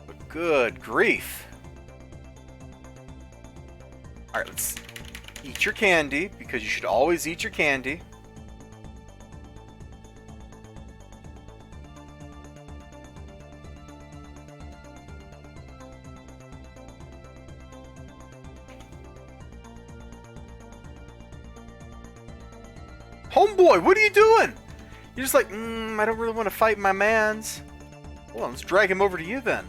But good grief. Alright, let's eat your candy. Because you should always eat your candy. Homeboy, what are you doing? You're just like, I don't really want to fight my mans. Well, let's drag him over to you then.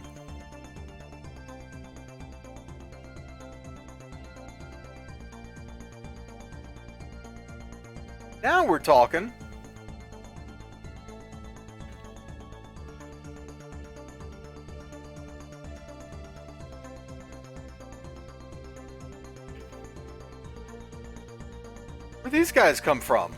Now we're talking. Where'd these guys come from?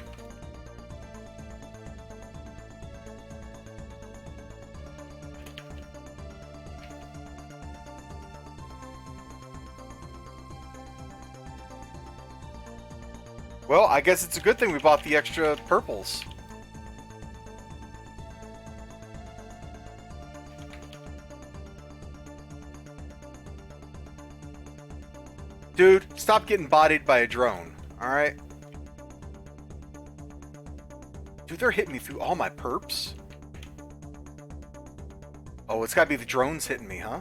Well, I guess it's a good thing we bought the extra purples. Dude, stop getting bodied by a drone, alright? Dude, they're hitting me through all my perps. Oh, it's gotta be the drones hitting me, huh?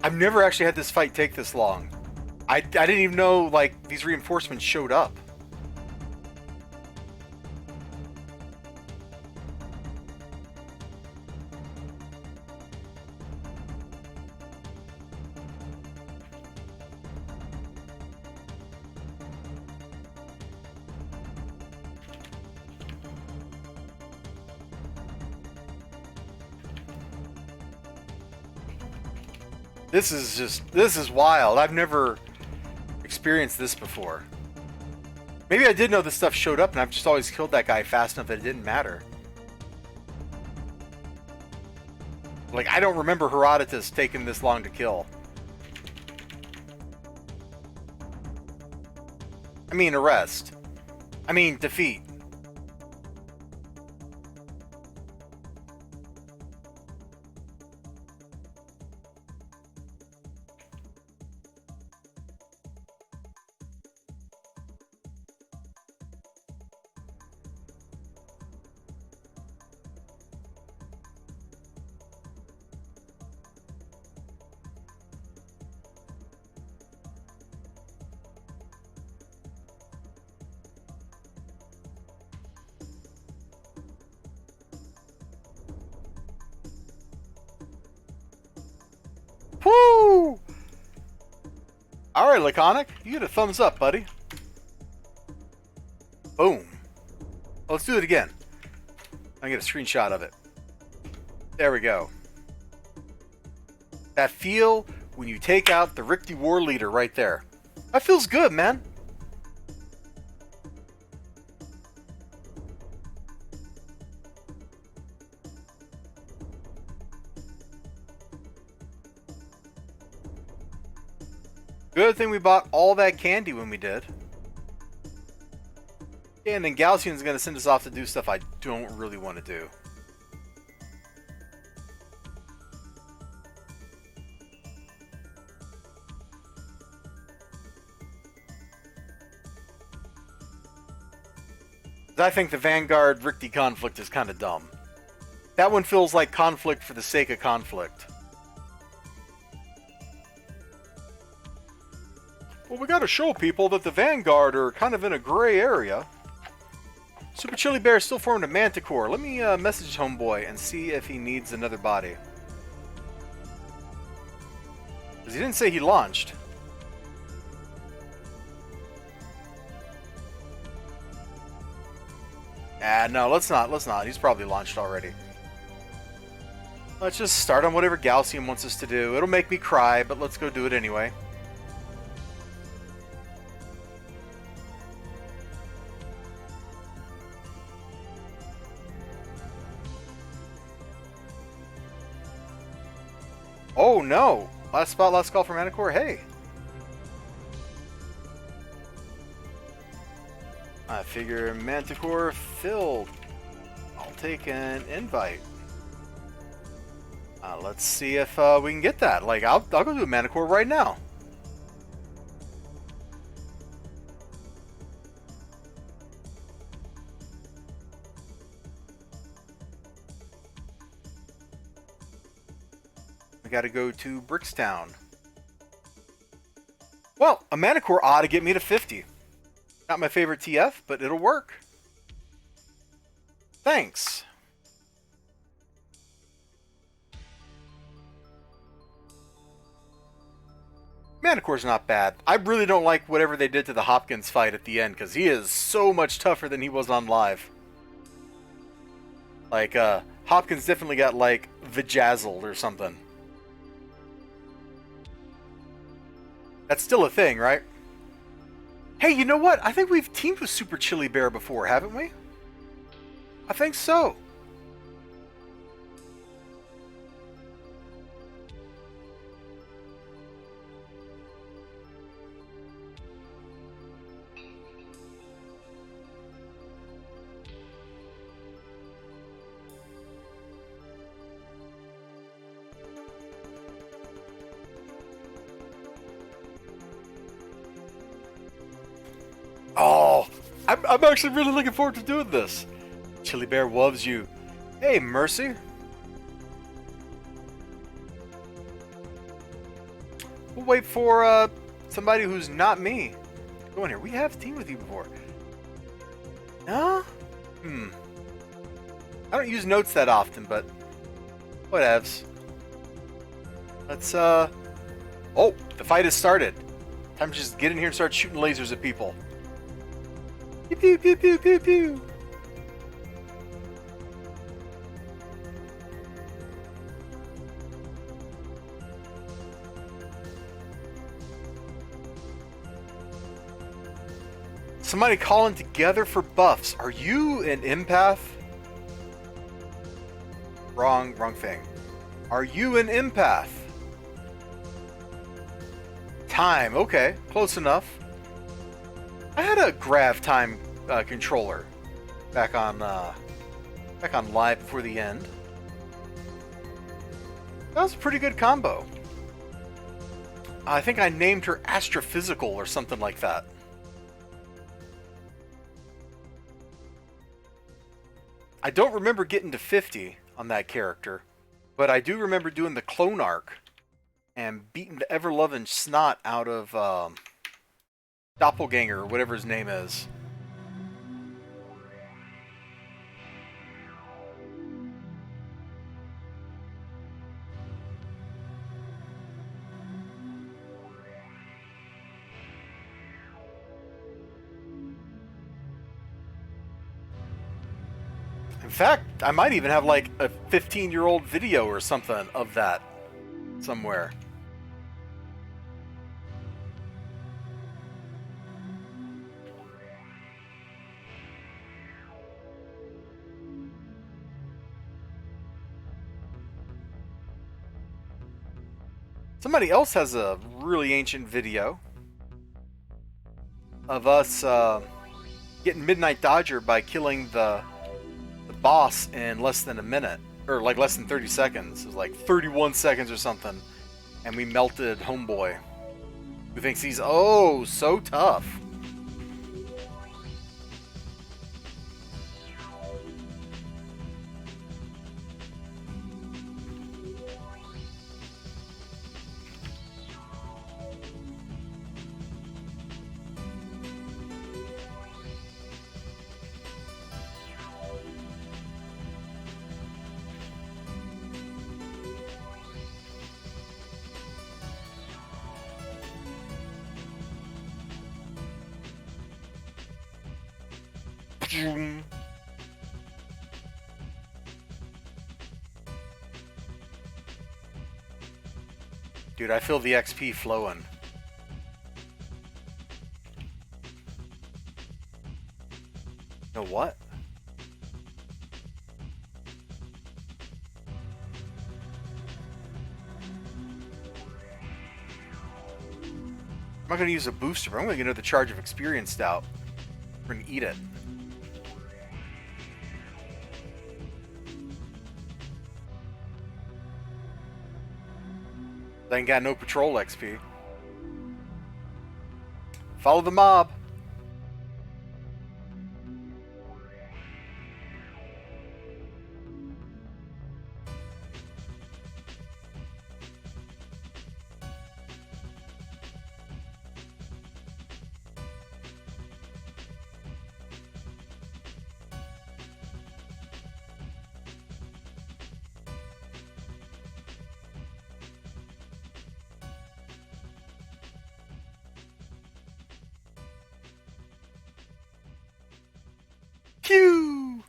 I've never actually had this fight take this long. I didn't even know, like, these reinforcements showed up. This is wild. I've never experienced this before. Maybe I did know this stuff showed up and I've just always killed that guy fast enough that it didn't matter. Like, I don't remember Herodotus taking this long to kill. I mean, arrest. I mean, defeat. Woo! Alright, Laconic, you get a thumbs up, buddy. Boom. Let's do it again. I get a screenshot of it. There we go. That feel when you take out the Rickety War Leader right there. That feels good, man. good thing we bought all that candy when we did. Yeah, and then Galcian's gonna send us off to do stuff I don't really want to do. I think the Vanguard Richte conflict is kind of dumb. That one feels like conflict for the sake of conflict. Well, we gotta show people that the Vanguard are kind of in a gray area. Super Chili Bear still formed a Manticore. Let me message Homeboy and see if he needs another body. Because he didn't say he launched. Ah, no, let's not. He's probably launched already. Let's just start on whatever Galcian wants us to do. It'll make me cry, but let's go do it anyway. Oh no! Last spot, last call for Manticore. Hey! I figure Manticore filled. I'll take an invite. Let's see if we can get that. Like, I'll go do a Manticore right now. We gotta go to Brickstown. Well, a Manticore ought to get me to 50. Not my favorite TF, but it'll work. Thanks. Manticore's not bad. I really don't like whatever they did to the Hopkins fight at the end, because he is so much tougher than he was on live. Like, Hopkins definitely got, like, vajazzled or something. That's still a thing, right? Hey, you know what? I think we've teamed with Super Chili Bear before, haven't we? I think so. Oh, I'm actually really looking forward to doing this. Chili Bear loves you. Hey, Mercy. We'll wait for somebody who's not me. Go in here. We have teamed with you before. No? I don't use notes that often, but whatevs. Let's oh, the fight has started. Time to just get in here and start shooting lasers at people. Pew pew pew pew pew pew. Somebody calling together for buffs. Are you an empath? Wrong thing. Are you an empath? Time, okay, close enough. I had a Grav Time controller back on live before the end. That was a pretty good combo. I think I named her Astrophysical or something like that. I don't remember getting to 50 on that character, but I do remember doing the clone arc and beating the ever-loving snot out of Doppelganger, or whatever his name is. In fact, I might even have like a 15-year-old video or something of that somewhere. Somebody else has a really ancient video. of us getting Midnight Dodger by killing the boss in less than a minute, or like less than 30 seconds. It was like 31 seconds or something, and we melted Homeboy, who thinks he's oh so tough. Dude, I feel the XP flowing. You know what? I'm not going to use a booster, but I'm going to get another charge of experience out. We're going to eat it. I ain't got no patrol XP. Follow the mob. Pew!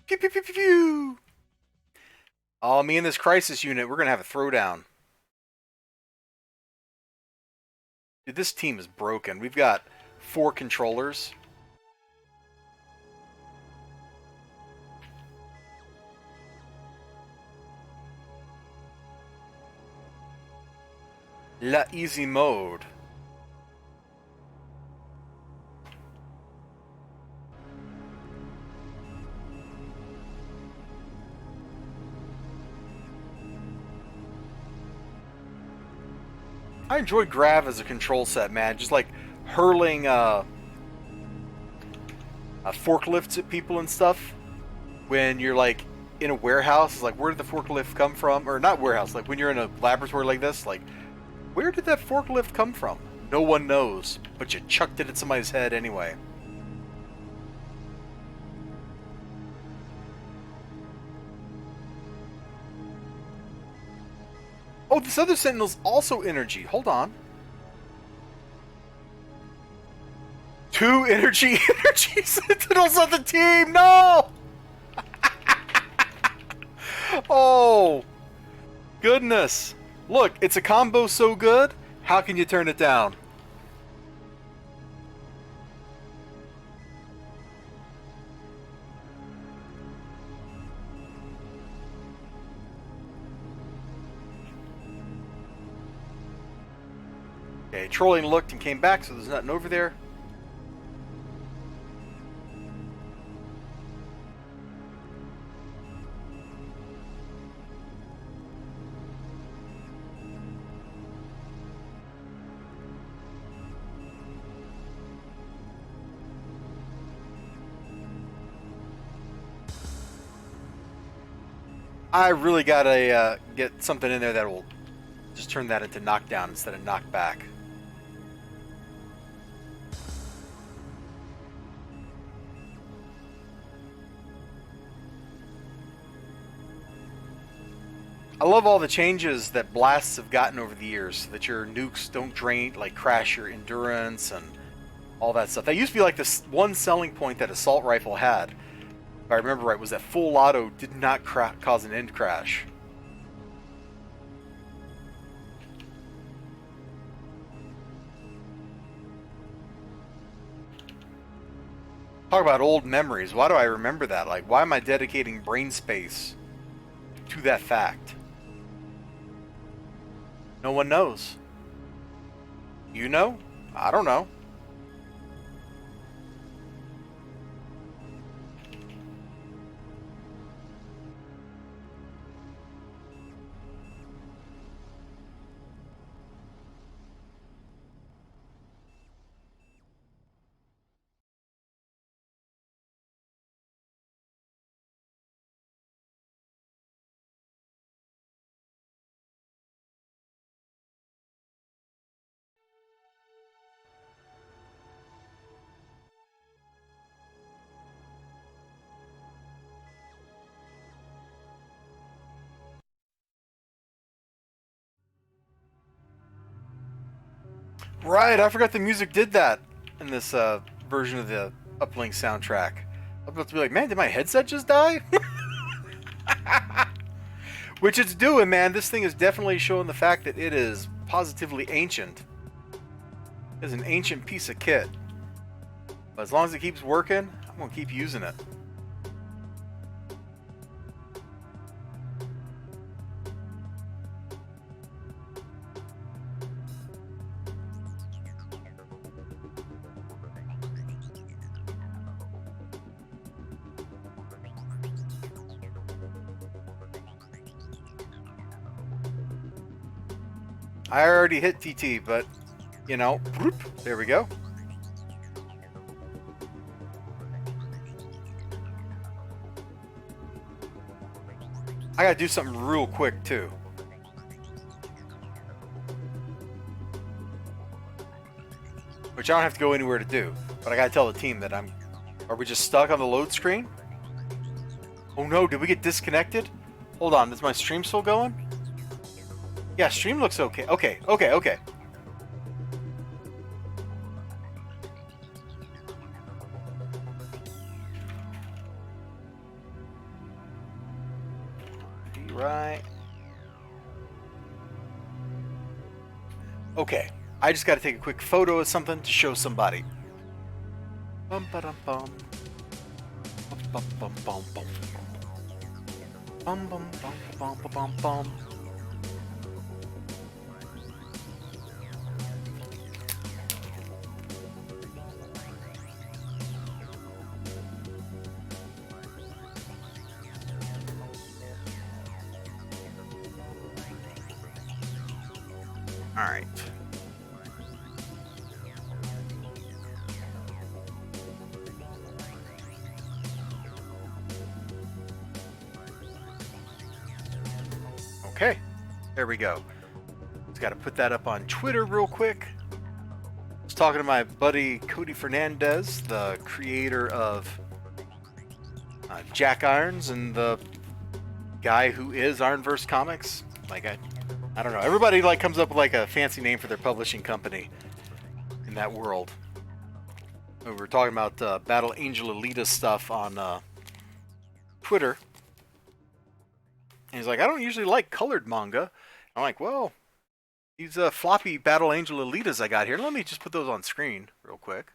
Pew pew pew pew pew! Oh, me and this crisis unit, we're gonna have a throwdown. Dude, this team is broken. We've got 4 controllers. La easy mode. I enjoy Grav as a control set, man. Just like hurling forklifts at people and stuff. When you're like in a warehouse, it's like, where did the forklift come from? Or not warehouse, like when you're in a laboratory like this, like, where did that forklift come from? No one knows, but you chucked it at somebody's head anyway. Oh, this other Sentinel's also energy. Hold on. 2 energy Sentinels on the team. No! Oh, goodness. Look, it's a combo so good. How can you turn it down? Okay, trolling looked and came back, so there's nothing over there. I really gotta get something in there that will just turn that into knockdown instead of knockback. I love all the changes that blasts have gotten over the years, so that your nukes don't drain, like crash your endurance and all that stuff. That used to be like this one selling point that assault rifle had, if I remember right, was that full auto did not cause an end crash. Talk about old memories. Why do I remember that? Like, why am I dedicating brain space to that fact? No one knows. You know? I don't know. Right, I forgot the music did that in this version of the Uplink soundtrack. I'm about to be like, man, did my headset just die? Which it's doing, man. This thing is definitely showing the fact that it is positively ancient. It's an ancient piece of kit. But as long as it keeps working, I'm going to keep using it. I already hit TT, but, you know, whoop, there we go. I gotta do something real quick, too. Which I don't have to go anywhere to do, but I gotta tell the team that I'm... Are we just stuck on the load screen? Oh no, did we get disconnected? Hold on, is my stream still going? Yeah, stream looks okay. Okay. Right. Okay, I just gotta take a quick photo of something to show somebody. Bum ba dum bum. Bum bum bum bum. Bum bum bum bum bum bum bum. All right. Okay, there we go. Just got to put that up on Twitter real quick. I was talking to my buddy Cody Fernandez, the creator of Jack Irons and the guy who is Ironverse Comics. Like I don't know. Everybody like comes up with like a fancy name for their publishing company in that world. We were talking about Battle Angel Alita stuff on Twitter. And he's like, I don't usually like colored manga. I'm like, well, these floppy Battle Angel Alitas I got here, let me just put those on screen real quick.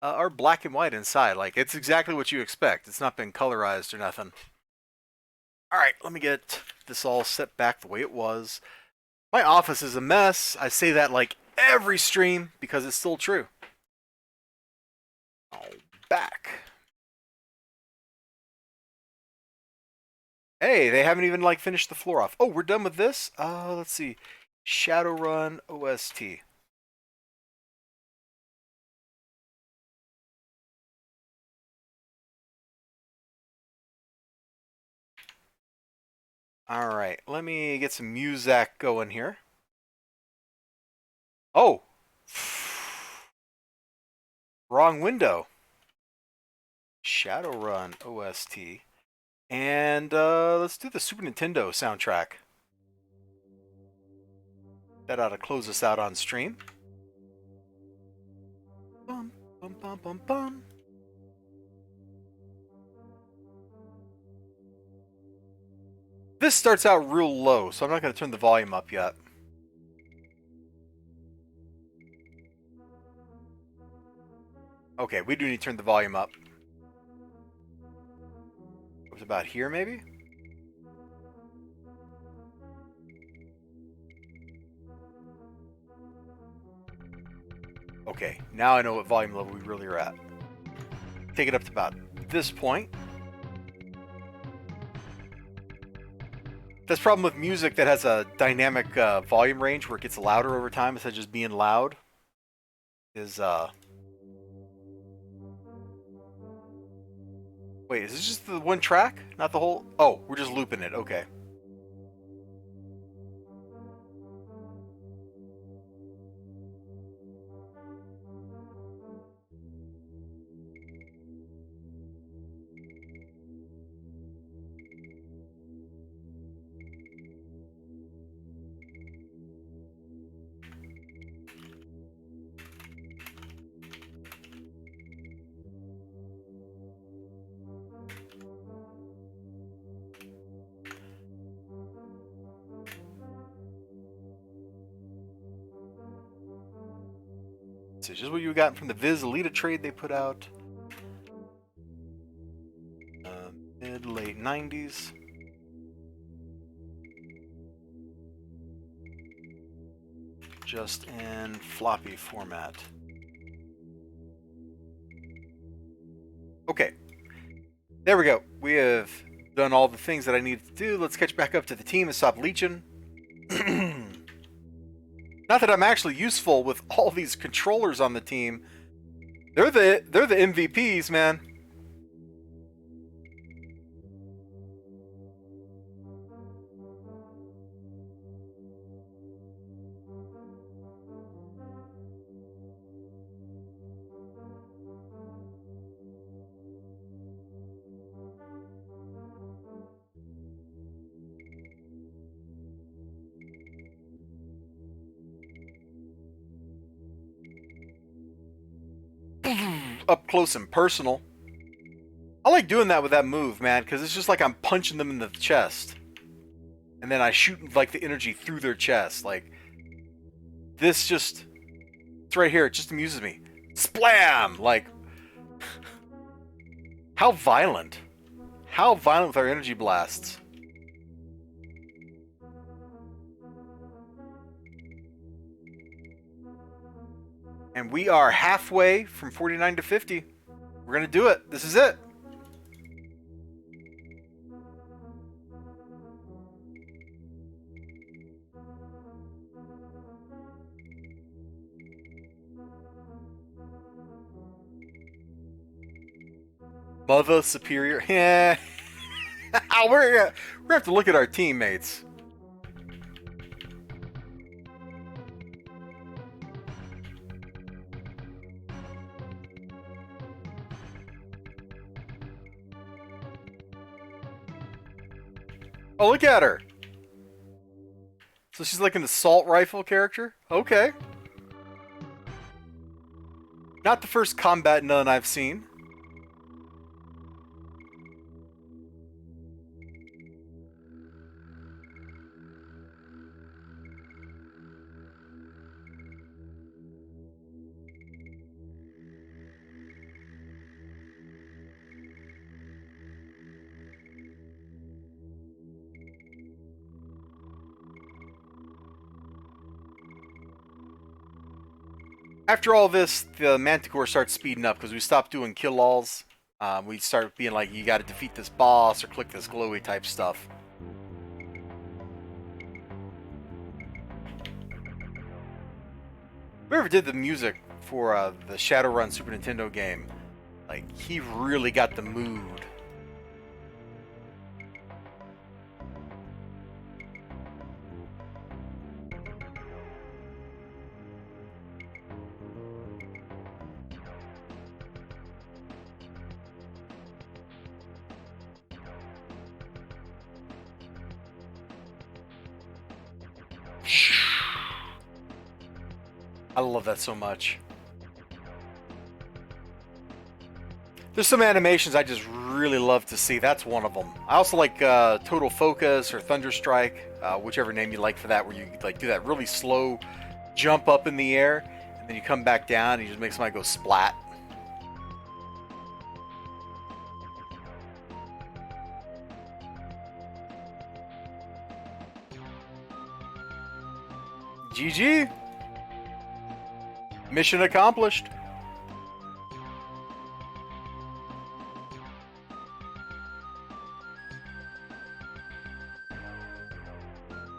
Are black and white inside. Like, it's exactly what you expect. It's not been colorized or nothing. Alright, let me get this all set back the way it was. My office is a mess. I say that like every stream because it's still true. Oh, back. Hey, they haven't even like finished the floor off. Oh, we're done with this? Let's see. Shadowrun OST. Alright, let me get some music going here. Oh! Wrong window. Shadowrun OST. And let's do the Super Nintendo soundtrack. That ought to close us out on stream. Bum, bum, bum, bum, bum. This starts out real low, so I'm not going to turn the volume up yet. Okay, we do need to turn the volume up. It was about here, maybe? Okay, now I know what volume level we really are at. Take it up to about this point. That's the problem with music that has a dynamic volume range where it gets louder over time instead of just being loud. Wait, is this just the one track? Not the whole... Oh, we're just looping it. Okay. So just what you got from the Viz Elita trade they put out. Mid-late 90s. Just in floppy format. Okay. There we go. We have done all the things that I needed to do. Let's catch back up to the team and stop leeching. Not that I'm actually useful with all these controllers on the team. They're the MVPs, man. Up close and personal. I like doing that with that move, man, because it's just like I'm punching them in the chest. And then I shoot like the energy through their chest. Like, this just... It's right here. It just amuses me. Splam! Like... How violent. How violent with our energy blasts. And we are halfway from 49 to 50. We're going to do it. This is it. Mother Superior. Yeah. we're going to have to look at our teammates. Oh, look at her. So she's like an assault rifle character? Okay. Not the first combat nun I've seen. After all this, the Manticore starts speeding up because we stopped doing kill-alls. We start being like, you got to defeat this boss or click this glowy type stuff. Whoever did the music for the Shadowrun Super Nintendo game, like, he really got the mood. I love that so much. There's some animations I just really love to see. That's one of them. I also like Total Focus or Thunderstrike, whichever name you like for that, where you like do that really slow jump up in the air, and then you come back down and you just make somebody go splat. GG. Mission accomplished.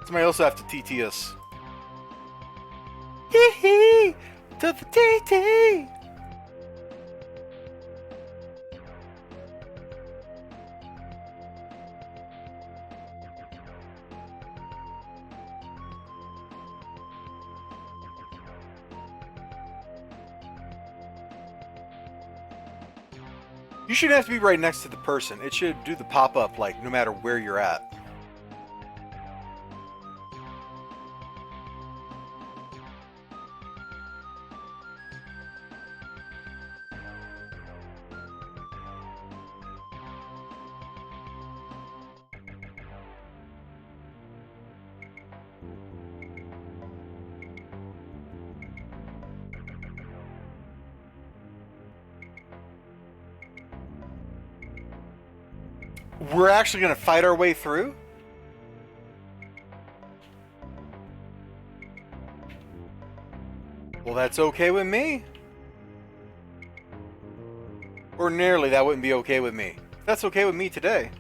Somebody else have to TT us. Hee hee! To the TT! You shouldn't have to be right next to the person. It should do the pop-up, like, no matter where you're at. We're actually going to fight our way through? Well, that's okay with me. Ordinarily, that wouldn't be okay with me. That's okay with me today.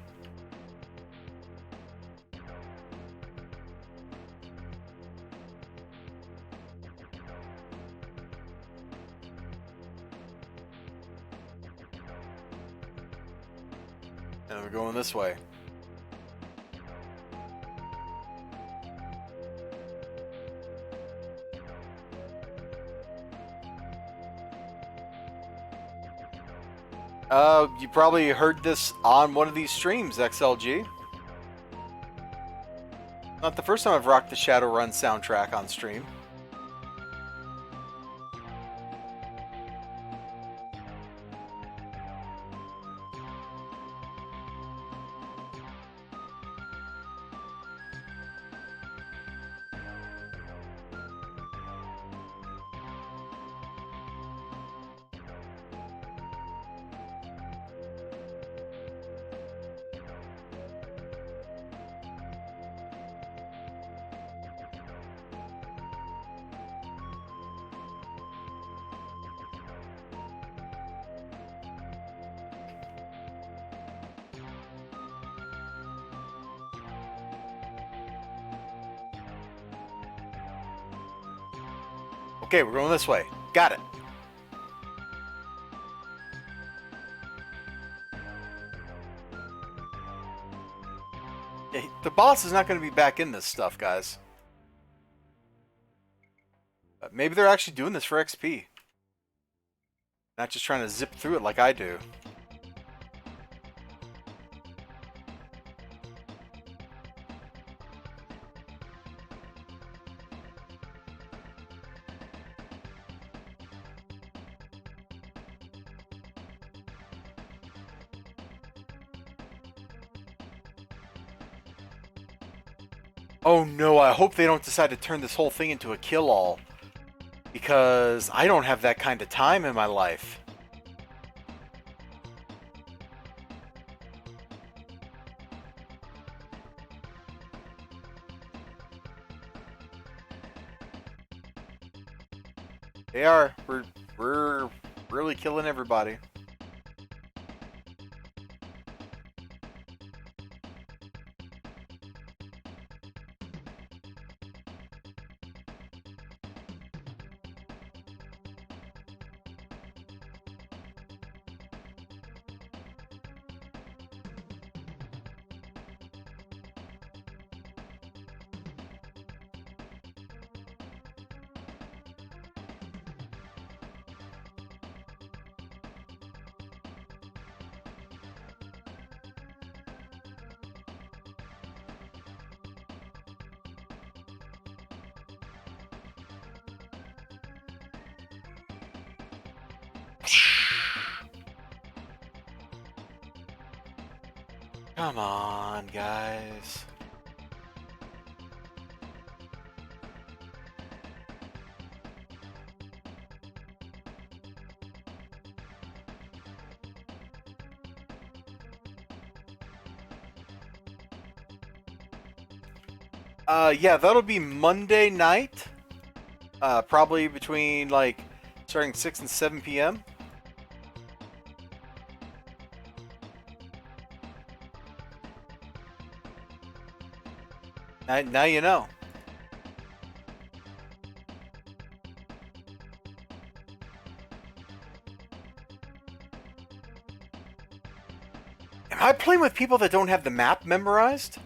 And we're going this way. You probably heard this on one of these streams, XLG. Not the first time I've rocked the Shadowrun soundtrack on stream. Okay, we're going this way. Got it. Yeah, the boss is not going to be back in this stuff, guys. Maybe they're actually doing this for XP. Not just trying to zip through it like I do. Oh no, I hope they don't decide to turn this whole thing into a kill-all. Because I don't have that kind of time in my life. They are. We're really killing everybody. Come on, guys. Yeah, that'll be Monday night. Probably between, like, starting 6 and 7 p.m. Now you know. Am I playing with people that don't have the map memorized?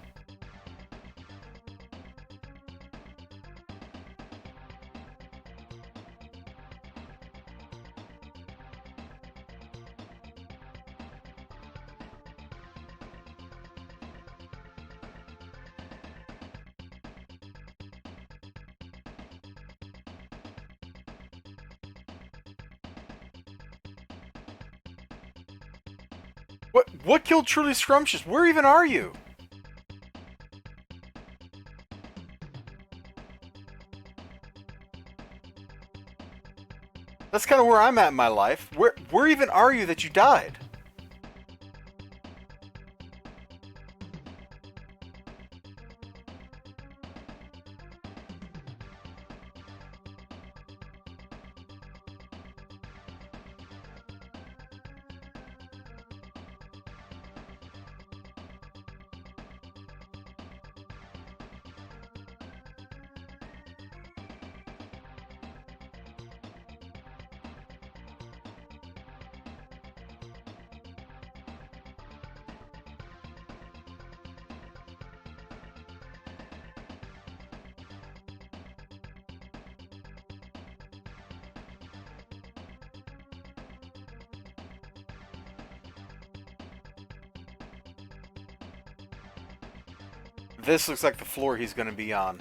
What killed Truly Scrumptious? Where even are you? That's kind of where I'm at in my life. Where even are you that you died? this looks like the floor he's going to be on.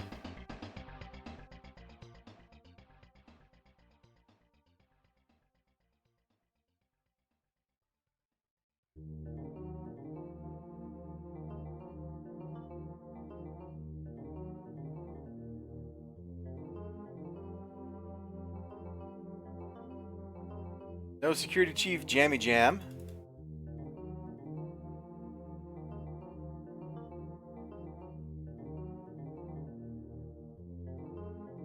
No security chief, Jammy Jam.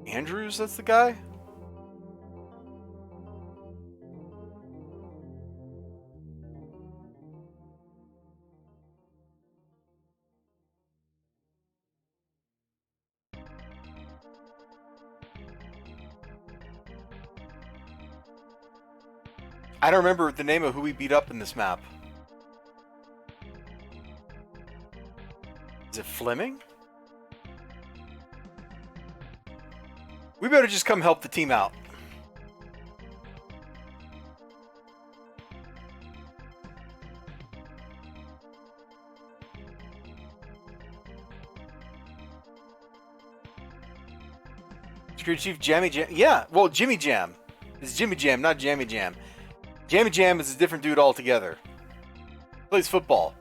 Andrews, that's the guy? I don't remember the name of who we beat up in this map. Is it Fleming? We better just come help the team out. Security Chief Jammy Jam. Yeah, well, Jimmy Jam. It's Jimmy Jam, not Jammy Jam. Jammy Jam is a different dude altogether. Plays football.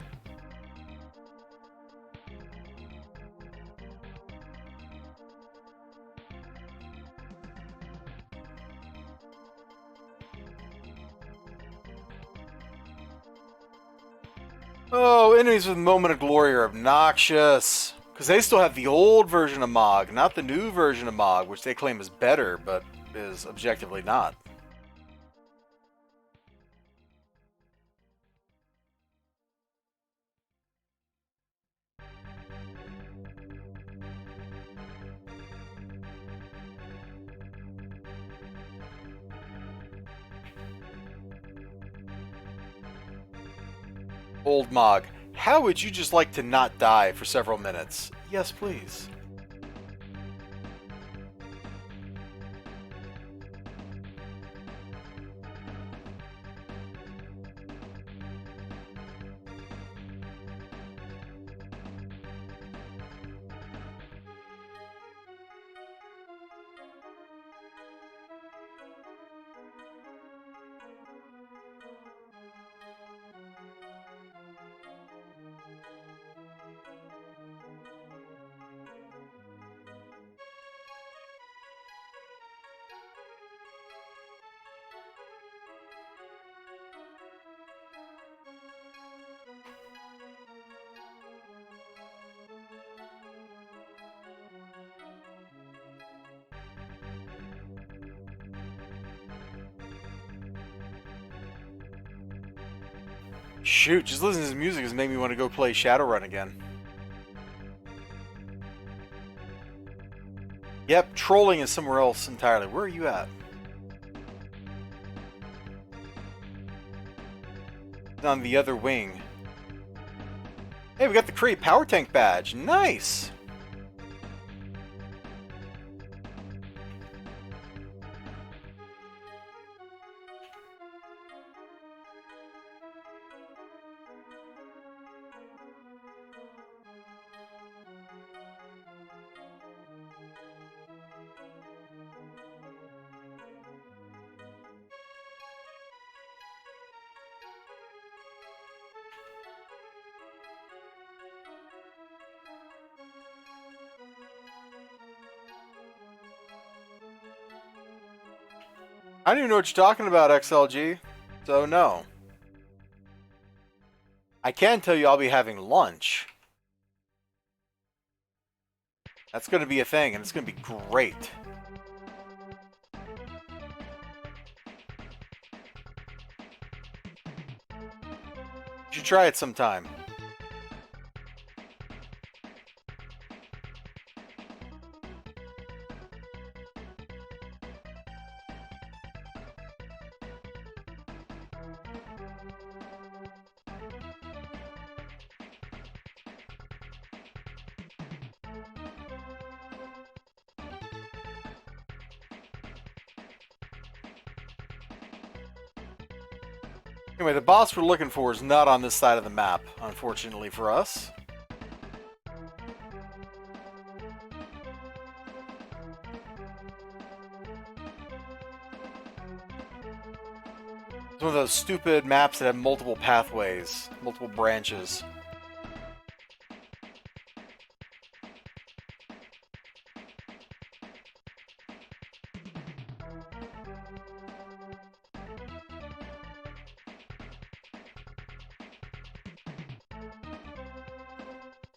Oh, enemies with Moment of Glory are obnoxious. Because they still have the old version of Mog, not the new version of Mog, which they claim is better, but is objectively not. Old Mog, how would you just like to not die for several minutes? Yes, please. Shoot, just listening to his music has made me want to go play Shadowrun again. Yep, trolling is somewhere else entirely. Where are you at? On the other wing. Hey, we got the Crate Power Tank badge. Nice! I don't even know what you're talking about, XLG. So, no. I can tell you I'll be having lunch. That's going to be a thing, and it's going to be great. You should try it sometime. Anyway, the boss we're looking for is not on this side of the map, unfortunately for us. Some of those stupid maps that have multiple pathways, multiple branches.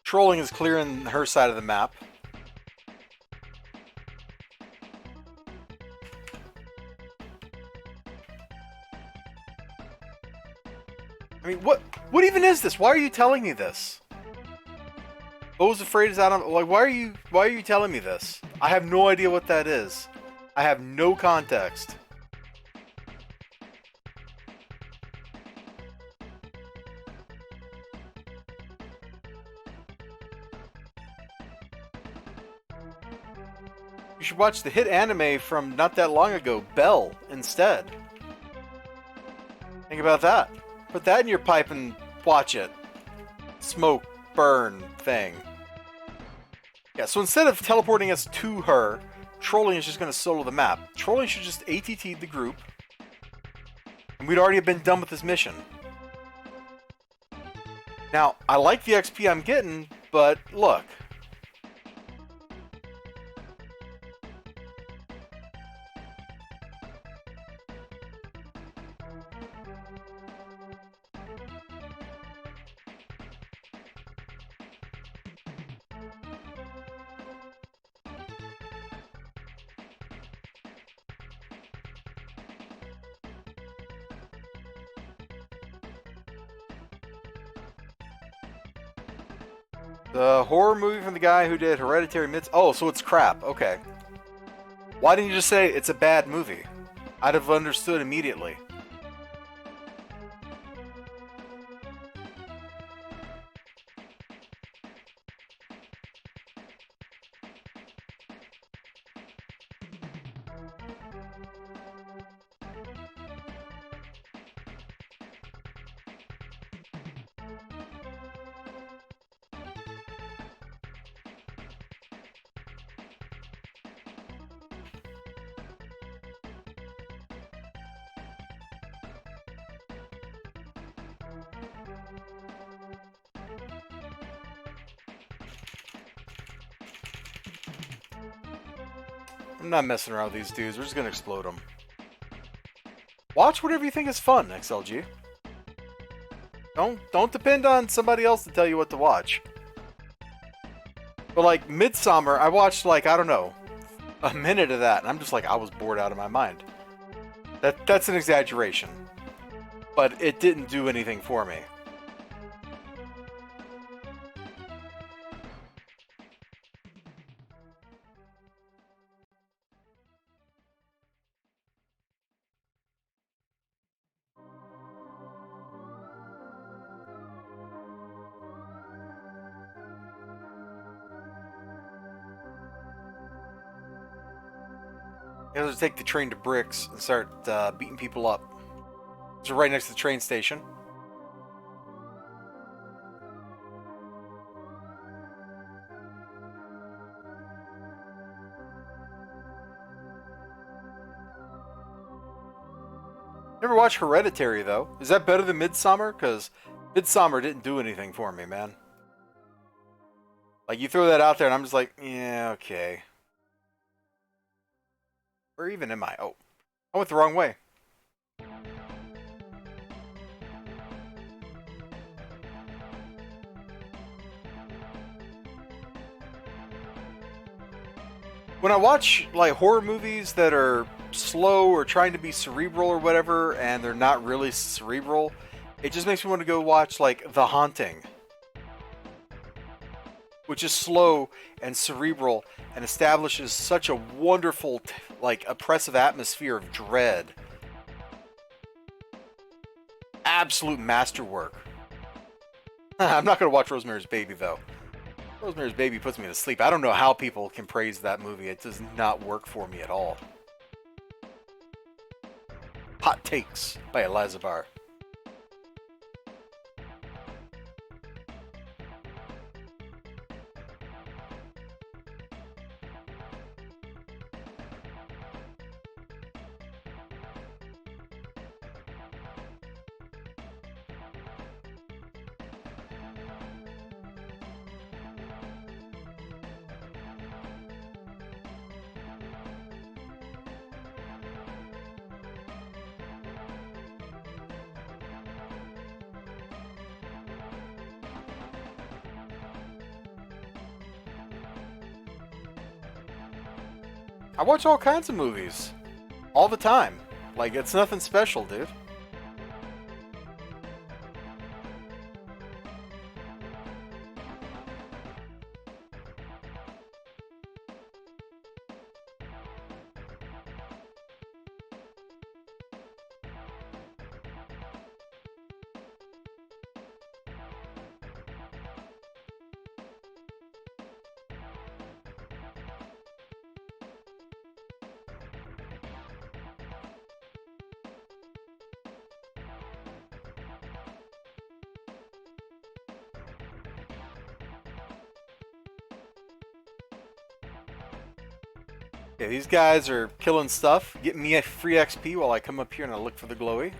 Trolling is clearing her side of the map. I mean, what even is this? Why are you telling me this? What was afraid is out of like why are you telling me this? I have no idea what that is. I have no context. You should watch the hit anime from not that long ago, Belle, instead. Think about that. Put that in your pipe and watch it. Smoke, burn thing. Yeah, so instead of teleporting us to her, Trolling is just going to solo the map. Trolling should just ATT the group, and we'd already have been done with this mission. Now, I like the XP I'm getting, but look. The horror movie from the guy who did Hereditary Myths. Oh, so it's crap. Okay. Why didn't you just say it's a bad movie? I'd have understood immediately. I'm not messing around with these dudes. We're just gonna explode them. Watch whatever you think is fun, XLG. Don't depend on somebody else to tell you what to watch. But like Midsummer, I watched like, I don't know, a minute of that, and I'm just like, I was bored out of my mind. That's an exaggeration. But it didn't do anything for me. You have to take the train to Bricks and start beating people up. It's right next to the train station. Never watched Hereditary though. Is that better than Midsummer? Because Midsummer didn't do anything for me, man. Like you throw that out there and I'm just like, yeah, okay. Where even am I? Oh, I went the wrong way. When I watch like horror movies that are slow or trying to be cerebral or whatever, and they're not really cerebral, it just makes me want to go watch like The Haunting, which is slow and cerebral and establishes such a wonderful, like, oppressive atmosphere of dread. Absolute masterwork. I'm not going to watch Rosemary's Baby, though. Rosemary's Baby puts me to sleep. I don't know how people can praise that movie. It does not work for me at all. Hot Takes by Elizibar. I watch all kinds of movies. All the time. Like, it's nothing special, dude. Yeah, these guys are killing stuff, getting me a free XP while I come up here and I look for the glowy.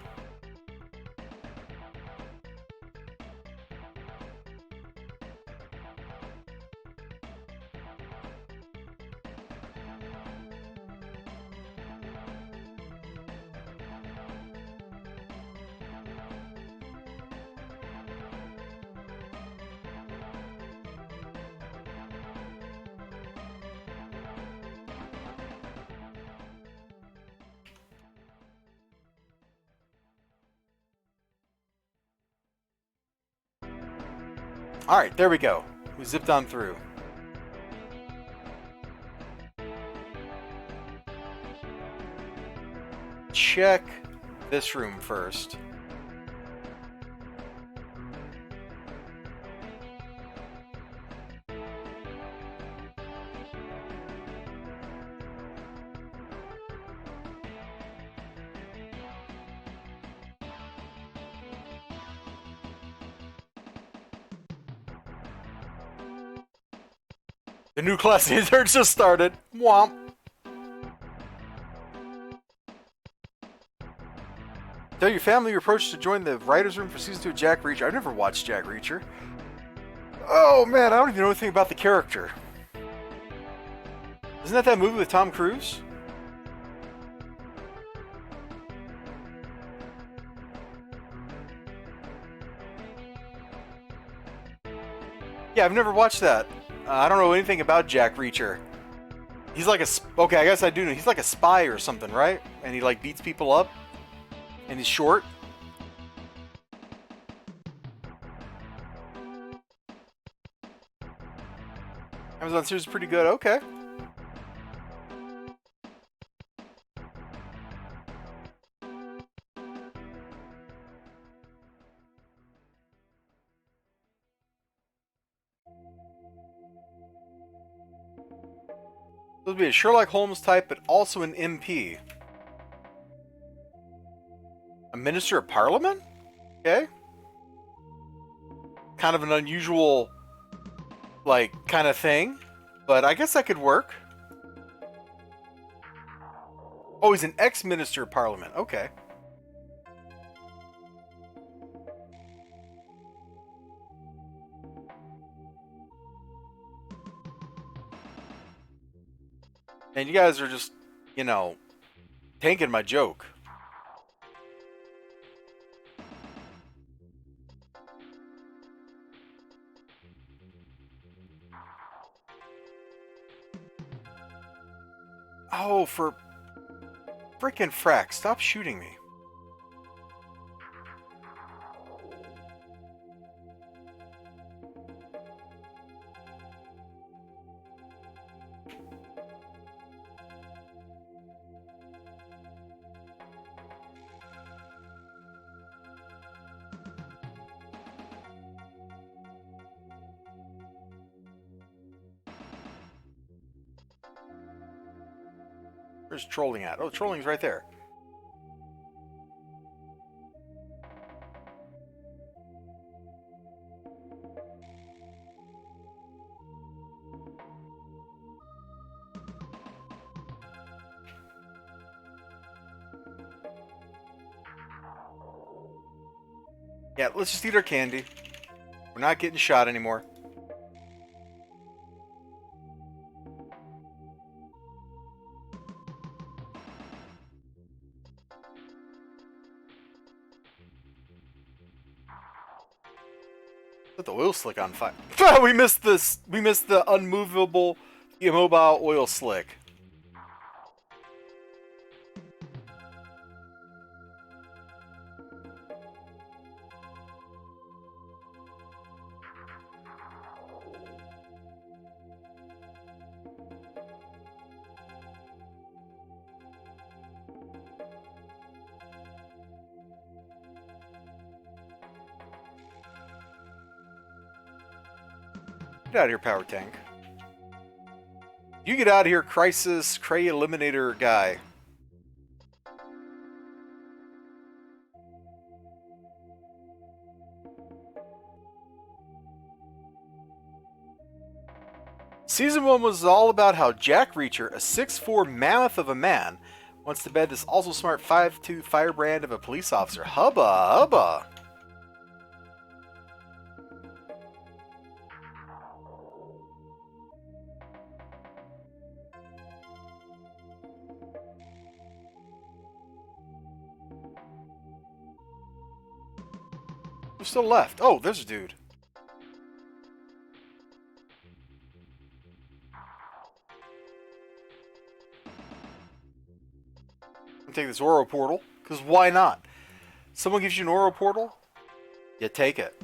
Alright, there we go. We zipped on through. Check this room first. The new class intern just started. Womp. Tell your family you're approached to join the writer's room for season 2 of Jack Reacher. I've never watched Jack Reacher. Oh man, I don't even know anything about the character. Isn't that movie with Tom Cruise? Yeah, I've never watched that. I don't know anything about Jack Reacher. He's like a... Okay, I guess I do know. He's like a spy or something, right? And he like beats people up. And he's short. Amazon series is pretty good. Okay. This would be a Sherlock Holmes type, but also an MP. A Minister of Parliament? Okay. Kind of an unusual, like, kind of thing. But I guess that could work. Oh, he's an ex-Minister of Parliament. Okay. And you guys are just, you know, tanking my joke. Oh, for frickin' frack, stop shooting me. Where's trolling at? Oh, trolling's right there. Yeah, let's just eat our candy. We're not getting shot anymore. Put the oil slick on fire. We missed this. We missed the unmovable, immobile oil slick. Get out of here, Power Tank. You get out of here, Crisis Cray Eliminator guy. Season 1 was all about how Jack Reacher, a 6'4" mammoth of a man, wants to bed this also smart 5'2" firebrand of a police officer. Hubba hubba! Who's still left? Oh, there's a dude. Take this Oro portal, because why not? Someone gives you an Oro portal, you take it.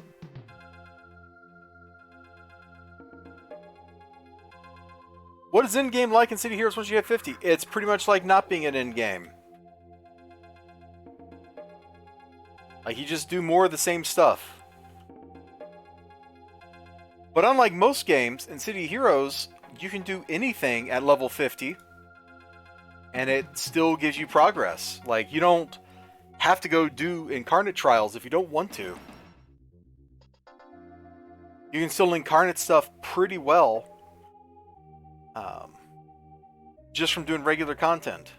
What is in-game like in City Heroes once you hit 50? It's pretty much like not being an in-game. Like, you just do more of the same stuff. But unlike most games, in City Heroes, you can do anything at level 50. And it still gives you progress. Like, you don't have to go do incarnate trials if you don't want to. You can still incarnate stuff pretty well just from doing regular content.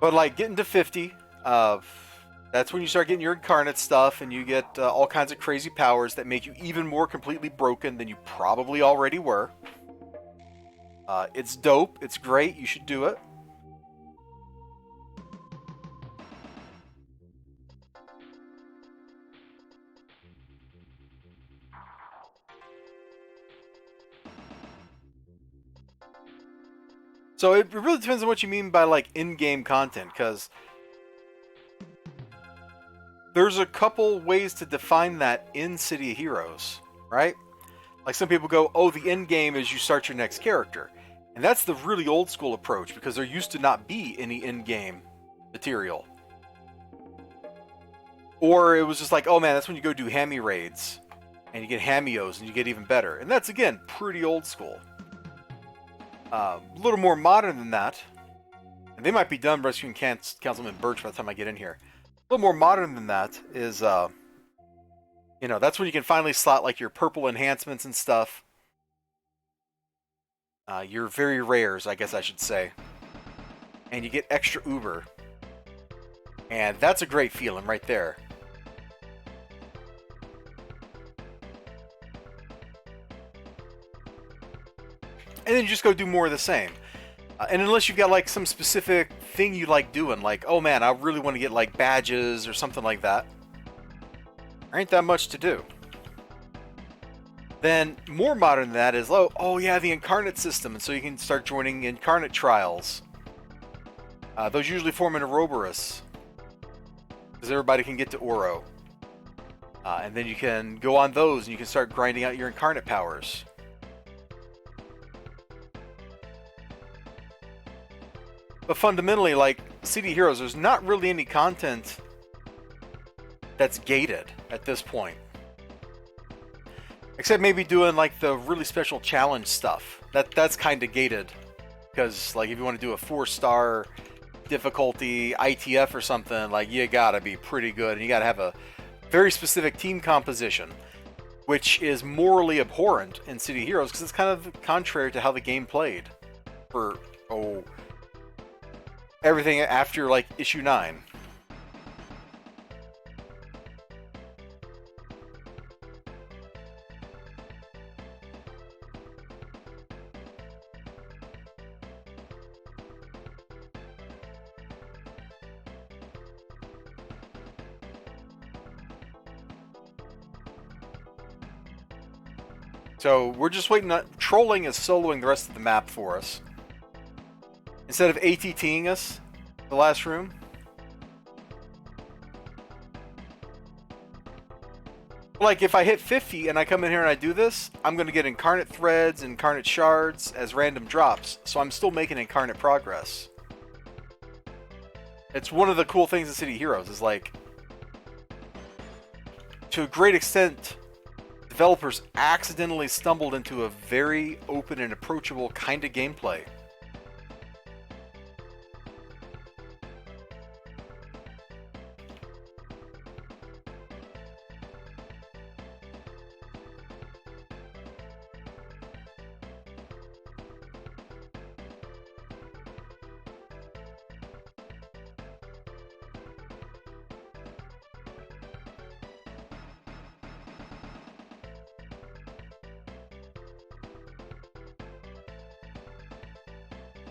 But like getting to 50, that's when you start getting your incarnate stuff, and you get all kinds of crazy powers that make you even more completely broken than you probably already were. It's dope. It's great. You should do it. So it really depends on what you mean by like in-game content, because there's a couple ways to define that in City of Heroes, right? Like some people go, oh, the end game is you start your next character. And that's the really old school approach, because there used to not be any in-game material. Or it was just like, oh man, that's when you go do hammy raids. And you get hamios and you get even better. And that's, again, pretty old school. A little more modern than that. And they might be done rescuing Councilman Birch by the time I get in here. A little more modern than that is, you know, that's when you can finally slot like your purple enhancements and stuff. Your very rares, I guess I should say. And you get extra Uber. And that's a great feeling right there. And then you just go do more of the same. And unless you've got like some specific thing you like doing, like, oh man, I really want to get like badges or something like that, there ain't that much to do. Then more modern than that is, oh yeah, the incarnate system, and so you can start joining incarnate trials. Those usually form an Ouroboros, because everybody can get to Oro. And then you can go on those and you can start grinding out your incarnate powers. But fundamentally, like City Heroes, there's not really any content that's gated at this point. Except maybe doing like the really special challenge stuff. That's kind of gated. Because like if you want to do a 4-star difficulty ITF or something, like you gotta be pretty good. And you gotta have a very specific team composition. Which is morally abhorrent in City Heroes because it's kind of contrary to how the game played. For, everything after like issue 9. So we're just waiting on trolling is soloing the rest of the map for us. Instead of ATTing us, the last room. Like, if I hit 50 and I come in here and I do this, I'm going to get incarnate threads, incarnate shards as random drops, so I'm still making incarnate progress. It's one of the cool things in City Heroes is like, to a great extent, developers accidentally stumbled into a very open and approachable kind of gameplay.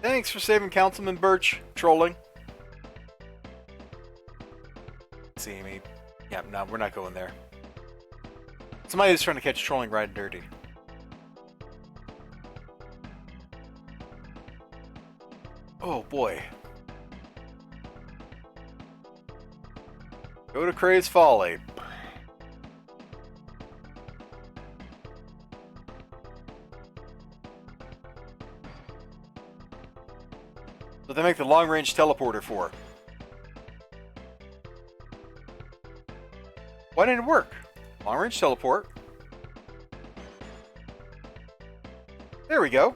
Thanks for saving Councilman Birch. Trolling. Let's see, Amy. Yeah, no, we're not going there. Somebody is trying to catch trolling right and dirty. Oh boy. Go to Craze Folly. What they make the long-range teleporter for? Why didn't it work? Long-range teleport. There we go.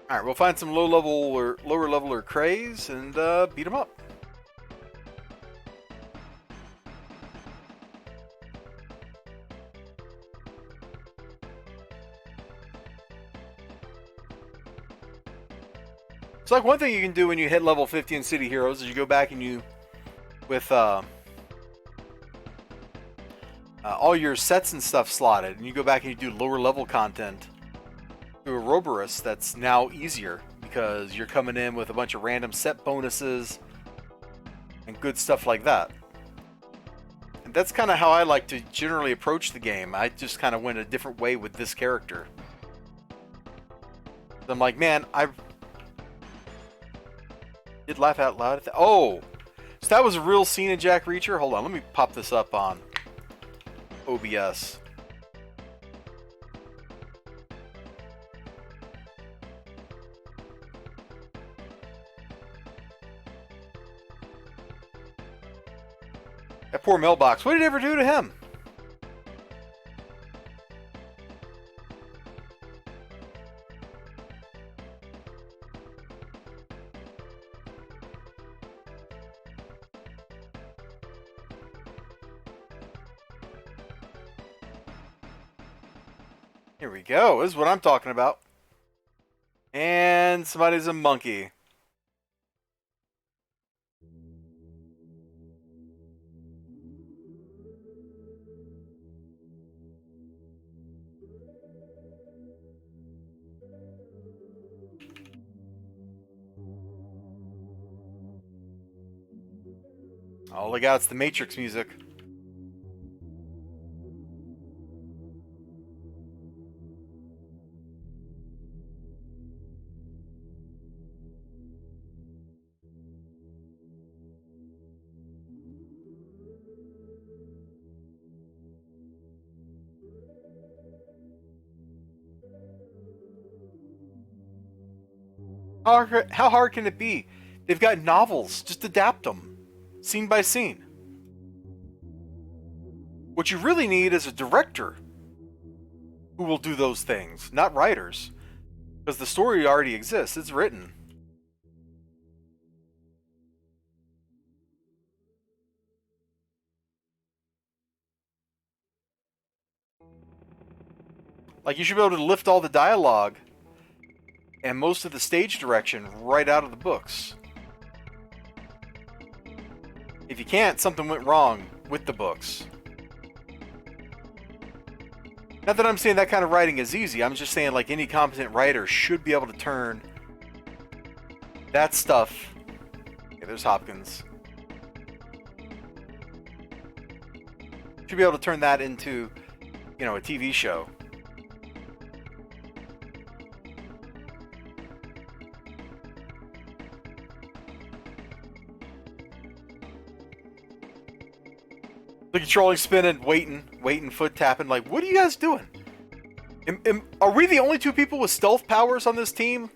Alright, we'll find some lower level or craze and beat them up. It's like one thing you can do when you hit level 50 in City Heroes is you go back and you, with all your sets and stuff slotted, and you go back and you do lower level content through Ouroboros. That's now easier because you're coming in with a bunch of random set bonuses and good stuff like that. And that's kind of how I like to generally approach the game. I just kind of went a different way with this character. I'm like, man, I did laugh out loud at that. Oh, so that was a real scene in Jack Reacher? Hold on, let me pop this up on OBS. That poor mailbox. What did it ever do to him? Here we go. This is what I'm talking about. And somebody's a monkey. All I got is the Matrix music. How hard can it be? They've got novels. Just adapt them. Scene by scene. What you really need is a director who will do those things, not writers. Because the story already exists. It's written. Like, you should be able to lift all the dialogue and most of the stage direction right out of the books. If you can't, something went wrong with the books. Not that I'm saying that kind of writing is easy. I'm just saying, like, any competent writer should be able to turn that stuff... Okay, there's Hopkins. Should be able to turn that into, you know, a TV show. trolling, spinning, waiting, foot tapping. Like, what are you guys doing? Are we the only two people with stealth powers on this team?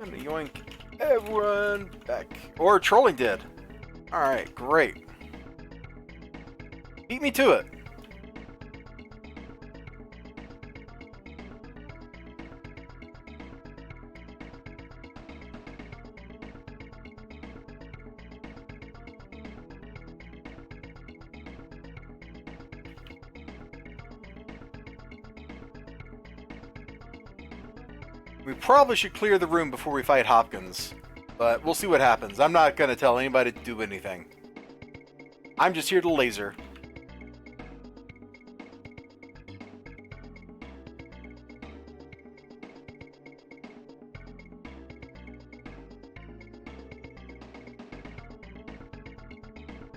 I'm gonna yoink everyone back. Or trolling did. Alright, great. Beat me to it. We probably should clear the room before we fight Hopkins, but we'll see what happens. I'm not going to tell anybody to do anything. I'm just here to laser.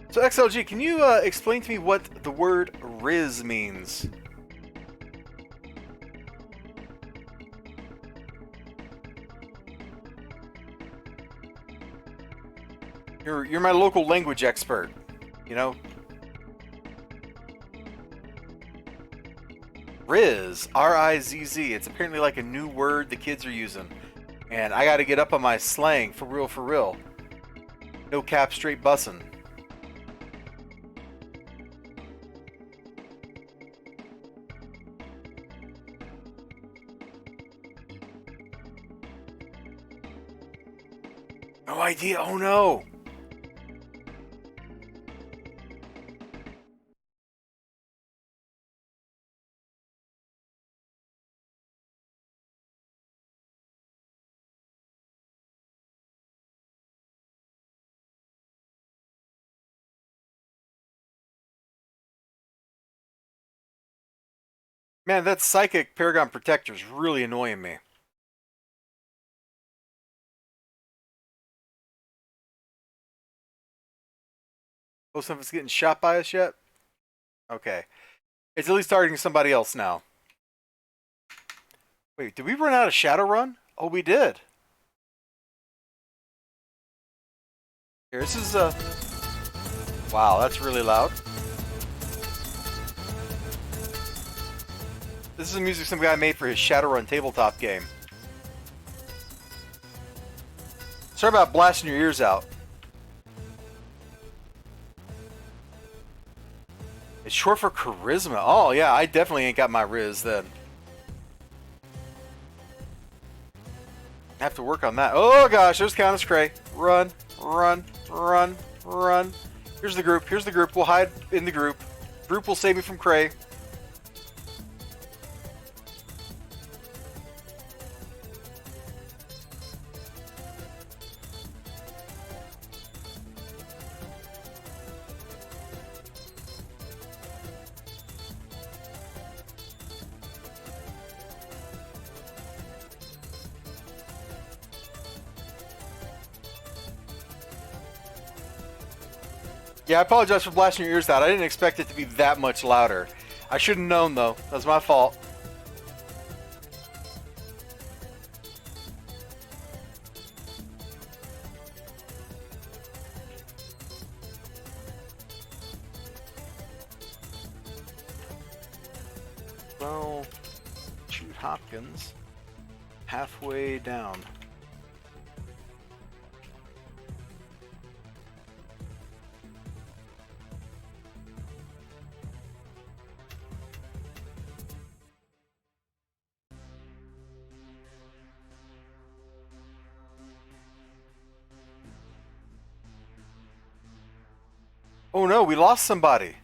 So XLG, can you explain to me what the word Riz means? You're my local language expert, you know? Riz, R-I-Z-Z. It's apparently like a new word the kids are using. And I gotta get up on my slang, for real, for real. No cap, straight bussin'. No idea, oh no! Man, that psychic Paragon Protector is really annoying me. Oh, something's getting shot by us yet? Okay. It's at least targeting somebody else now. Wait, did we run out of Shadowrun? Oh, we did. Here, this is, wow, that's really loud. This is the music some guy made for his Shadowrun tabletop game. Sorry about blasting your ears out. It's short for charisma. Oh, yeah, I definitely ain't got my Riz then. I have to work on that. Oh, gosh, there's Countess Cray. Run, run, run, run. Here's the group. Here's the group. We'll hide in the group. Group will save me from Cray. Yeah, I apologize for blasting your ears out. I didn't expect it to be that much louder. I should have known, though. That was my fault. Well, shoot Hopkins. Halfway down. Oh no, we lost somebody.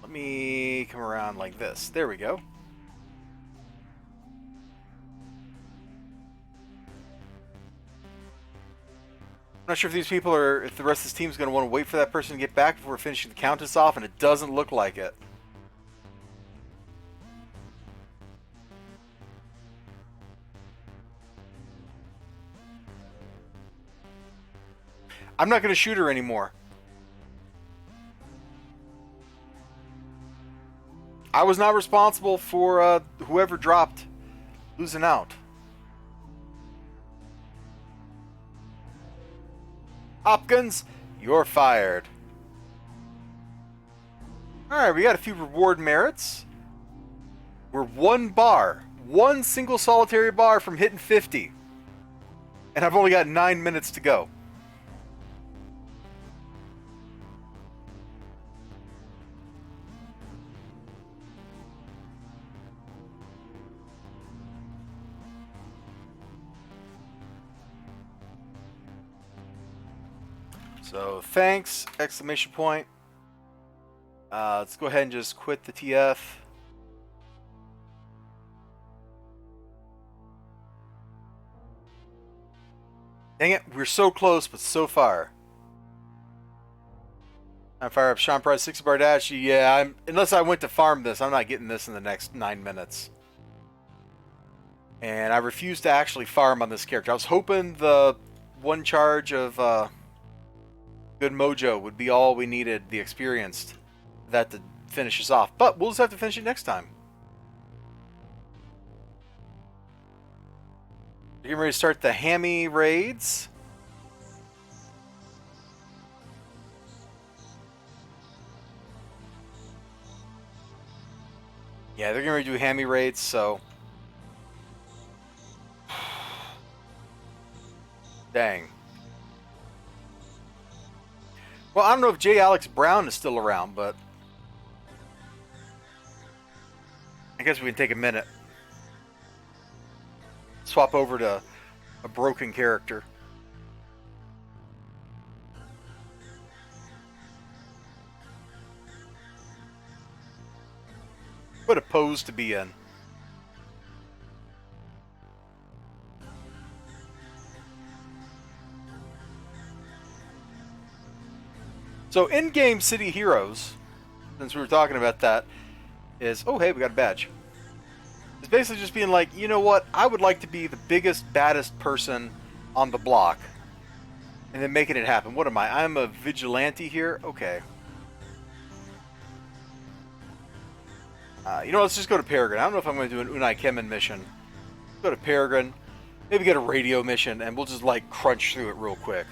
Let me come around like this. There we go. I'm not sure if these people are, if the rest of this team is going to want to wait for that person to get back before finishing the countess off, and it doesn't look like it. I'm not going to shoot her anymore. I was not responsible for whoever dropped losing out. Hopkins, you're fired. Alright, we got a few reward merits. We're one single solitary bar from hitting 50. And I've only got 9 minutes to go. So, thanks, exclamation point. Let's go ahead and just quit the TF. Dang it, we're so close, but so far. I fire up Sean Price 60 bar dash. Yeah, unless I went to farm this, I'm not getting this in the next 9 minutes. And I refuse to actually farm on this character. I was hoping the one charge of good mojo would be all we needed, the experienced, that to finish us off. But we'll just have to finish it next time. We're getting ready to start the hammy raids. Yeah, they're getting ready to do hammy raids, so... Dang. Well, I don't know if J. Alex Brown is still around, but... I guess we can take a minute. Swap over to a broken character. What a pose to be in. So in-game City Heroes, since we were talking about that, is, oh hey, we got a badge. It's basically just being like, you know what, I would like to be the biggest, baddest person on the block. And then making it happen. What am I? I'm a vigilante here? Okay. You know, let's just go to Peregrine. I don't know if I'm going to do an Unai Kemen mission. Let's go to Peregrine. Maybe get a radio mission, and we'll just, like, crunch through it real quick.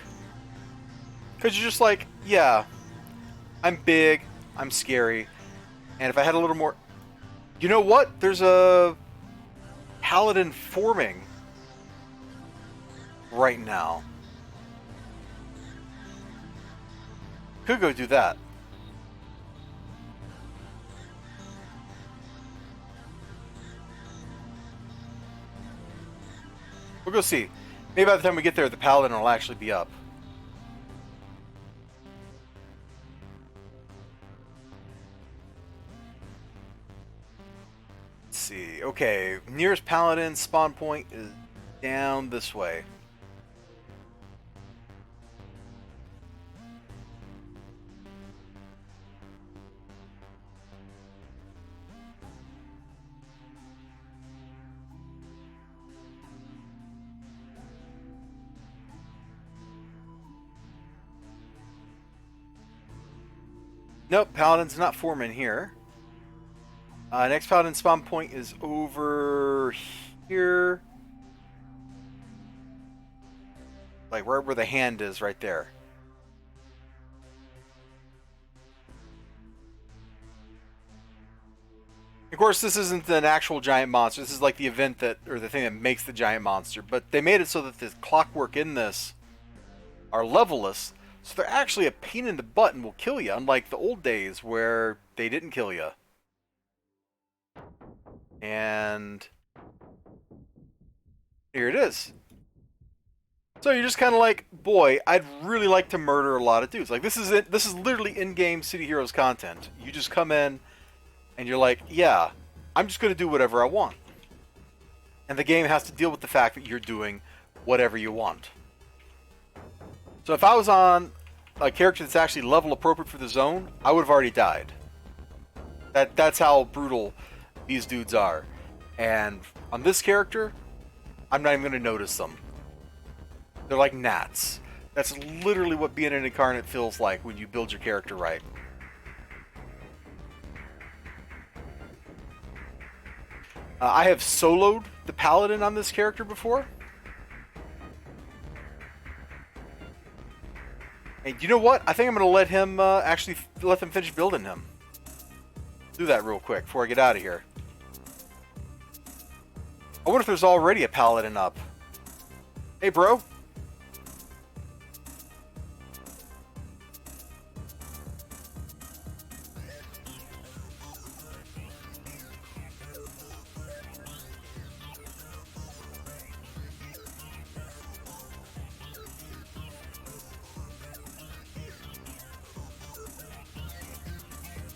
Because you're just like, yeah, I'm big, I'm scary, and if I had a little more... You know what? There's a paladin forming right now. Could go do that. We'll go see. Maybe by the time we get there, the paladin will actually be up. Let's see. Okay, nearest paladin spawn point is down this way. Nope, paladin's not forming here. Next paladin spawn point is over here. Like right where the hand is, right there. Of course, this isn't an actual giant monster. This is like the event that, or the thing that makes the giant monster. But they made it so that the clockwork in this are levelless, so they're actually a pain in the butt and will kill you, unlike the old days where they didn't kill you. And here it is. So you're just kind of like, boy, I'd really like to murder a lot of dudes. Like, this is it. This is literally in-game City Heroes content. You just come in and you're like, yeah, I'm just going to do whatever I want. And the game has to deal with the fact that you're doing whatever you want. So if I was on a character that's actually level appropriate for the zone, I would have already died. That's how brutal these dudes are. And on this character, I'm not even going to notice them. They're like gnats. That's literally what being an incarnate feels like when you build your character right. I have soloed the paladin on this character before. And you know what? I think I'm going to let him actually let them finish building him. Do that real quick before I get out of here. I wonder if there's already a paladin up. Hey, bro.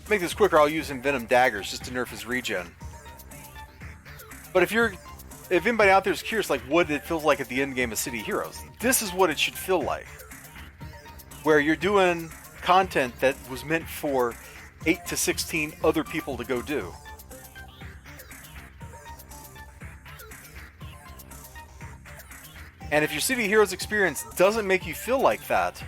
To make this quicker, I'll use Envenom daggers just to nerf his regen. But if anybody out there is curious, like what it feels like at the end game of City Heroes, this is what it should feel like. Where you're doing content that was meant for 8 to 16 other people to go do. And if your City Heroes experience doesn't make you feel like that,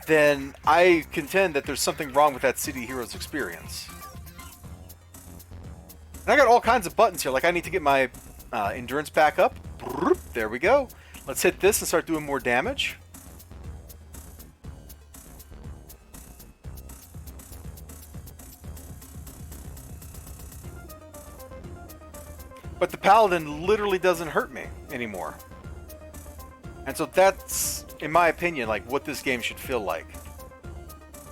then I contend that there's something wrong with that City Heroes experience. And I got all kinds of buttons here, like I need to get my endurance back up. There we go. Let's hit this and start doing more damage. But the paladin literally doesn't hurt me anymore. And so that's, in my opinion, like what this game should feel like.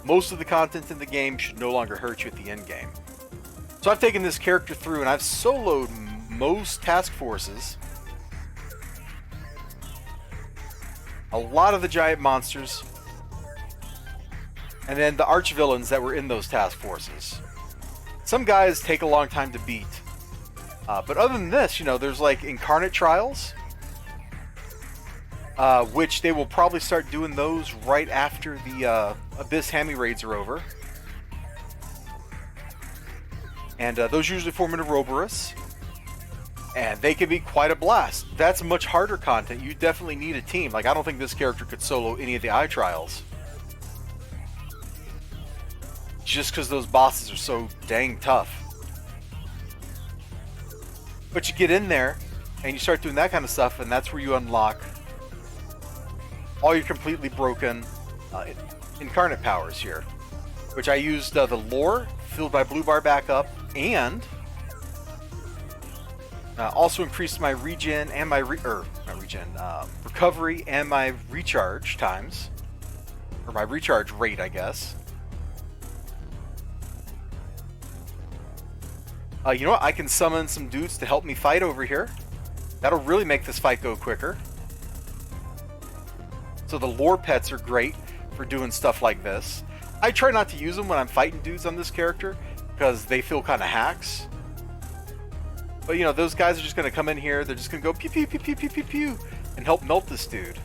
Most of the content in the game should no longer hurt you at the end game. So I've taken this character through and I've soloed most task forces. A lot of the giant monsters. And then the arch villains that were in those task forces. Some guys take a long time to beat. But other than this, you know, there's like incarnate trials. Which they will probably start doing those right after the Abyss Hammy raids are over. And those usually form an Ouroboros. And they can be quite a blast. That's much harder content. You definitely need a team. Like, I don't think this character could solo any of the eye trials. Just because those bosses are so dang tough. But you get in there, and you start doing that kind of stuff, and that's where you unlock all your completely broken incarnate powers here. Which I used the lore, filled my blue bar back up, and also increased my regen and my recovery and my recharge times. Or my recharge rate, I guess. You know what? I can summon some dudes to help me fight over here. That'll really make this fight go quicker. So the lore pets are great for doing stuff like this. I try not to use them when I'm fighting dudes on this character because they feel kind of hacks. But you know, those guys are just going to come in here, they're just going to go pew pew pew pew pew pew pew and help melt this dude.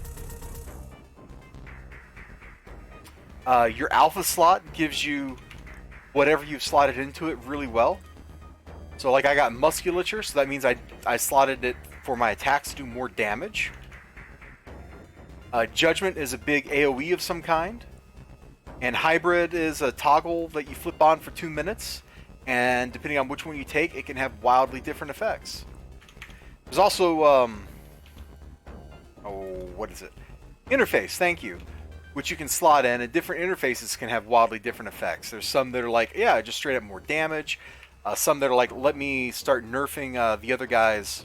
Your alpha slot gives you whatever you've slotted into it really well. So like I got musculature, so that means I slotted it for my attacks to do more damage. Judgment is a big AoE of some kind. And hybrid is a toggle that you flip on for 2 minutes. And depending on which one you take, it can have wildly different effects. There's also, what is it? Interface, thank you. which you can slot in, and different interfaces can have wildly different effects. There's some that are like, yeah, just straight up more damage. Some that are like, let me start nerfing the other guy's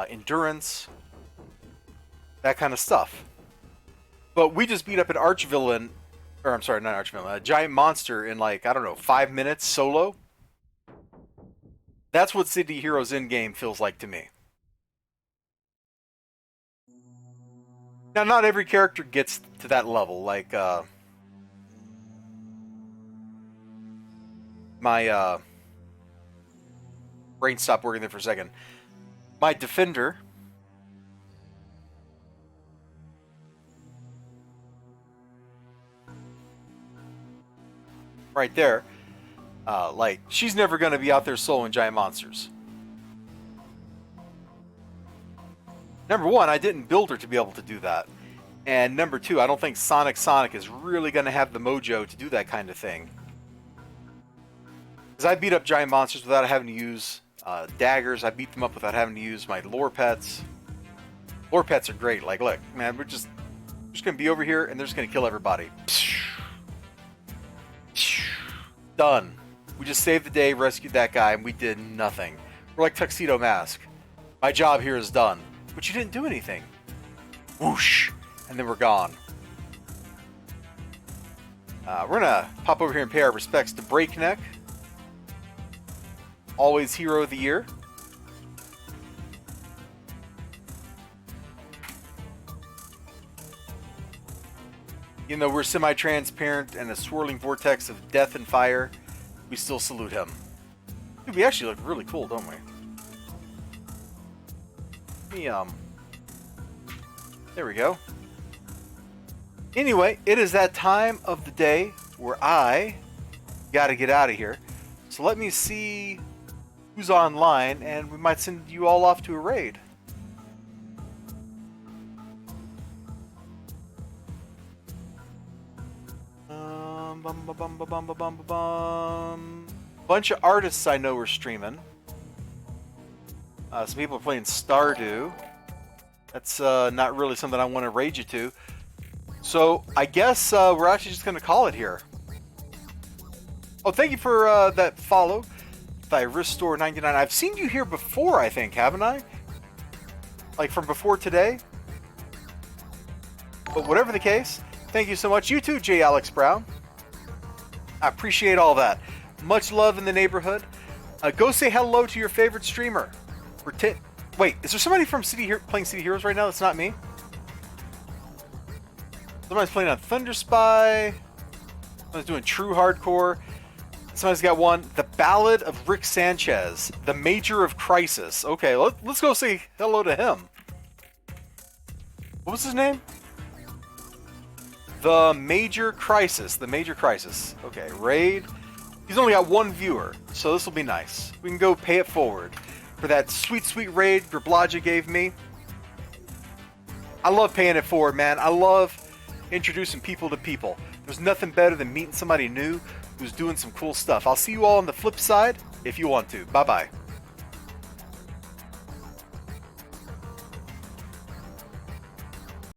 endurance. That kind of stuff. But we just beat up an arch-villain, or I'm sorry, not arch-villain, a giant monster in like, I don't know, 5 minutes solo. That's what City Heroes in-game feels like to me. Now, not every character gets to that level. Like, my, brain stopped working there for a second. My defender, right there, like, she's never going to be out there soloing giant monsters. Number one, I didn't build her to be able to do that. And number two, I don't think Sonic is really going to have the mojo to do that kind of thing. Because I beat up giant monsters without having to use daggers. I beat them up without having to use my lore pets. Lore pets are great. Like, look, man, we're just going to be over here and they're just going to kill everybody. Done. We just saved the day, rescued that guy, and we did nothing. We're like Tuxedo Mask. My job here is done. But you didn't do anything. Whoosh. And then we're gone. We're going to pop over here and pay our respects to Breakneck. Always Hero of the Year. Even though we're semi-transparent and a swirling vortex of death and fire, we still salute him. Dude, we actually look really cool, don't we? There we go. Anyway, it is that time of the day where I gotta get out of here. So let me see who's online, and we might send you all off to a raid. Bunch of artists I know are streaming. Some people are playing Stardew. That's not really something I want to raid you to. So I guess we're actually just going to call it here. Oh, thank you for that follow. Thyristore99. I've seen you here before, I think, haven't I? Like from before today? But whatever the case, thank you so much. You too, J. Alex Brown. I appreciate all that. Much love in the neighborhood. Go say hello to your favorite streamer. Wait, is there somebody from playing City Heroes right now that's not me? Somebody's playing on Thunder Spy. Somebody's doing True Hardcore. Somebody's got one, The Ballad of Rick Sanchez, The Major of Crisis. Okay, let's go say hello to him. What was his name? The Major Crisis. The Major Crisis. Okay, raid. He's only got one viewer, so this will be nice. We can go pay it forward for that sweet, sweet raid Griblaja gave me. I love paying it forward, man. I love introducing people to people. There's nothing better than meeting somebody new who's doing some cool stuff. I'll see you all on the flip side if you want to. Bye-bye.